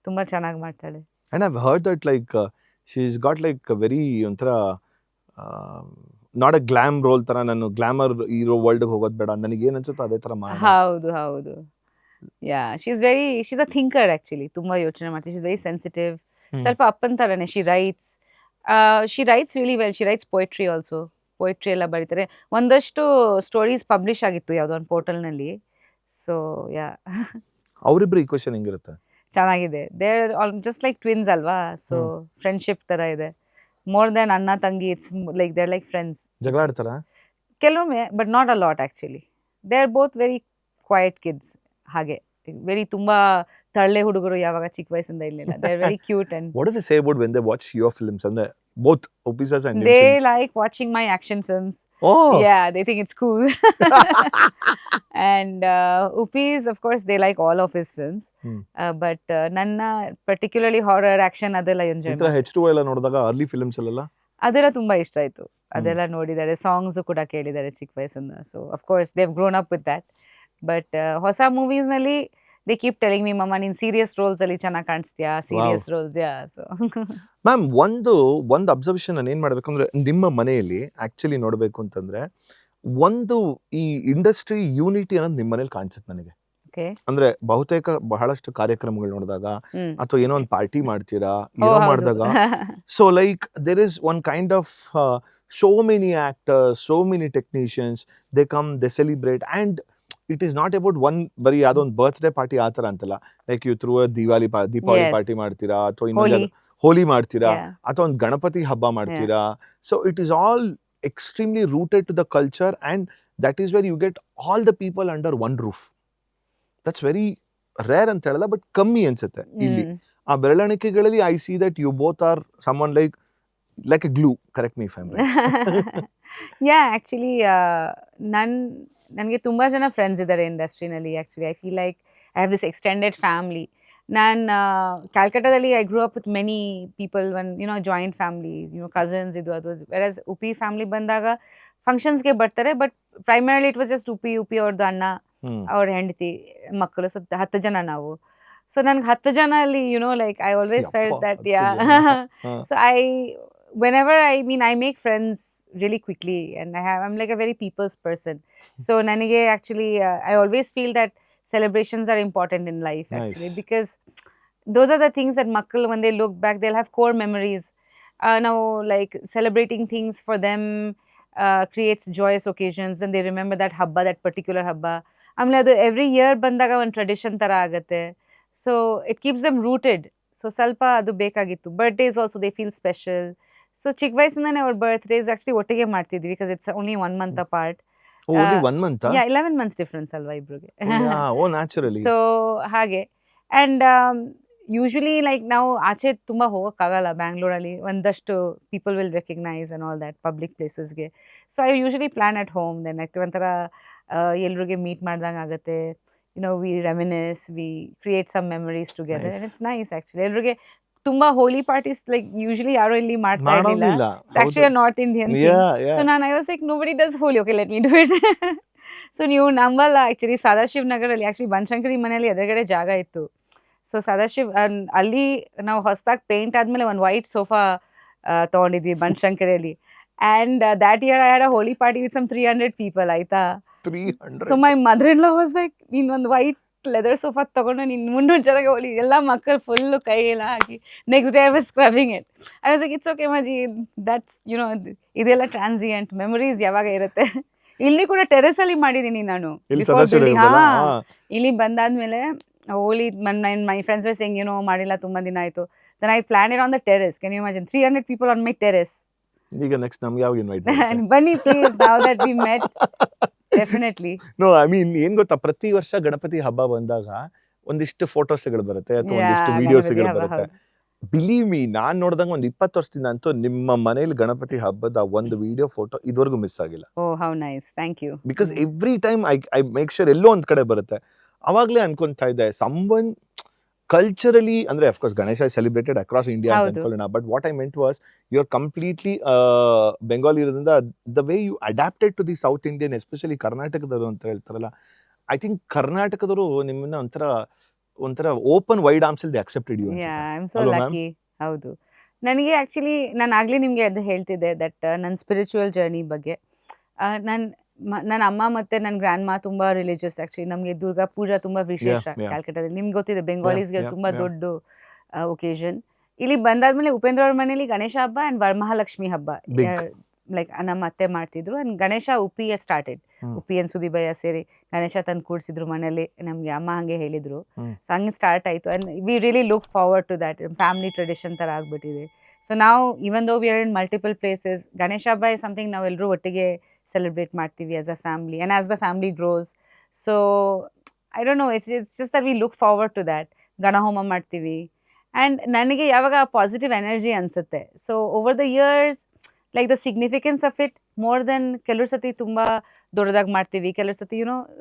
ತುಂಬಾ ಚೆನ್ನಾಗಿ ಮಾಡ್ತಾಳೆ. And I've heard that like she's got like a very ಒಂಥರ ನಾಟ್ ಅ ಗ್ಲಾಮ್ ರೋಲ್ ತರ, ನಾನು glamour ಇರೋ world ಹೋಗೋದು ಬೇಡ, ನನಗೆ ಏನ್ ಅನ್ಸುತ್ತೋ ಅದೇ ತರ ಮಾಡೋಣ. ಹೌದು ಹೌದು. ಯಾ, ಶೀಸ್ ಅ ಥಿಂಕರ್ ಆ್ಯಕ್ಚುಲಿ. ತುಂಬ ಯೋಚನೆ ಮಾಡ್ತೀವಿ. She's very sensitive. ಸ್ವಲ್ಪ ಅಪ್ಪನ ಥರನೇ. She writes really well. She writes poetry also. Poetry ಎಲ್ಲ ಬರೀತಾರೆ. ಒಂದಷ್ಟು ಸ್ಟೋರೀಸ್ ಪಬ್ಲಿಷ್ ಆಗಿತ್ತು ಯಾವುದೋ ಒಂದು ಪೋರ್ಟಲ್ನಲ್ಲಿ. ಸೊ ಯಾ, ಅವರಿಬ್ರು ಈಕ್ವೇಷನ್ ಹೆಂಗಿರುತ್ತೆ? ಚೆನ್ನಾಗಿದೆ. They're all just like twins ಅಲ್ವಾ. ಸೊ ಫ್ರೆಂಡ್ಶಿಪ್ ಥರ ಇದೆ. ಮೋರ್ ದೆನ್ ಅಣ್ಣ ತಂಗಿ. It's like they're like friends. ಜಗಳ ಆಡ್ತಾರ ಕೆಲವೊಮ್ಮೆ, but not a lot actually. They are both very quiet kids. ಹಾಗೆ ವೆರಿ ತುಂಬಾ ತಳ್ಳೆ ಹುಡುಗರು ಯಾವಾಗ ಚಿಕ್ಕ ವಯಸ್ಸಿಂದ ಇರಲಿಲ್ಲ. They are very cute and What do they say about when they watch your films? And both Opizas and they Dimsum. like watching my action films. Oh. Yeah, they think it's cool. And Upis, of course, they like all of his films. But ನನ್ನ particularly horror, action ಅದೆಲ್ಲ enjoy ಈ ತರ H2O ಎಲ್ಲ ನೋಡಿದಾಗ early films ಅಲ್ಲೆಲ್ಲ ಅದೆಲ್ಲ ತುಂಬಾ ಇಷ್ಟ ಆಯ್ತು. ಅದೆಲ್ಲ ನೋಡಿದ್ದಾರೆ, ಸಾಂಗ್ಸ್ ಕೂಡ ಕೇಳಿದ್ದಾರೆ ಚಿಕ್ಕ ವಯಸ್ಸಿಂದ. So of course they have grown up with that. But ಹೊಸ ಮೂವೀಸ್ ನಲ್ಲಿ they keep telling me, mamma ನೀನ್ ಸೀರಿಯಸ್ ರೋಲ್ಸ್ ಅಲ್ಲಿ ಚೆನ್ನಾಗಿ ಕಾಣಿಸ್ತೀಯಾ, serious roles. Yeah, so ma'am ಒಂದು ಅಬ್ಸರ್ವೇಷನ್ ನಾನು ಏನ್ ಮಾಡ್ಬೇಕು ಅಂದ್ರೆ, ನಿಮ್ಮ ಮನೆಯಲ್ಲಿ ಆಕ್ಚುಲಿ ನೋಡ್ಬೇಕು ಅಂತಂದ್ರೆ ಒಂದು ಈ ಇಂಡಸ್ಟ್ರಿ ಯೂನಿಟಿ ಅನ್ನೋದು ನಿಮ್ಮ ಮನೇಲಿ ಕಾಣಿಸುತ್ತೆ ನನಗೆ. ಓಕೆ. ಅಂದ್ರೆ ಬಹುತೇಕ ಬಹಳಷ್ಟು ಕಾರ್ಯಕ್ರಮಗಳು ನೋಡಿದಾಗ ಅಥವಾ ಏನೋ ಒಂದು ಪಾರ್ಟಿ ಮಾಡ್ತೀರಾ, ಓ ಏನೋ ಹೌದು. ಮಾಡಿದಾಗ so like there is one kind of so many actors, so many technicians, they come, they celebrate, and it is not about one ಬರೀ ಯಾವುದೋ ಒಂದು ಬರ್ತ್ಡೇ ಪಾರ್ಟಿ ಆ ಥರ ಅಂತಲ್ಲ. Like you through Deepavali Yes. Party ಮಾಡ್ತೀರಾ, ಅಥವಾ ಹೋಲಿ. ಇನ್ನೊಂದು ಹೋಲಿ ಮಾಡ್ತೀರಾ, Yeah. ಅಥವಾ ಒಂದು ಗಣಪತಿ ಹಬ್ಬ ಮಾಡ್ತೀರಾ. So it is all extremely rooted to the culture, and that is where you get all the people under one roof. That's very rare ಅಂತ ಹೇಳಲ್ಲ, ಬಟ್ ಕಮ್ಮಿ ಅನ್ಸುತ್ತೆ ಇಲ್ಲಿ. ಆ ಬೆರಳಿಕೆಗಳಲ್ಲಿ I see that you both are someone like a glue. Correct me if I am right. Yeah, actually ನನಗೆ ತುಂಬ ಜನ ಫ್ರೆಂಡ್ಸ್ ಇದ್ದಾರೆ ಇಂಡಸ್ಟ್ರಿನಲ್ಲಿ. Actually I feel like I have this extended family. ನಾನು ಕ್ಯಾಲ್ಕಟಾದಲ್ಲಿ I grew up with many people, one joint families, cousins ಇದು ಅದು. Versus Uppi family ಬಂದಾಗ ಫಂಕ್ಷನ್ಸ್ಗೆ ಬರ್ತಾರೆ, but primarily it was just Uppi ಅವ್ರದ್ದು ಅಣ್ಣ, ಅವ್ರ ಹೆಂಡತಿ, ಮಕ್ಕಳು. ಸೊ 10 ಜನ ನಾವು. ಸೊ ನನ್ಗೆ 10 ಜನ ಅಲ್ಲಿ like I always felt that yeah. So whenever I make friends really quickly, and I'm like a very people's person. So nanige actually I always feel that celebrations are important in life actually. Nice. Because those are the things that makkal, when they look back, they'll have core memories. Now like celebrating things for them creates joyous occasions, and they remember that habba, that particular habba. ಆಮೇಲೆ ಅದು every year ಬಂದಾಗ ಒಂದು tradition ಥರ ಆಗುತ್ತೆ. So it keeps them rooted. So ಸ್ವಲ್ಪ ಅದು ಬೇಕಾಗಿತ್ತು. Birthdays also they feel special. So ಚಿಕ್ಕ ವಯಸ್ಸಿಂದಾನೆ ಅವ್ರ ಬರ್ತ್ಡೇಸ್ ಆಕ್ಚುಲಿ ಒಟ್ಟಿಗೆ ಮಾಡ್ತಿದ್ವಿ, because it's only 1 month apart. Only 1 month? Yeah, 11 months difference ಅಲ್ವಾ ಇಬ್ರಿಗೆ. Oh naturally. ಸೊ ಹಾಗೆ. ಆ್ಯಂಡ್ ಯೂಶ್ವಲಿ ಲೈಕ್ ನಾವು ಆಚೆ ತುಂಬ ಹೋಗೋಕ್ಕಾಗಲ್ಲ ಬ್ಯಾಂಗ್ಳೂರಲ್ಲಿ. ಒಂದಷ್ಟು people will recognise and all that public ಪ್ಲೇಸಸ್ಗೆ. So I usually plan at home. Then ಒಂಥರ ಎಲ್ರಿಗೆ ಮೀಟ್ ಮಾಡ್ದಂಗೆ ಆಗುತ್ತೆ. We reminisce, we create some memories together, and it's nice actually. ಎಲ್ರಿಗೆ ತುಂಬ ಹೋಲಿ ಪಾರ್ಟೀಸ್ ಲೈಕ್ ಯೂಶ್ವಲಿ ಯಾರು ಇಲ್ಲಿ ಮಾಡ್ತಾ ಇರಲಿಲ್ಲ. Actually north Indian thing. So ನಾನು I was like nobody does Holi, okay let me do it. So ನೀವು ನಂಬಲ್ಲ, ಆ್ಯಕ್ಚುಲಿ ಸದಾಶಿವ್ ನಗರಲ್ಲಿ ಆ್ಯಕ್ಚುಲಿ ಬನಶಂಕರಿ ಮನೆಯಲ್ಲಿ ಎದುರುಗಡೆ ಜಾಗ ಇತ್ತು. ಸೊ ಸದಾಶಿವ್ ಅಲ್ಲಿ ನಾವು ಹೊಸದಾಗಿ ಪೇಂಟ್ ಆದಮೇಲೆ ಒಂದು ವೈಟ್ ಸೋಫಾ ತೊಗೊಂಡಿದ್ವಿ ಬನಶಂಕರಿಯಲ್ಲಿ. And that year I had a Holi party with some 300 people, ಆಯ್ತಾ. 300. So my mother in law was like, ನೀನು ಒಂದು ವೈಟ್ ಲೆದರ್ ಸೋಫಾ ತೊಗೊಂಡು ನೀನು 300 ಜನಕ್ಕೆ ಹೋಲಿ, ಎಲ್ಲ ಮಕ್ಕಳು ಫುಲ್ಲು ಕೈ ಎಲ್ಲ ಹಾಕಿ. Next day I was scrubbing it. I was like it's okay ಮಾಜಿ, ದಟ್ಸ್ ಇದೆಲ್ಲ ಟ್ರಾನ್ಸಿಯಂಟ್ ಮೆಮೊರೀಸ್ ಯಾವಾಗ ಇರುತ್ತೆ. ಇಲ್ಲಿ ಕೂಡ ಟೆರೆಸಲ್ಲಿ ಮಾಡಿದ್ದೀನಿ ನಾನು ಬಿಫೋರ್ ಬಿಲ್ಡಿಂಗ್. ಇಲ್ಲಿ ಬಂದಾದ್ಮೇಲೆ Holi my friends were saying ಮಾಡಿಲ್ಲ ತುಂಬ ದಿನ ಆಯಿತು. Then I plan it on the terrace. Can you imagine 300 people on my terrace. ಈಗ ನೆಕ್ಸ್ಟ್ ನಮ್ಗೆ ಯಾವ ಇನ್ವೈಟ್ ಬನ್ನಿ please, now that we met. Definitely. No, I mean ಏನ್ ಗೊತ್ತಾ, ಪ್ರತಿ ವರ್ಷ ಗಣಪತಿ ಹಬ್ಬ ಬಂದಾಗ ಒಂದಿಷ್ಟು ಫೋಟೋಸ್ಗಳು ಬರುತ್ತೆ, ಅಥವಾ ಒಂದಿಷ್ಟು ವಿಡಿಯೋಸ್ಗಳು ಬರುತ್ತೆ. ಬಿಲೀವ್ ಮೀ, ನಾನ್ ನೋಡ್ದಂಗ ಒಂದು 20 ವರ್ಷದಿಂದ ಅಂತೂ ನಿಮ್ಮ ಮನೇಲಿ ಗಣಪತಿ ಹಬ್ಬದ ಒಂದು ವಿಡಿಯೋ ಫೋಟೋ ಇದುವರೆಗೂ ಮಿಸ್ ಆಗಿಲ್ಲ. Oh how nice, thank you. Because every time I make sure ಎಲ್ಲೋ ಒಂದ್ ಕಡೆ ಬರುತ್ತೆ. ಅವಾಗ್ಲೇ ಅನ್ಕೊಂತಾ ಇದ್ದೆ, ಸಮ್ವನ್ ಕಲ್ಚರಲಿ, ಅಂದ್ರೆ of course Ganesha is celebrated across India ಅಂತ ಅನ್ಕೊಳ್ಳೋಣ, but what I meant was you are completely Bengali ಇರೋದ್ರಿಂದ the way you adapted to the south Indian, especially ಕರ್ನಾಟಕದವರು ಅಂತ ಹೇಳ್ತಾರಲ್ಲ, ಐ ಥಿಂಕ್ ಕರ್ನಾಟಕದವರು ನಿಮ್ಮನ್ನ ಒಂಥರ ಓಪನ್ ವೈಡ್ ಆರ್ಮ್ಸ್ ಅಲ್ಲಿ accepted you. Yeah, I am so lucky. ಹೌದು, ನನಗೆ ಆ್ಯಕ್ಚುಲಿ ನಾನು ಆಗಲೇ ನಿಮಗೆ ಅದು ಹೇಳ್ತಿದ್ದೆ ದಟ್ ನನ್ನ ಸ್ಪಿರಿಚುವಲ್ ಜರ್ನಿ ಬಗ್ಗೆ. ನನ್ನ ಅಮ್ಮ ಮತ್ತು ನನ್ನ ಗ್ರ್ಯಾಂಡ್ ಮಾ ತುಂಬ ರಿಲಿಜಿಯಸ್. ಆ್ಯಕ್ಚುಲಿ ನಮಗೆ ದುರ್ಗಾ ಪೂಜಾ ತುಂಬ ವಿಶೇಷ ಕ್ಯಾಲ್ಕಟಾದಲ್ಲಿ. ನಿಮ್ಗೆ ಗೊತ್ತಿದೆ, ಬೆಂಗಾಲೀಸ್ಗೆ ತುಂಬ ದೊಡ್ಡ ಒಕೇಶನ್. ಇಲ್ಲಿ ಬಂದಾದ್ಮೇಲೆ ಉಪೇಂದ್ರ ಅವ್ರ ಮನೇಲಿ ಗಣೇಶ ಹಬ್ಬ ಆ್ಯಂಡ್ ವರಮಹಾಲಕ್ಷ್ಮಿ ಹಬ್ಬ ಲೈಕ್ ನಮ್ಮ ಅತ್ತೆ ಮಾಡ್ತಿದ್ರು. ಆ್ಯಂಡ್ ಗಣೇಶ ಉಪ್ಪಿಗೆ ಸ್ಟಾರ್ಟೆಡ್. ಉಪ್ಪಿ and ಸುದೀಪಯ್ಯ ಸೇರಿ ಗಣೇಶ ತಂದು ಕೂಡಿಸಿದ್ರು ಮನೇಲಿ. ನಮಗೆ ಅಮ್ಮ ಹಾಗೆ ಹೇಳಿದ್ರು. ಸೊ ಹಂಗೆ ಸ್ಟಾರ್ಟ್ ಆಯಿತು. And we really look forward to that. Family tradition ಥರ ಆಗ್ಬಿಟ್ಟಿದೆ. ಸೊ ನಾವು even though we are in multiple places, Ganesha ಹಬ್ಬ ಇಸ್ ಸಮಥಿಂಗ್ ನಾವೆಲ್ಲರೂ ಒಟ್ಟಿಗೆ ಸೆಲೆಬ್ರೇಟ್ ಮಾಡ್ತೀವಿ as a family and as the family grows. So I don't know, it's just that we look forward to that. ಗಣಹೋಮ ಮಾಡ್ತೀವಿ. And ನನಗೆ ಯಾವಾಗ positive energy ಅನ್ಸುತ್ತೆ. So over the years like the significance of it more then ಕೆಲವ್ರ ಸತಿ ತುಂಬ ದೊಡ್ಡದಾಗಿ ಮಾಡ್ತೀವಿ, ಕೆಲವ್ರ ಸತಿ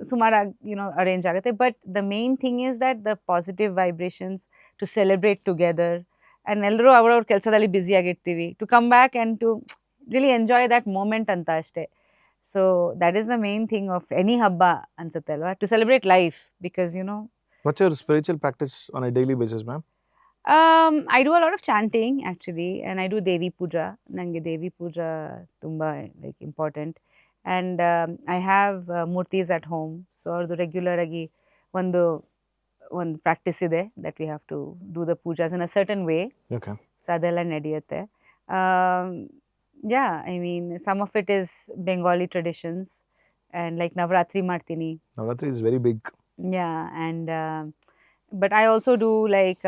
ಸುಮಾರಾಗಿ ಅರೇಂಜ್ ಆಗುತ್ತೆ. But the main thing is that the positive vibrations to celebrate together and ಎಲ್ಲರೂ ಅವ್ರವ್ರ ಕೆಲಸದಲ್ಲಿ ಬ್ಯುಸಿಯಾಗಿರ್ತೀವಿ, to come back and to really enjoy that moment ಅಂತ ಅಷ್ಟೇ. So that is the main thing of any ಹಬ್ಬ ಅನ್ಸುತ್ತೆ ಅಲ್ವಾ, to celebrate life because What's your spiritual practice on a daily basis, ma'am? I do a lot of chanting actually, and I do Devi Puja. Nange Devi Puja tumba like important, and I have murtis at home. So ಅದು regular ಆಗಿ ಒಂದು practice ಇದೆ that we have to do the pujas in a certain way. Okay. So ಅದೆಲ್ಲ ನಡೆಯುತ್ತೆ. Yeah, I mean some of it is Bengali traditions, and like Navratri ಮಾಡ್ತೀನಿ. Navratri is very big. Yeah, and but I also do like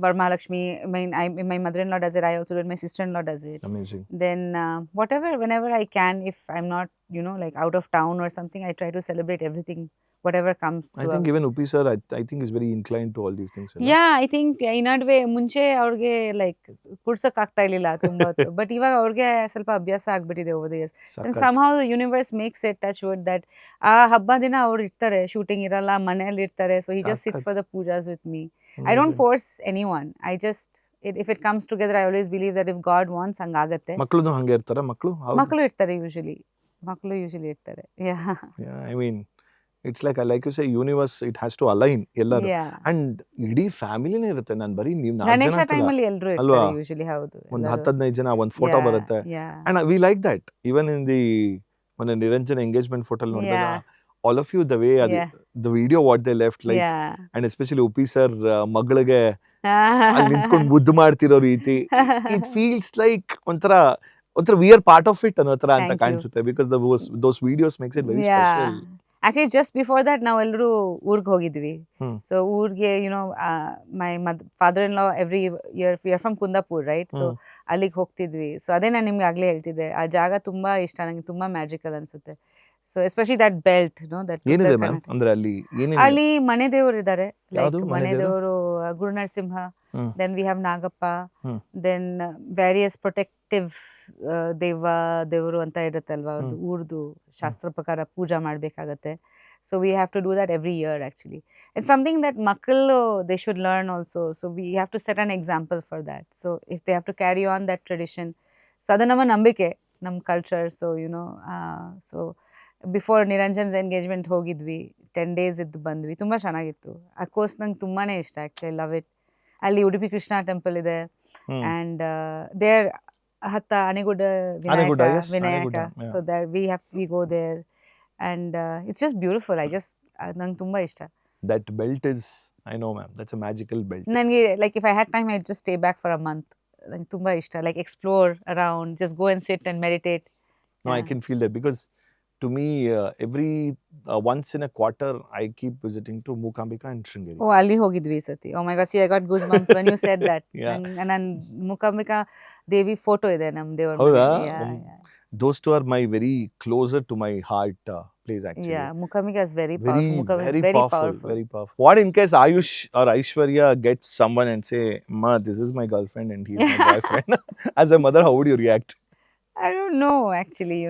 Varmalakshmi. I mean, my mother-in-law does it. I also do it. My sister-in-law does it. Amazing. Then whenever I can, if I'm not, like out of town or something, I try to celebrate everything, whatever comes. I think even Upi sir, I think is very inclined to all these things. Yeah, I think in a way, ಮುಂಚೆ ಅವ್ರಿಗೆ like ಕುಡ್ಸಕ್ ಆಗ್ತಾ ಇರ್ಲಿಲ್ಲ ತುಂಬಾ ಹೊತ್ತು, but ಇವಾಗ ಅವ್ರಿಗೆ ಸ್ವಲ್ಪ ಅಭ್ಯಾಸ ಆಗ್ಬಿಟ್ಟಿದೆ over the years. And somehow the universe makes it touch wood that ಆ ಹಬ್ಬ ದಿನ ಅವ್ರು ಇರ್ತಾರೆ, ಶೂಟಿಂಗ್ ಇರಲ್ಲ, ಮನೆಯಲ್ಲಿ ಇರ್ತಾರೆ. So he just sits for the pujas with me. I don't force anyone. I just if it comes together, I always believe that if God wants, ಹಂಗಾಗತ್ತೆ. ಮಕ್ಕಳು ಹಂಗೆ ಇರ್ತಾರೆ. ಮಕ್ಕಳು ಇರ್ತಾರೆ ಮಕ್ಕಳು ಯೂಶಲಿ ಇರ್ತಾರೆ. Yeah, I mean it's like you say, universe, it has to align ಎಲ್ಲರೂ. And ಇಡೀ ಫ್ಯಾಮಿಲಿನೇ ಇರುತ್ತೆ. ನಾನು ಬರೀ ನೀವು ಗಣೇಶ ಟೈಮಲ್ಲಿ ಎಲ್ಲರೂ ಇರ್ತಾರೆ ಯೂಶಲಿ. ಹೌದು, ಒಂದು 10-15 ಜನ ಒಂದು ಫೋಟೋ ಬರುತ್ತೆ. And we like that. Even in the when Niranjan engagement photo ನೋಡಿದಾಗ all of you, the way the video what they left, like, and especially Upi sir ಮಗಳಿಗೆ ಅಲ್ಲಿ ನಿಂತ್ಕೊಂಡು ಮುದ್ದು ಮಾಡ್ತಿರೋ ರೀತಿ, it feels like ಒಂಥರ we are part of it ಅನ್ನೋ ತರ ಅಂತ ಕಾಣಿಸುತ್ತೆ. Because those videos makes it very special. Actually, just before that, ನಾವು ಎಲ್ಲರೂ ಊರ್ಗೆ ಹೋಗಿದ್ವಿ. ಸೊ ಊರಿಗೆ ಮೈ father-in-law every year, we are from Kundapur, right? So ಅಲ್ಲಿಗೆ ಹೋಗ್ತಿದ್ವಿ. ಸೊ ಅದೇ ನಾನು ನಿಮ್ಗೆ ಆಗ್ಲೇ ಹೇಳ್ತಿದ್ದೆ, ಆ ಜಾಗ ತುಂಬಾ ಇಷ್ಟ ನಂಗೆ, ತುಂಬಾ ಮ್ಯಾಜಿಕಲ್ ಅನ್ಸುತ್ತೆ. ಸೊ ಎಸ್ಪೆಷಲಿ ದಟ್ ಬೆಲ್ಟ್, ಅಲ್ಲಿ ಮನೆ ದೇವರು ಇದ್ದಾರೆ. ಲೈಕ್ ಮನೆ ದೇವರು Guru Narasimha, then we have Nagappa, then various protective ದೇವರು ಅಂತ ಇರುತ್ತಲ್ವಾ, ಅವ್ರದ್ದು ಊರ್ದು ಶಾಸ್ತ್ರ ಪ್ರಕಾರ ಪೂಜಾ ಮಾಡಬೇಕಾಗತ್ತೆ. So we have to do that every year actually. It's something that ಮಕ್ಕಳು they should learn also. So we have to set an example for that. So if they have to carry on that tradition, so ಅದು ನಮ್ಮ ನಂಬಿಕೆ, ನಮ್ಮ culture. So so before Niranjan's engagement ಹೋಗಿದ್ವಿ, 10 days ಇದ್ದು ಬಂದ್ವಿ. ತುಂಬ ಚೆನ್ನಾಗಿತ್ತು. ಆ ಕೋರ್ಸ್ ನಂಗೆ ತುಂಬಾ ಇಷ್ಟ, ಆ್ಯಕ್ಚುಲಿ ಲವ್ ಇಟ್. ಅಲ್ಲಿ ಉಡುಪಿ ಕೃಷ್ಣ ಟೆಂಪಲ್ ಇದೆ, ಆ್ಯಂಡ್ ದೇರ್ ಹತ್ತ Anegudde Vinayaka. So there we go there, and it's just beautiful. ನಂಗೆ ತುಂಬ ಇಷ್ಟ. That belt is, I know ma'am, that's a magical belt. ನನಗೆ like if I had time I just stay back for a month. ನಂಗೆ ತುಂಬ ಇಷ್ಟ, like explore around, just go and sit and meditate. No, I can feel that because to me, every once in a quarter, I keep visiting to Mookambika and Sringeri. Oh, ಅಲ್ಲಿ ಹೋಗಿದ್ವಿ ಈ ಸತಿ. Oh my God, see, I got goosebumps when you said that. ನನ್ನ ಮೂಕಾಂಬಿಕಾ ದೇವಿ photo ಇದೆ ನಮ್ಮ ದೇವರ ಮನೆಯಲ್ಲಿ. Those two are my very closer to my heart place actually. Yeah, Mookambika is very powerful. Very powerful. Very powerful. What in case Ayush or Aishwarya gets someone and say, "Ma, this is my girlfriend and he's my boyfriend." As a mother, how would you react? I don't know actually,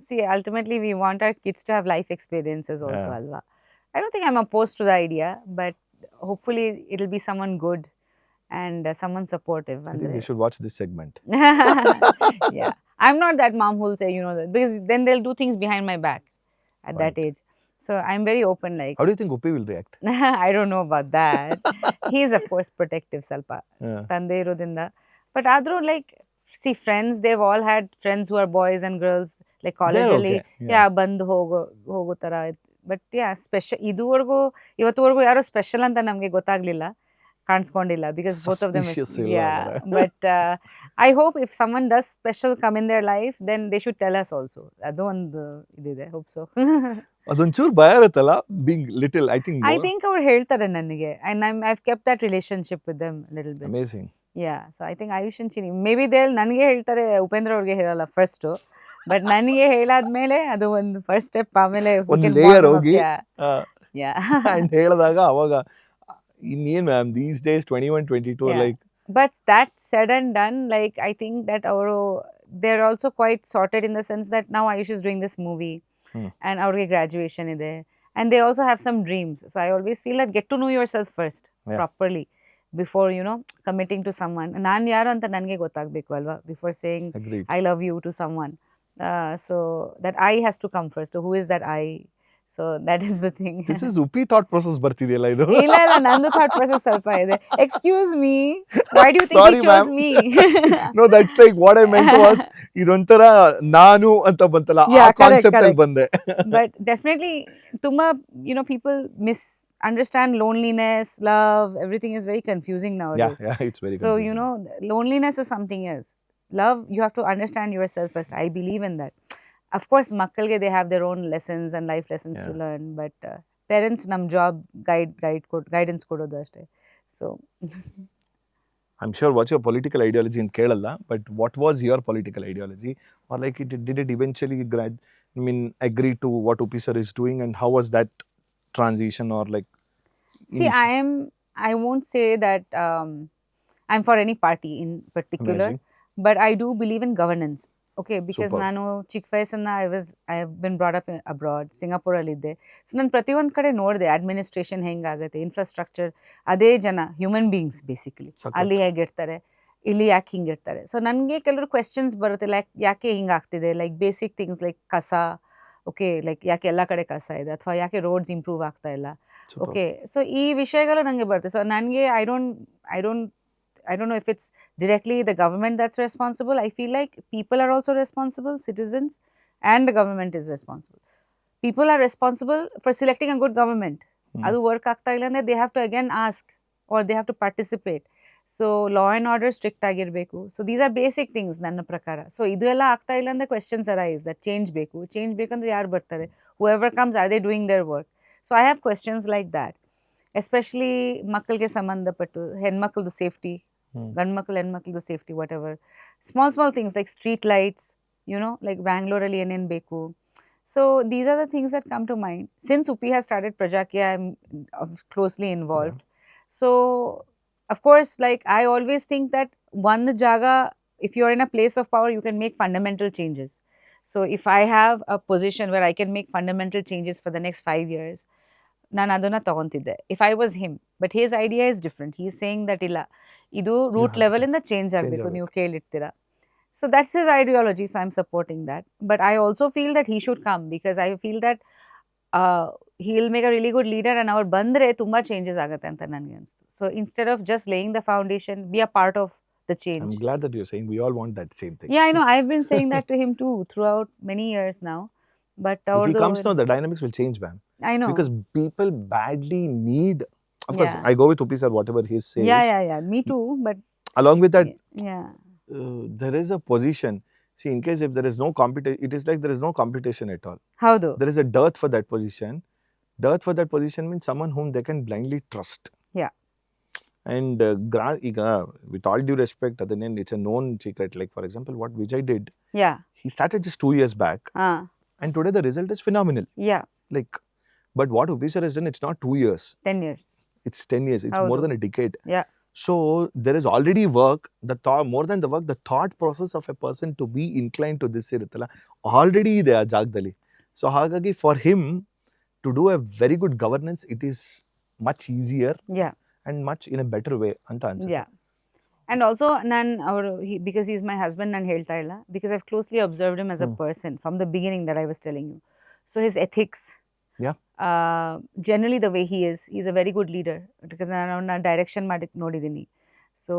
See, ultimately we want our kids to have life experiences also, alva. I don't think I'm opposed to the idea, but hopefully it'll be someone good and someone supportive. I think they should watch this segment. Yeah. I'm not that mom who'll say, that, because then they'll do things behind my back at that age. So I'm very open, like. How do you think Upi will react? I don't know about that. He's of course protective salpa. Tande irodinda. But adru, like, see, friends, they've all had friends who are boys and girls, like college ಅಲ್ಲಿ ಬಂದು ಹೋಗೋ ತರ. But special ಇವತ್ತುವರೆಗೂ ಯಾರೋ special ಅಂತ ನಮಗೆ ಗೊತ್ತಾಗ್ಲಿಲ್ಲ, ಕಾಣಿಸ್ಕೊಂಡಿಲ್ಲ, because both of them. But I hope if someone does special come in their life, then they should tell us also. ಅದು ಒಂದು ಇದಿದೆ, ಹೋಪ್ ಸೊ. ಅದೊಂಚೂರು ಭಯ ಇರುತ್ತಲ್ಲ, being little, I think ಅವ್ರು ಹೇಳ್ತಾರೆ ನನಗೆ, and I've kept that relationship with them a little bit. Amazing. Yeah, so I think Ayush and Chini, maybe ನನಗೆ ಹೇಳ್ತಾರೆ, ಉಪೇಂದ್ರ ಅವ್ರಿಗೆ ಹೇಳಲ್ಲ ಫಸ್ಟ್, ಬಟ್ ನನಗೆ ಹೇಳಾದ್ಮೇಲೆ ಅದು ಒಂದು ಫಸ್ಟ್ ಸ್ಟೆಪ್, ಆಮೇಲೆ ಲೇಯರ್ ಹೋಗಿ Yeah. ಅಂಡ್ ಹೇಳಿದಾಗ ಅವಾಗ ಇನ್ನೇನು ma'am these days 21, 22 Yeah. Like But that said and done, like I think that they're also quite sorted in the sense that now Ayush is doing this movie Hmm. and our graduation is there. And they also have some dreams. So I always feel that get to know yourself first Yeah. properly before, committing to someone. ನಾನು ಯಾರು ಅಂತ ನನಗೆ ಗೊತ್ತಾಗಬೇಕು ಅಲ್ವಾ before saying agreed I love you to someone. So that I has to come first. So who is that I? So that is the thing. This is Uppi thought process ಬರ್ತಿದೆಯಲ್ಲ ಇದು ಇಲ್ಲ ಇಲ್ಲ ನಂದು ಥಾಟ್ ಪ್ರೊಸೆಸ್ ಸ್ವಲ್ಪ ಇದೆ. Excuse me, why do you think Sorry, he chose ma'am. Me? No that's like what I meant was ಇದೊಂಥರ ನಾನು ಅಂತ ಬಂತಲ್ಲ ಆ Yeah, correct, ಕಾನ್ಸೆಪ್ಟ್ ಅಲ್ಲಿ correct. ಬಂದೆ. But definitely ತುಂಬಾ people misunderstand loneliness, love, everything is very confusing nowadays. Yeah, it's very So confusing. loneliness is something else. Love, you have to understand yourself first. I believe in that. Of course makkalge they have their own lessons and life lessons to Yeah. learn, but parents nam job guidance kododu ashte. So I'm sure what's your political ideology in Kerala, but what was your political ideology? Or like did it eventually agree to what Upi sir is doing, and how was that transition or like see, initial- I won't say that I'm for any party in particular, Amazing. but I do believe in governance. Okay, because Superb. ನಾನು ಚಿಕ್ಕ ವಯಸ್ಸಿಂದ I have been brought up abroad, Singapore ಅಲ್ಲಿ ಇದ್ದೆ. So ನಾನು ಪ್ರತಿಯೊಂದು ಕಡೆ ನೋಡಿದೆ administration ಹೆಂಗಾಗುತ್ತೆ, infrastructure, ಅದೇ ಜನ ಹ್ಯೂಮನ್ ಬೀಯಿಂಗ್ಸ್ ಬೇಸಿಕಲಿ ಸಖತ್. ಅಲ್ಲಿ ಹೇಗಿರ್ತಾರೆ, ಇಲ್ಲಿ ಯಾಕೆ ಹಿಂಗಿರ್ತಾರೆ. ಸೊ ನನಗೆ ಕೆಲವರು ಕ್ವೆಶನ್ಸ್ ಬರುತ್ತೆ, ಲೈಕ್ ಯಾಕೆ ಹಿಂಗಾಗ್ತಿದೆ, ಲೈಕ್ ಬೇಸಿಕ್ ಥಿಂಗ್ಸ್ ಲೈಕ್ ಕಸ. ಓಕೆ, ಲೈಕ್ ಯಾಕೆ ಎಲ್ಲ ಕಡೆ ಕಸ ಇದೆ, ಅಥವಾ ಯಾಕೆ ರೋಡ್ಸ್ ಇಂಪ್ರೂವ್ ಆಗ್ತಾ ಇಲ್ಲ. Superb. ಓಕೆ, ಸೊ ಈ ವಿಷಯಗಳು ನನಗೆ ಬರುತ್ತೆ. ಸೊ ನನಗೆ I don't know if it's directly the government that's responsible. I feel like people are also responsible, citizens, and the government is responsible. People are responsible for selecting a good government. Adu work ಆಗ್ತಾ ಇಲ್ಲ ಅಂದ್ರೆ they have to again ask or they have to participate. So law and order strict ಆಗಿರಬೇಕು. So these are basic things ನನ್ನ ಪ್ರಕಾರ. So ಇದು ಎಲ್ಲ ಆಗ್ತಾ ಇಲ್ಲ ಅಂದ್ರೆ questions arise that change ಬೇಕಂದ್ರೆ ಯಾರು ಬರ್ತಾರೆ? Whoever comes, are they doing their work? So I have questions like that. Especially ಮಕ್ಕಳಿಗೆ ಸಂಬಂಧಪಟ್ಟು ಹೆಣ್ಮಕ್ಳದ್ದು ಸೇಫ್ಟಿ, ಗಂಡು ಮಕ್ಕಳು ಹೆಣ್ಮಕ್ಳದ್ದು safety, whatever small things like street lights, like ಬ್ಯಾಂಗ್ಳೂರಲ್ಲಿ ಏನೇನು ಬೇಕು. So these are the things that come to mind. Since Uppi has started Prajaakeeya, I am closely involved. So of course like I always think that ಒಂದು ಜಾಗ, if you're in a place of power, you can make fundamental changes. So if I have a position where I can make fundamental changes for the next 5 years, ನಾನು ಅದನ್ನು ತಗೊತಿದ್ದೆ if I was him. But his idea is different. He is saying that ಇಲ್ಲ, ಇದು root ಲೆವೆಲಿಂದ change ಆಗಬೇಕು, ನೀವು ಕೇಳಿರ್ತೀರಾ. So that's his ideology. So I am supporting that. But I also feel that he should come, because I feel that he will make a really good leader, and ಅವ್ರು ಬಂದರೆ ತುಂಬ changes ಆಗುತ್ತೆ ಅಂತ ನನಗೆ ಅನಿಸ್ತು. So instead of just laying the foundation, be a part of the change. I'm glad that you're saying we all want that same thing. Yeah, I know. I've been saying that to him too throughout many years now. But If he comes now, the dynamics will change, ma'am. I know. Because people badly need, of course, Yeah. I go with Upi sir, whatever he says. Yeah. Me too. But Along with that, yeah. there is a position. See, in case if there is no competition, it is like there is no competition at all. Howdo? There is a dearth for that position. Dearth for that position means someone whom they can blindly trust. Yeah. And with all due respect, it's a known secret. Like, for example, what Vijay did, Yeah. he started just 2 years back. And today the result is phenomenal. Yeah. Like, but what Upi sir has done, it's not 2 years. 10 years. It's 10 years. It's more Howdu. than a decade. Yeah. So there is already work. The thought, more than the work, the thought process of a person to be inclined to this iruttala already ಇದೆ ಆ ಜಾಗದಲ್ಲಿ. So ಹಾಗಾಗಿ for him to do a very good governance, it is much easier Yeah. and much in a better way ಅಂತ ಅನ್ಸುತ್ತೆ. Yeah. And also, because he's my husband, ನಾನು ಹೇಳ್ತಾ ಇಲ್ಲ, because I've closely observed him as a person from the beginning that I was telling you. So his ethics, Yeah. generally the way he is, he's a very good leader. Because ನಾನು direction ಮಾಡಿ ನೋಡಿದ್ದೀನಿ. So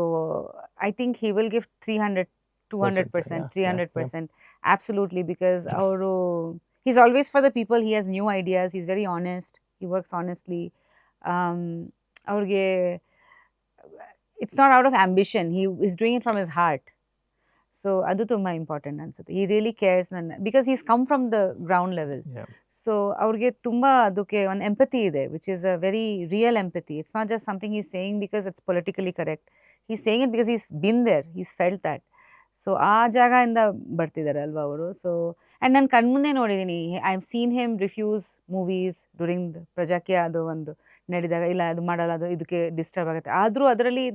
I think he will give 300, 200%, yeah, 300%. Absolutely, because he's always for the people. He has new ideas. He's very honest. He works honestly. ಅವ್ರಿಗೆ it's not out of ambition. He is doing it from his heart. So ಅದು ತುಂಬ important ಅನ್ಸುತ್ತೆ. He really cares, because he's come from the ground level. Yeah. So ಅವ್ರಿಗೆ ತುಂಬ ಅದಕ್ಕೆ ಒಂದು empathy ಇದೆ, which is a very real empathy. It's not just something he's saying because it's politically correct. He's saying it because he's been there. He's felt that. So ಆ ಜಾಗದಿಂದ ಬರ್ತಿದ್ದಾರೆ ಅಲ್ವಾ ಅವರು. ಸೊ ಆ್ಯಂಡ್ ನಾನು ಕಣ್ಮುಂದೆ ನೋಡಿದ್ದೀನಿ, I have seen him refuse movies during Prajaakeeya ಅದು ಒಂದು ನಡೆದಾಗ, ಇಲ್ಲ ಅದು ಮಾಡಲ್ಲ, ಅದು ಇದಕ್ಕೆ ಡಿಸ್ಟರ್ಬ್ ಆಗುತ್ತೆ. ಆದರೂ ಅದರಲ್ಲಿ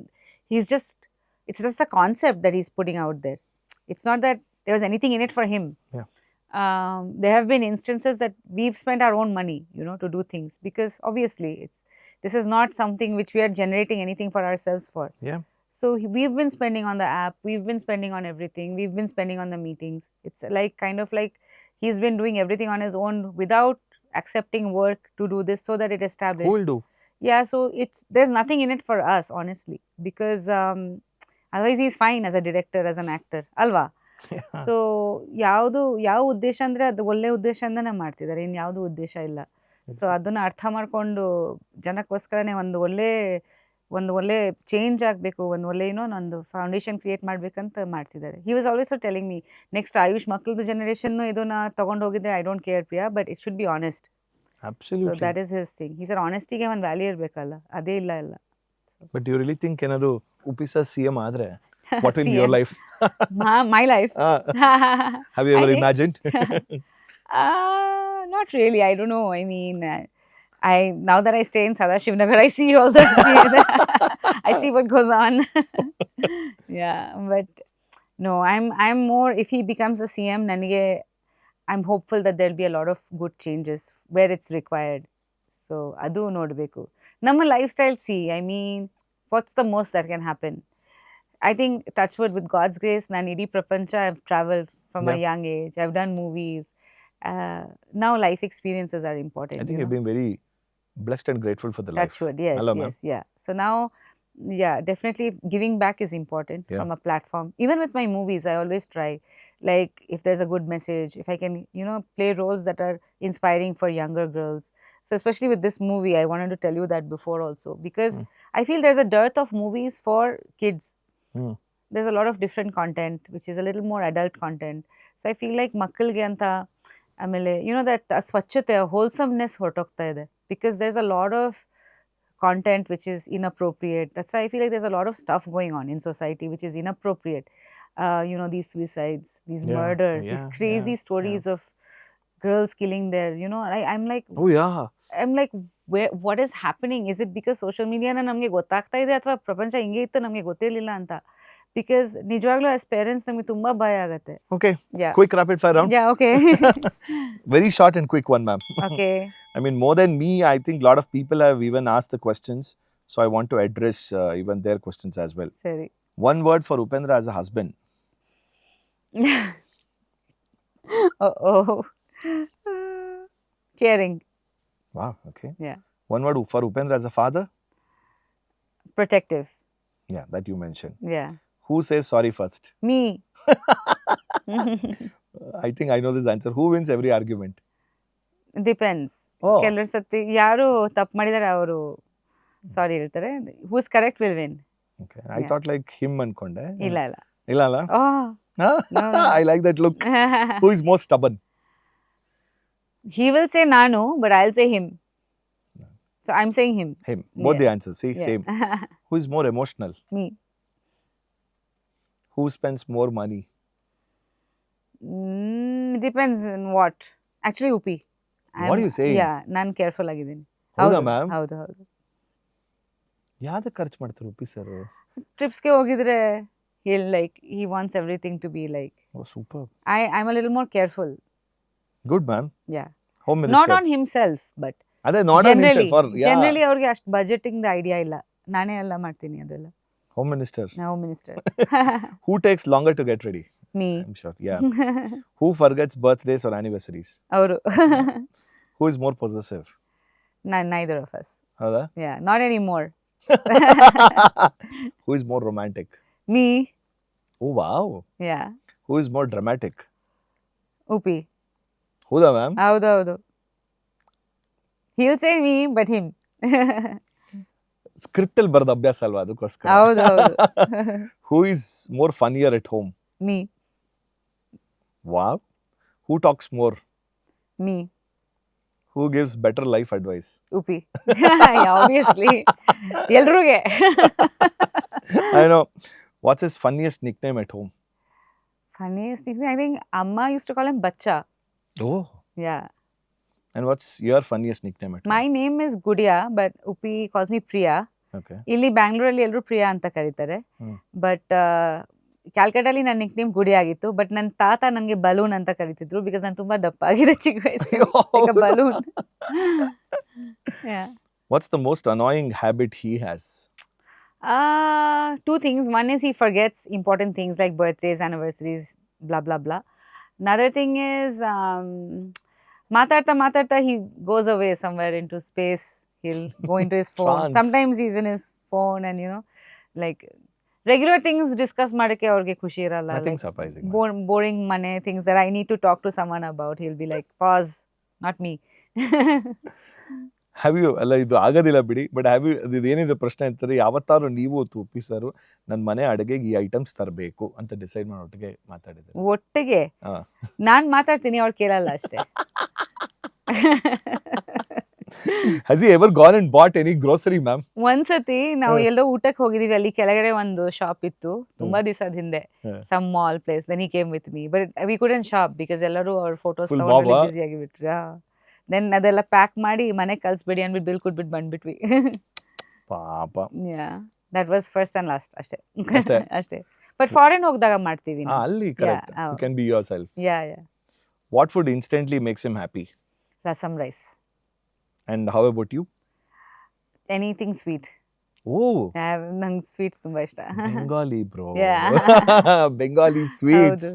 is just it's just a concept that is putting out there. It's not that there was anything in it for him. Yeah. There have been instances that we've spent our own money, you know, to do things, because obviously this is not something which we are generating anything for ourselves for. Yeah. So we've been spending on the app, we've been spending on everything, we've been spending on the meetings. It's like kind of like he's been doing everything on his own without accepting work to do this so that it Who established. will do? Yeah, so there's nothing in it for us, honestly, because otherwise he's fine as a director, as an actor, alva. So ಯಾವ ಉದ್ದೇಶ ಅಂದರೆ ಅದು ಒಳ್ಳೆ ಉದ್ದೇಶದಿಂದನೇ ಮಾಡ್ತಿದ್ದಾರೆ, ಇನ್ನು ಯಾವುದೂ ಉದ್ದೇಶ ಇಲ್ಲ. ಸೊ ಅದನ್ನು ಅರ್ಥ ಮಾಡಿಕೊಂಡು ಜನಕ್ಕೋಸ್ಕರನೇ ಒಂದು ಒಳ್ಳೆ ಚೇಂಜ್ ಆಗಬೇಕು, ಒಂದು ಒಳ್ಳೆ ಒಂದು ಫೌಂಡೇಶನ್ ಕ್ರಿಯೇಟ್ ಮಾಡಬೇಕಂತ ಮಾಡ್ತಿದ್ದಾರೆ. He was always telling me, next AYUSH ಮಕ್ಕಳದು ಜನರೇಷನ್ನು ಇದನ್ನ ತೊಗೊಂಡು ಹೋಗಿದ್ರೆ I don't care Priya, but it should be honest. So Absolutely. That is his thing. ಈ ಸರ್ ಆನೆಸ್ಟಿಗೆ ಒಂದು ವ್ಯಾಲ್ಯೂ ಇರಬೇಕಲ್ಲ, ಅದೇ ಇಲ್ಲ. But you really think ಏನಾದ್ರು ಉಪಿ ಸರ್ CM ಆದ್ರೆ what in your CM. life? My life. Have you ever I- imagined? Not really. I don't know. I mean, I now that I stay in Sadashivnagar, I see all the I see what goes on. Yeah, but no, I'm more. If he becomes a CM, nanige, I'm hopeful that there'll be a lot of good changes where it's required. So adu nodbeku. Namma lifestyle see. I mean, what's the most that can happen? I think, touchwood, with God's grace, ನಾನು ಇಡೀ ಪ್ರಪಂಚ I've traveled from a young age. I've done movies. Now life experiences are important. I think you've been very blessed and grateful for the life. Touchwood, yes, Hello, ma'am. yes, yeah. So now, yeah, definitely giving back is important Yeah. from a platform. Even with my movies, I always try, like, if there's a good message, if I can, play roles that are inspiring for younger girls. So especially with this movie, I wanted to tell you that before also, because I feel there's a dearth of movies for kids. Hmm. There's a lot of different content which is a little more adult content. So I feel like ಮಕ್ಕಳಿಗೆ ಅಂತ ಆಮೇಲೆ that ಸ್ವಚ್ಛತೆ, wholesomeness ಹೊರಟೋಗ್ತಾ ಇದೆ, because there's a lot of content which is inappropriate. That's why I feel like there's a lot of stuff going on in society which is inappropriate. These suicides, these Yeah, murders, these yeah, crazy yeah, stories of girls killing their, I'm like, Oh yeah. what is happening? Is it because social media ನಮಗೆ ಗೊತ್ತಾಗ್ತಾ ಇದೆ, ಅಥವಾ ಪ್ರಪಂಚ ಹಿಂಗೆ ಇತ್ತು ನಮಗೆ ಗೊತ್ತಿರಲಿಲ್ಲ ಅಂತ? Because ನಿಜವಾಗ್ಲೂ as parents ನಮಗೆ ತುಂಬಾ ಭಯ ಆಗುತ್ತೆ. Okay. Yeah. Quick rapid fire round. Yeah, okay. Very short and quick one, ma'am. Okay. I mean, more than me, I think a lot of people have even asked the questions. So I want to address even their questions as well. ಸರಿ. One word for Upendra as a husband. Oh. Caring. Wow. Okay. Yeah. One word for Upendra as a father. Protective. Yeah, that you mentioned. Yeah. Who says sorry first? Me. I think I know this answer. Who wins every argument? Depends. Oh. ಕೆಲವ್ರು ಸತಿ ಯಾರು ತಪ್ಪು ಮಾಡಿದಾರೆ ಅವರು sorry ಹೇಳ್ತಾರೆ. Who's correct will win. Okay. I thought like him ankonde. ಇಲ್ಲ. Illa la. Oh. Huh? No. I like that look. Who is more stubborn? He will say ನಾನು, but I'll say him. So I'm saying him. Him. Both the Yeah. answers. See, Yeah. same. Who is more emotional? Me. Who spends more money? Depends on what. Actually, Upi. What are you saying? Yeah, ನಾನು careful ಆಗಿದ್ದೀನಿ. ಹೌದಾ ma'am? ಹೌದು. ಯಾವ್ದಕ್ಕೆ ಖರ್ಚು ಮಾಡ್ತಾರೆ Uppi sir? ಟ್ರಿಪ್ಸ್ಗೆ ಹೋಗಿದ್ರೆ he wants everything to be like. Oh, super. I'm a little more careful. Good, ma'am. Yeah. Home minister. Not on himself, but ಅದೇ not on himself. For yeah. Generally ಅವ್ರಿಗೆ ಅಷ್ಟು ಬಜೆಟಿಂಗ್ ಐಡಿಯಾ ಇಲ್ಲ. ನಾನೇ ಎಲ್ಲ ಮಾಡ್ತೀನಿ ಅದೆಲ್ಲ. Home minister. ನಾವು minister. Who takes longer to get ready? Me. I'm sure. Yeah. Who forgets birthdays or anniversaries? ಅವರು. Who is more possessive? Neither of us. ಹೌದಾ? Yeah, not anymore. Who is more romantic? Me. Oh wow. Yeah. Who is more dramatic? Upi. ಹೌದಾ ma'am? ಹೌದು. He'll say me, but him. Script ಅಲ್ಲಿ ಬರೆದ ಅಭ್ಯಾಸ ಅಲ್ವಾ ಅದಕ್ಕೋಸ್ಕರ. ಹೌದು. Who is more funnier at home? Me. Wow. Who talks more? Me. Who gives better life advice? Upi. Obviously. ಎಲ್ರಿಗೆ. I know. What's his funniest nickname at home? Funniest thing, I think Amma used to call him Bacha. Oh. Yeah. And what's your funniest nickname at My name is Gudia, but Uppi calls me Priya. Okay. ಇಲ್ಲಿ ಬ್ಯಾಂಗ್ಳೂರಲ್ಲಿ ಎಲ್ಲರೂ ಪ್ರಿಯಾ ಅಂತ ಕರೀತಾರೆ. But ಕ್ಯಾಲ್ಕಟಲ್ಲಿ ನನ್ನ Nick name ಗುಡಿ ಆಗಿತ್ತು. But ನನ್ನ ತಾತ ನನಗೆ ಬಲೂನ್ ಅಂತ ಕರೀತಿದ್ರು ಬಿಕಾಸ್ ನಾನು ತುಂಬಾ ದಪ್ಪ ಆಗಿದೆ ಚಿಕ್ಕ ವಯಸ್ಸಲ್ಲಿ. Balloon. What's the most annoying habit he has? Two things. One is he forgets important things like birthdays, anniversaries, blah blah blah. Another thing is matarta he goes away somewhere into space. He'll go into his phone. Trance. Sometimes he's in his phone and like regular things discuss ಮಾಡಕ್ಕೆ ಅವ್ರಿಗೆ ಖುಷಿ ಇರಲ್ಲ. Nothing like surprising. boring money things that I need to talk to someone about. He'll be like, pause, not me. Have you ಅಲ್ಲ ಇದು ಆಗೋದಿಲ್ಲ ಬಿಡಿ, but have you ಇದೇನಿದ್ರೆ ಪ್ರಶ್ನೆ ಅಂತಾರೆ, ಯಾವತ್ತಾರು ನೀವು ಒಪ್ಪಿಸಾರು ನನ್ನ ಮನೆ ಅಡುಗೆಗೆ ಈ ಐಟಮ್ಸ್ ತರಬೇಕು ಅಂತ ಡಿಸೈಡ್ ಮಾಡಿ ಒಟ್ಟಿಗೆ ಮಾತಾಡಿದ್ರು? ಒಟ್ಟಿಗೆ ನಾನ್ ಮಾತಾಡ್ತೀನಿ, ಅವ್ರು ಕೇಳಲ್ಲ ಅಷ್ಟೇ. Has he ever gone and bought any grocery, ma'am? ಒಂದ್ಸತಿ ನಾವು ಎಲ್ಲೋ ಊಟಕ್ಕೆ ಹೋಗಿದೀವಿ, ಅಲ್ಲಿ ಕೆಳಗಡೆ ಒಂದು ಶಾಪ್ ಇತ್ತು ತುಂಬಾ ದಿವಸದ ಹಿಂದೆ, some mall place. Then he came with me, but we couldn't shop because ಎಲ್ಲರೂ ಅವ್ರ ಫೋಟೋಸ್ ತಗೊಂಡು ಬಿಸಿ ಆಗಿಬಿಟ್ರು. ದೆನ್ ಅದೆಲ್ಲ ಪ್ಯಾಕ್ ಮಾಡಿ ಮನೆಗೆ ಕಳ್ಸ್ಬಿಡಿ ಅಂದ್ಬಿಟ್ಟು ಬಿಲ್ ಕೊಟ್ಬಿಟ್ಟು ಬಂದ್ಬಿಟ್ವಿ. ಪಾಪ. That was first and last ಅಷ್ಟೇ. ಅಷ್ಟೇ. ಬಟ್ ಫಾರಿನ್ ಹೋಗಿದಾಗ ಮಾಡ್ತೀವಿ ಅಲ್ಲಿ correct, you can be yourself. What food instantly makes him happy? Rasam rice. And how about you? Anything sweet. Oh. ನಂಗೆ ಸ್ವೀಟ್ಸ್ ತುಂಬಾ ಇಷ್ಟ. Bengali, bro. Bengali sweets.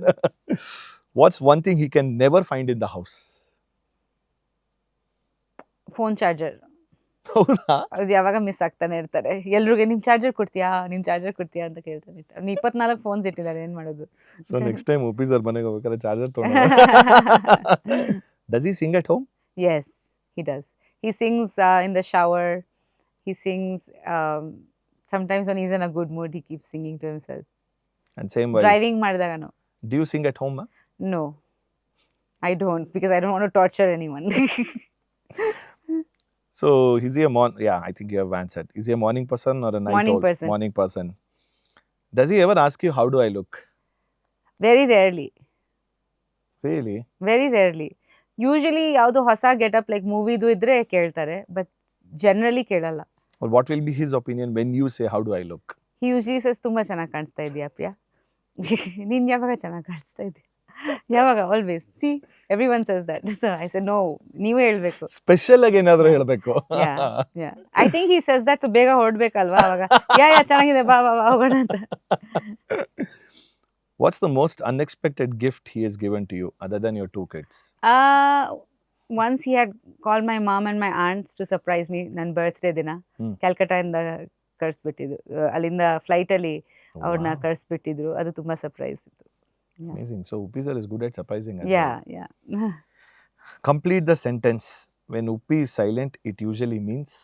What's one thing he can never find in the house? Phone charger. ಹೌದಾ? ಅವ್ರು ಯಾವಾಗ miss ಆಗ್ತಾನೆ ಇರ್ತಾರೆ. ಎಲ್ರಿಗೆ ನಿಮ್ charger ಕೊಡ್ತೀಯಾ ಅಂತ ಕೇಳ್ತಾನೆ ಇರ್ತಾರೆ. 24 ಫೋನ್ಸ್ ಇಟ್ಟಿದ್ದಾರೆ, ಏನ್ ಮಾಡೋದು? So next time Uppi sir ಮನೆಗೆ ಹೋಗ್ಬೇಕಾದ್ರೆ ಚಾರ್ಜರ್ ತಗೊಂಡು. Does he sing at home? Yes, he does. He sings in the shower. He sings sometimes when he's in a good mood. He keeps singing to himself. And same wise. Driving madagano. Do you sing at home, ma? No, I don't, because I don't want to torture anyone. So is he a yeah, I think you have answered. Is he a morning person or a night Morning owl? person. Morning person. Does he ever ask you how do I look? Very rarely. Really? Very rarely. Usually ಯಾವುದು ಹೊಸ getup like ಮೂವಿದು ಇದ್ರೆ ಕೇಳ್ತಾರೆ, but generally ಕೇಳಲ್ಲ. Or what will be his opinion when you say how do I look? He usually says ತುಂಬಾ ಚೆನ್ನಾಗಿ ಕಾಣಿಸ್ತಾ ಇದೀಯಾ ಪ್ರಿಯಾ. ನೀನ್ ಯಾವಾಗ ಚೆನ್ನಾಗಿ ಕಾಣಿಸ್ತಾ ಇದೀಯ? ಯಾವಾಗ? Always. See everyone says that. So I said no, ನೀವೇ ಹೇಳ್ಬೇಕು. ಸ್ಪೆಷಲ್ ಆಗಿ ಏನಾದರೂ ಹೇಳಬೇಕು. I think he says that, so ಬೇಗ ಹೊರಡ್ಬೇಕಲ್ವಾ ಅವಾಗ. ಯಾ ಚೆನ್ನಾಗಿದೆ, ಬಾ ಬಾ ಹೋಗೋಣ ಅಂತ. What's the most unexpected gift he has given to you other than your 2 kids? Once he had called my mom and my aunts to surprise me ನನ್ನ birthday ದಿನ. ಕ್ಯಾಲ್ಕಟಾ ಇಂದ ಕಳಿಸ್ಬಿಟ್ಟಿದ್ರು, ಅಲ್ಲಿಂದ ಫ್ಲೈಟ್ ಅಲ್ಲಿ ಅವ್ರನ್ನ ಕಳಿಸ್ಬಿಟ್ಟಿದ್ರು. ಅದು ತುಂಬಾ ಸರ್ಪ್ರೈಸ್ ಇತ್ತು. Amazing. So Uppi sir is good at surprising us. Yeah. Complete the sentence. When Uppi is silent, it usually means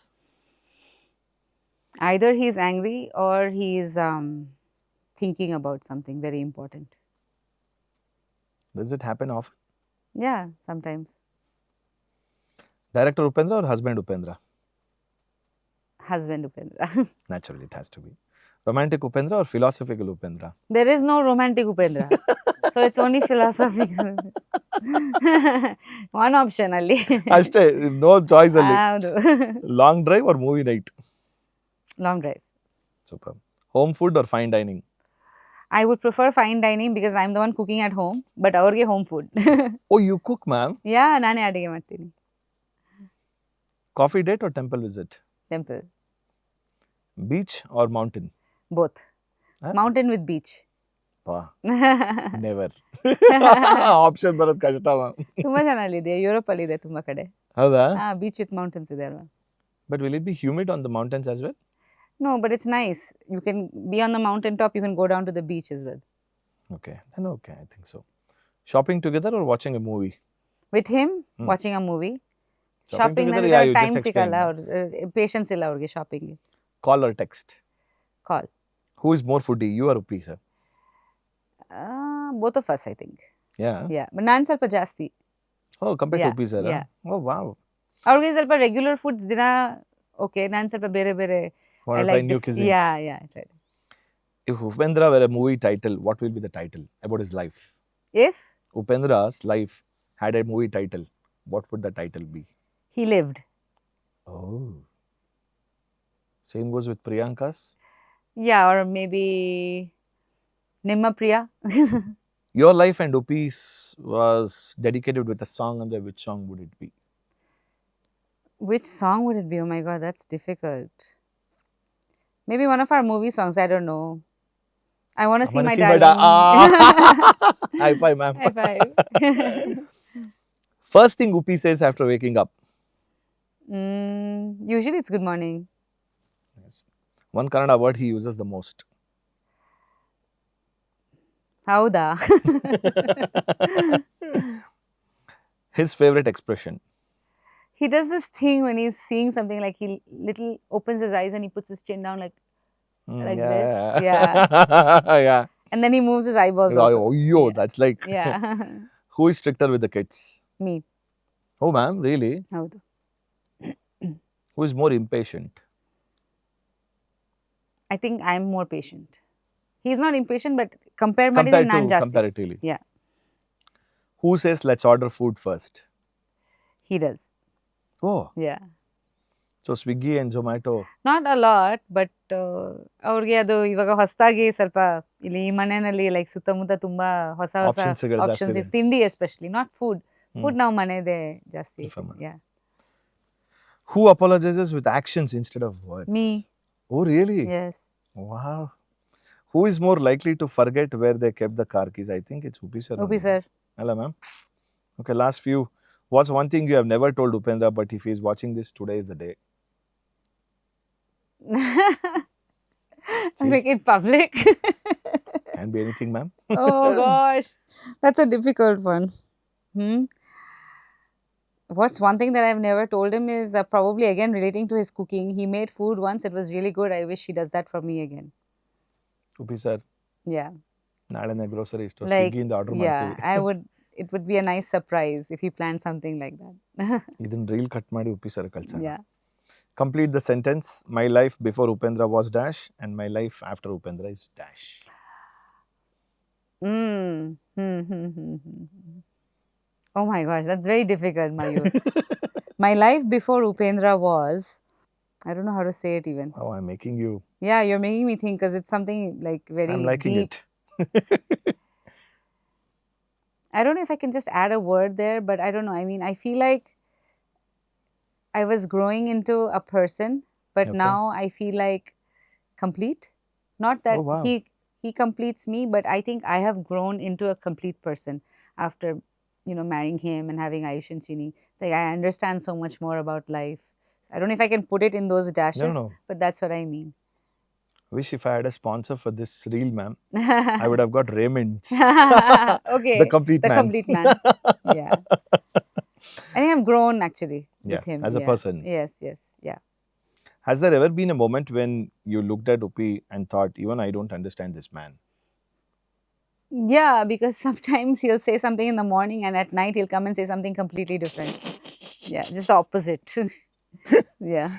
either he is angry or he is thinking about something very important. Does it happen often? Yeah, sometimes. Director Upendra or husband Upendra? Husband Upendra. Naturally, it has to be. Romantic Upendra or philosophical Upendra? There is no romantic Upendra. So it's only philosophical. One option ಅಲ್ಲಿ. ಅಷ್ಟೇ, no choice ಅಲ್ಲಿ. ಹೌದು. Long drive or movie night? Long drive. Super. Home food or fine dining? I would prefer fine dining because I'm the one cooking at home, but ಅವ್ರಿಗೆ home food. Oh, you cook, ma'am? Yeah, ನಾನೇ ಅಡಿಗೆ ಮಾಡ್ತೀನಿ. Coffee date or temple visit? Temple. Beach or mountain? Both. Huh? Mountain with beach. Never. Option ಬರೋದು ಕಷ್ಟ. ತುಂಬಾ ಚೆನ್ನಾಗಿದೆ, Europe ಅಲ್ಲಿ ಇದೆ ತುಂಬಾ ಕಡೆ. ಹೌದಾ? ಬೀಚ್ ವಿತ್ ಮೌಂಟೇನ್ಸ್ ಇದೆ ಅಲ್ವಾ. But will it be humid on the mountains as well? No, but it's nice. You can be on the mountain top, you can go down to the beach as well. Okay, then okay, I think so. Shopping together or watching a movie? With him, watching a movie. Shopping together, together, you time just ಸಿಗಲ್ಲ, explained. patience ಇಲ್ಲ ಅವ್ರಿಗೆ shopping. Call or text? Call. Who is more foodie, you or Uppi sir? Both of us, I think. Yeah. But ನಾನು ಸ್ವಲ್ಪ ಜಾಸ್ತಿ. Oh, compared to Uppi sir? Yeah. Oh, wow. ಅವ್ರಿಗೆ ಸ್ವಲ್ಪ regular foods ದಿನ okay, ನಾನು ಸ್ವಲ್ಪ ಬೇರೆ ಬೇರೆ. Want to try new cuisines? Yeah, I tried. If Upendra were a movie title, what will be the title about his life? If Upendra's life had a movie title, what would the title be? he lived. Oh. Same goes with Priyanka's. Yeah, or maybe Nimma Priya. Your life and Upi's was dedicated with a song, and which song would it be? Which song would it be? Oh my god, that's difficult. Maybe one of our movie songs, I don't know. I want to see my darling. High five, ma'am. High five. First thing Upi says after waking up. Usually it's good morning. Yes. One Kannada word he uses the most. Howda. His favorite expression. He does this thing when he's seeing something, like he little opens his eyes and he puts his chin down like this. Yeah. Yeah. And then he moves his eyeballs also. Oh, yo, Yeah. that's like. Yeah. Who is stricter with the kids? Me. Oh, ma'am, really? Howda. Who is more impatient? I think I'm more patient. He's not impatient, but compared to nan jasti. Comparatively. Yeah, Who says let's order food first? he does. Oh, Yeah. so Swiggy and Zomato. Not a lot, but ಅವ್ರಿಗೆ ಅದು ಇವಾಗ ಹೊಸದಾಗಿ ಸ್ವಲ್ಪ ಇಲ್ಲಿ ಈ ಮನೆಯಲ್ಲಿ like ಸುತ್ತಮುತ್ತ ತುಂಬಾ ಹೊಸ ಹೊಸ Options ಗಳು ಜಾಸ್ತಿ ಆಪ್ಷನ್ಸ್ ಇದೆ. ತಿಂಡಿ ಎಸ್ಪೆಷಲಿ ನಾಟ್ ಫುಡ್ ನಾವು ಮನೆದೇ ಜಾಸ್ತಿ. Yeah. Who apologizes with actions instead of words? Me. Oh, really? Yes. Wow. Who is more likely to forget where they kept the car keys? I think it's Upi sir. Upi sir. Hello, ma'am. Okay, last few. What's one thing you have never told Upendra, but if he is watching this, today is the day? Like in public. Can be anything, ma'am. Oh gosh, that's a difficult one. What's one thing that I've never told him is probably again relating to his cooking. He made food once, it was really good. I wish he does that for me again. Upi sir, Yeah. ನಾಳೆನೇ grocery store Like, Swiggy ಇಂದ order yeah, ಮಾಡ್ತೀವಿ. it would be a nice surprise if he planned something like that. ಇದನ್ನ reel cut ಮಾಡಿ Upi sir ಕಳ್ಸೋಣ. Yeah. Complete the sentence. My life before Upendra was dash, and my life after Upendra is dash. Oh my gosh, that's very difficult, Mayur. My life before Upendra was, I don't know how to say it even. Oh, I'm making you. Yeah, you're making me think because it's something like very I'm liking deep. it. I don't know if I can just add a word there, but I don't know. I mean, I feel like I was growing into a person, but Okay. now I feel like complete. Not that Oh, wow. he completes me, but I think I have grown into a complete person after, marrying him and having Ayush and Chini. Like, I understand so much more about life. I don't know if I can put it in those dashes, No. but that's what I mean. Wish if I had a sponsor for this reel, ma'am, I would have got Raymond's. Okay. The complete man. Complete man. Yeah. I think I've grown actually with Yeah, him. as a person. Yes, yeah. Has there ever been a moment when you looked at Upi and thought, even I don't understand this man? Yeah, because sometimes he'll say something in the morning and at night he'll come and say something completely different. Yeah, just the opposite. Yeah.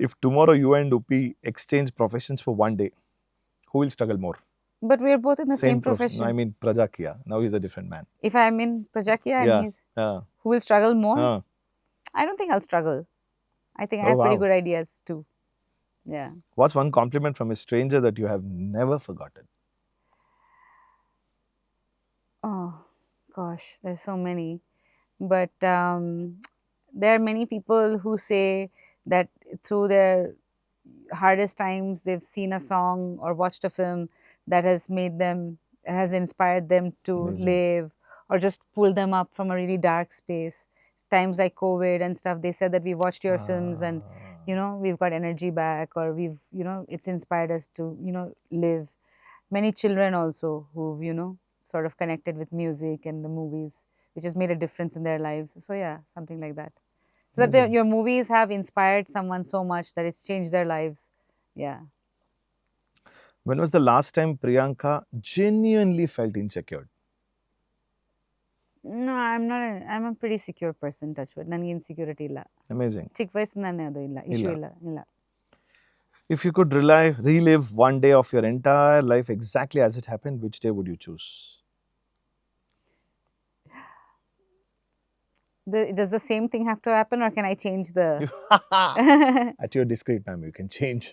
If tomorrow you and Upi exchange professions for one day, who will struggle more? But we're both in the same profession. No, I mean Prajakya. Now he's a different man. If I'm in Prajakya and Yeah. he's who will struggle more? I don't think I'll struggle. I think I have pretty wow. good ideas too. Yeah. What's one compliment from a stranger that you have never forgotten? Oh, gosh, there's so many. But there are many people who say that through their hardest times, they've seen a song or watched a film that has inspired them to Amazing. live or just pull them up from a really dark space. Times like COVID and stuff, they said that we watched your films and, we've got energy back, or it's inspired us to, live. Many children also who've, sort of connected with music and the movies, which has made a difference in their lives. So yeah, something like that. So that your movies have inspired someone so much that it's changed their lives. Yeah. When was the last time Priyanka genuinely felt insecure? No, I'm a pretty secure person, touch wood. ನನಗೆ insecurity ಇಲ್ಲ. Amazing. ಚಿಕ್ಕ ವಯಸ್ಸಿಂದಾನೆ ಅದು ಇಲ್ಲ, issue ಇಲ್ಲ. If you could relive one day of your entire life exactly as it happened, which day would you choose? Does the same thing have to happen, or can I change the? At your discreet time, you can change.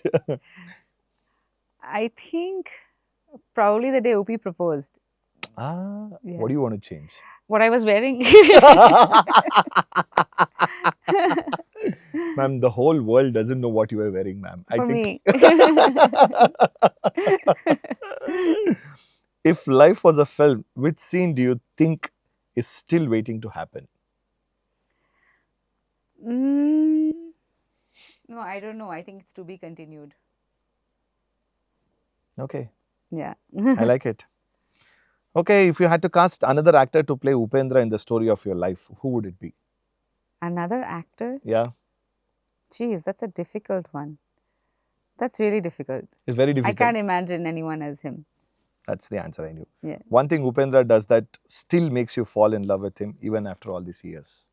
I think probably the day OP proposed. Yeah. What do you want to change? What I was wearing. Ma'am, the whole world doesn't know what you were wearing, ma'am. For me. If life was a film, which scene do you think is still waiting to happen? No, I don't know. I think it's to be continued. Okay, Yeah. I like it. Okay, if you had to cast another actor to play Upendra in the story of your life, who would it be? Another actor? Yeah, Geez, that's a difficult one. That's really difficult. it's very I difficult. can't imagine anyone as him. That's the answer I knew. Yeah. One thing Upendra does that still makes you fall in love with him even after all these years.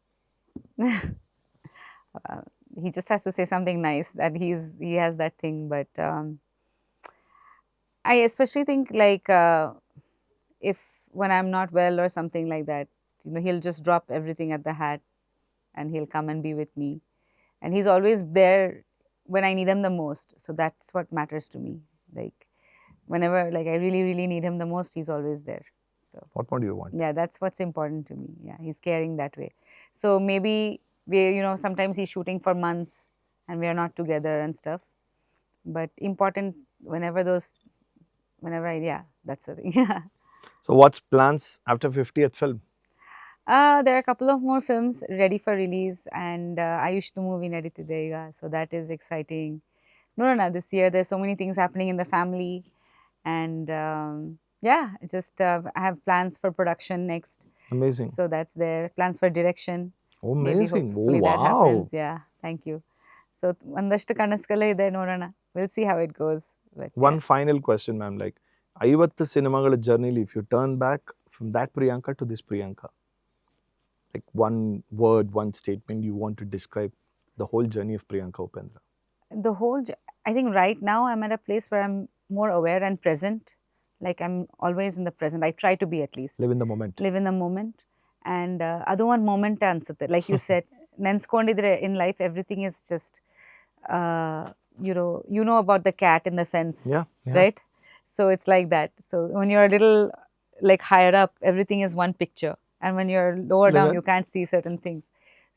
He just has to say something nice that he has that thing. But I especially think like if when I'm not well or something like that, he'll just drop everything at the hat and he'll come and be with me. And he's always there when I need him the most. So that's what matters to me. Like whenever like I really, really need him the most, he's always there. So What more do you want? yeah, that's what's important to me. Yeah, he's caring that way. So maybe we're, sometimes he's shooting for months and we're not together and stuff. But important whenever that's the thing. Yeah. So what's plans after 50th film? There are a couple of more films ready for release, and Ayush the movie Naditidega, so that is exciting. No, this year there's so many things happening in the family, and just I have plans for production next. Amazing. So that's there. Plans for direction. Amazing. Maybe hopefully that happens. Yeah, thank you. So ಒಂದಷ್ಟು ಕನಸುಗಳೇ ಇದೆ ನೋಡೋಣ. We'll see how it goes. But, One final question, ma'am. Like, 50 ಸಿನಿಮಾಗಳ ಜರ್ನಿಲಿ, if you turn back from that Priyanka to this Priyanka, like one word, one statement you want to describe the whole journey of Priyanka Upendra. I think right now I'm at a place where I'm more aware and present. Like I'm always in the present. I try to be at least. Live in the moment. Live in the moment. And ಅದು ಒಂದು moment ಅನ್ಸುತ್ತೆ. Like you said, ನೆನ್ಸ್ಕೊಂಡಿದ್ರೆ in life everything is just, you know about the cat in the fence, Yeah. right? So it's like that. So when you're a little like higher up, everything is one picture. And when you're lower down, you can't see certain things.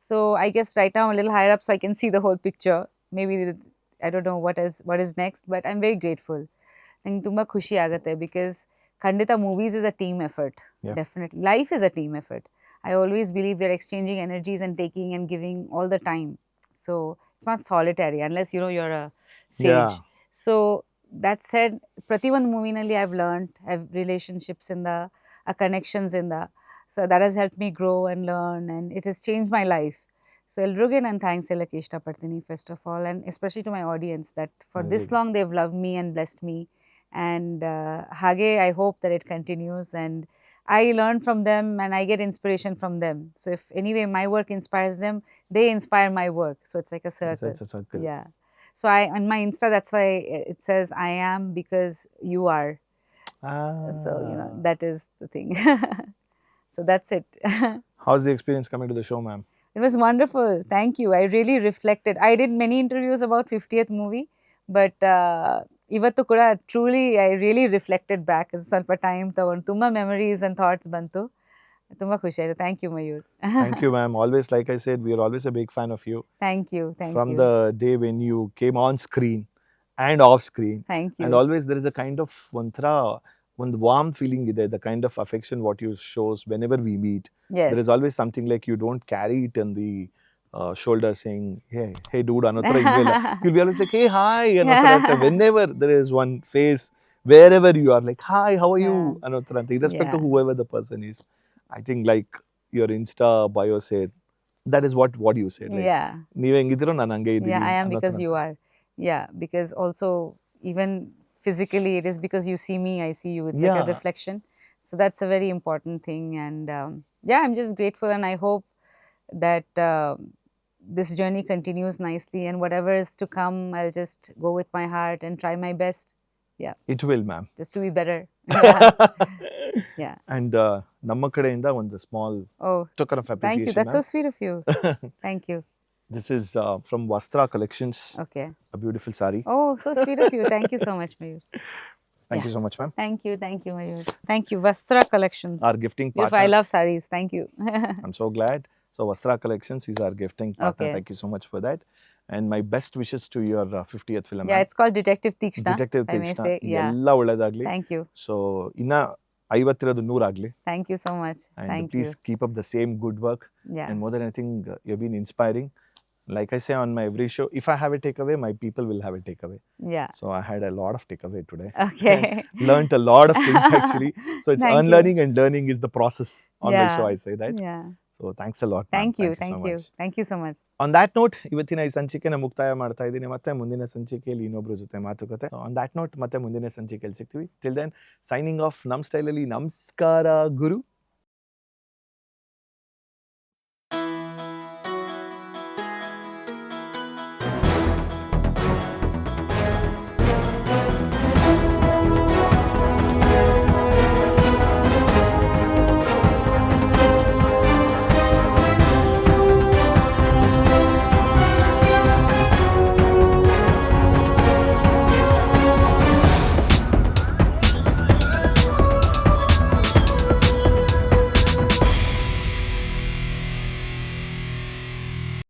So I guess right now I'm a little higher up, so I can see the whole picture. Maybe I don't know what is next, but I'm very grateful. ನಂಗೆ ತುಂಬ ಖುಷಿ ಆಗುತ್ತೆ because ಖಂಡಿತ movies is a team effort. Yeah. Definitely. Life is a team effort. I always believe we're exchanging energies and taking and giving all the time. So it's not solitary unless you're a sage. Yeah. So that said, ಪ್ರತಿ ಒಂದು ಮೂವಿನಲ್ಲಿ I've learned, I've relationships in the connections in the, so that has helped me grow and learn, and it has changed my life. So ಎಲ್ರಿಗೂ ನಾನು thanks ಹೇಳಕ್ಕೆ ಇಷ್ಟಪಡ್ತೀನಿ first of all, and especially to my audience that for this long they've loved me and blessed me, and ಹಾಗೆ I hope that it continues and I learn from them and I get inspiration from them. So if anyway my work inspires them, they inspire my work. So it's like a circle. It's a circle. Yeah. So on my Insta, that's why it says I am because you are. So that is the thing. So that's it. How's the experience coming to the show, ma'am? It was wonderful. Thank you. I really reflected. I did many interviews about 50th movie, but ಇವತ್ತು ಕೂಡ truly I really reflected back. ಸ್ವಲ್ಪ time ತಗೊಂಡು ತುಂಬ memories and thoughts ಬಂತು. ತುಂಬ ಖುಷಿ ಆಯಿತು. Thank you, Mayur. Thank you, ma'am. Always, like I said, we are always a big fan of you. Thank you. From the day when you came on screen and off screen. Thank you. And always there is a kind of one warm feeling ಇದೆ, the kind of affection what you shows whenever we meet. Yes. There is always something like you don't carry it on the shoulder saying, hey dude, another you'll be always like, hey, hi, another. Whenever there is one face, wherever you are, like, hi, how are you, another, irrespective of whoever the person is. I think like your Insta bio said, that is what you said. Like, yeah. ನೀವ್ ಹೆಂಗಿದ್ದೀರೋ ನಾನು ಹಂಗೆ ಇದ್ದೀನಿ. Yeah, I am because you are. Yeah, because also even physically it is because you see me, I see you. It's like a reflection. So that's a very important thing. And I'm just grateful, and I hope that this journey continues nicely, and whatever is to come, I'll just go with my heart and try my best it will ma'am. just to be better. Yeah. And ನಮ್ಮ ಕಡೆಯಿಂದ ಒಂದು small Oh, token of thank you. That's so appreciation. sweet of you. Thank you. This is from Vastra Collections, Okay. a beautiful sari. Oh, so sweet of you. Thank you so much, Mayur. Thank you so much, ma'am. Thank you, Mayur. Thank you. Vastra Collections. Our gifting Beautiful. I partner. love sarees. Thank you. I'm so glad. So Vastra Collections is our gifting partner. Okay. Thank you so much for that. And my best wishes to your 50th film. Yeah, it's called Detective Tikshna. Detective I may Tikshna. say. Yeah. ಎಲ್ಲ ಒಳ್ಳೇದಾಗ್ಲಿ. Thank you. So ಇನ್ನ 50 ಇರೋದು 100 ಆಗ್ಲಿ. Thank you so much. And Thank please you. keep up the same good work. Yeah. And more than anything, you've been inspiring. Like I say on my every show, if I have a takeaway, my people will have a takeaway. Yeah. So I had a lot of takeaway today. Okay. Learned a lot of things actually. So it's Thank you. unlearning and learning is the process on my Yeah. show. I say that. Yeah. So thanks a lot. ma'am. Thank you. so Thank you. much. Thank you so much. On that note, ಇವತ್ತಿನ ಈ ಸಂಚಿಕೆನ ಮುಕ್ತಾಯ ಮಾಡ್ತಾ ಇದ್ದೀನಿ. ಮತ್ತೆ ಮುಂದಿನ ಸಂಚಿಕೆಯಲ್ಲಿ ಇನ್ನೊಬ್ರ ಜೊತೆ ಮಾತುಕತೆ. On that note, ಮತ್ತೆ ಮುಂದಿನ ಸಂಚಿಕೆಯಲ್ಲಿ ಸಿಗ್ತೀವಿ. Till then, signing off. ನಮ್ ಸ್ಟೈಲಲ್ಲಿ ನಮಸ್ಕಾರ ಗುರು.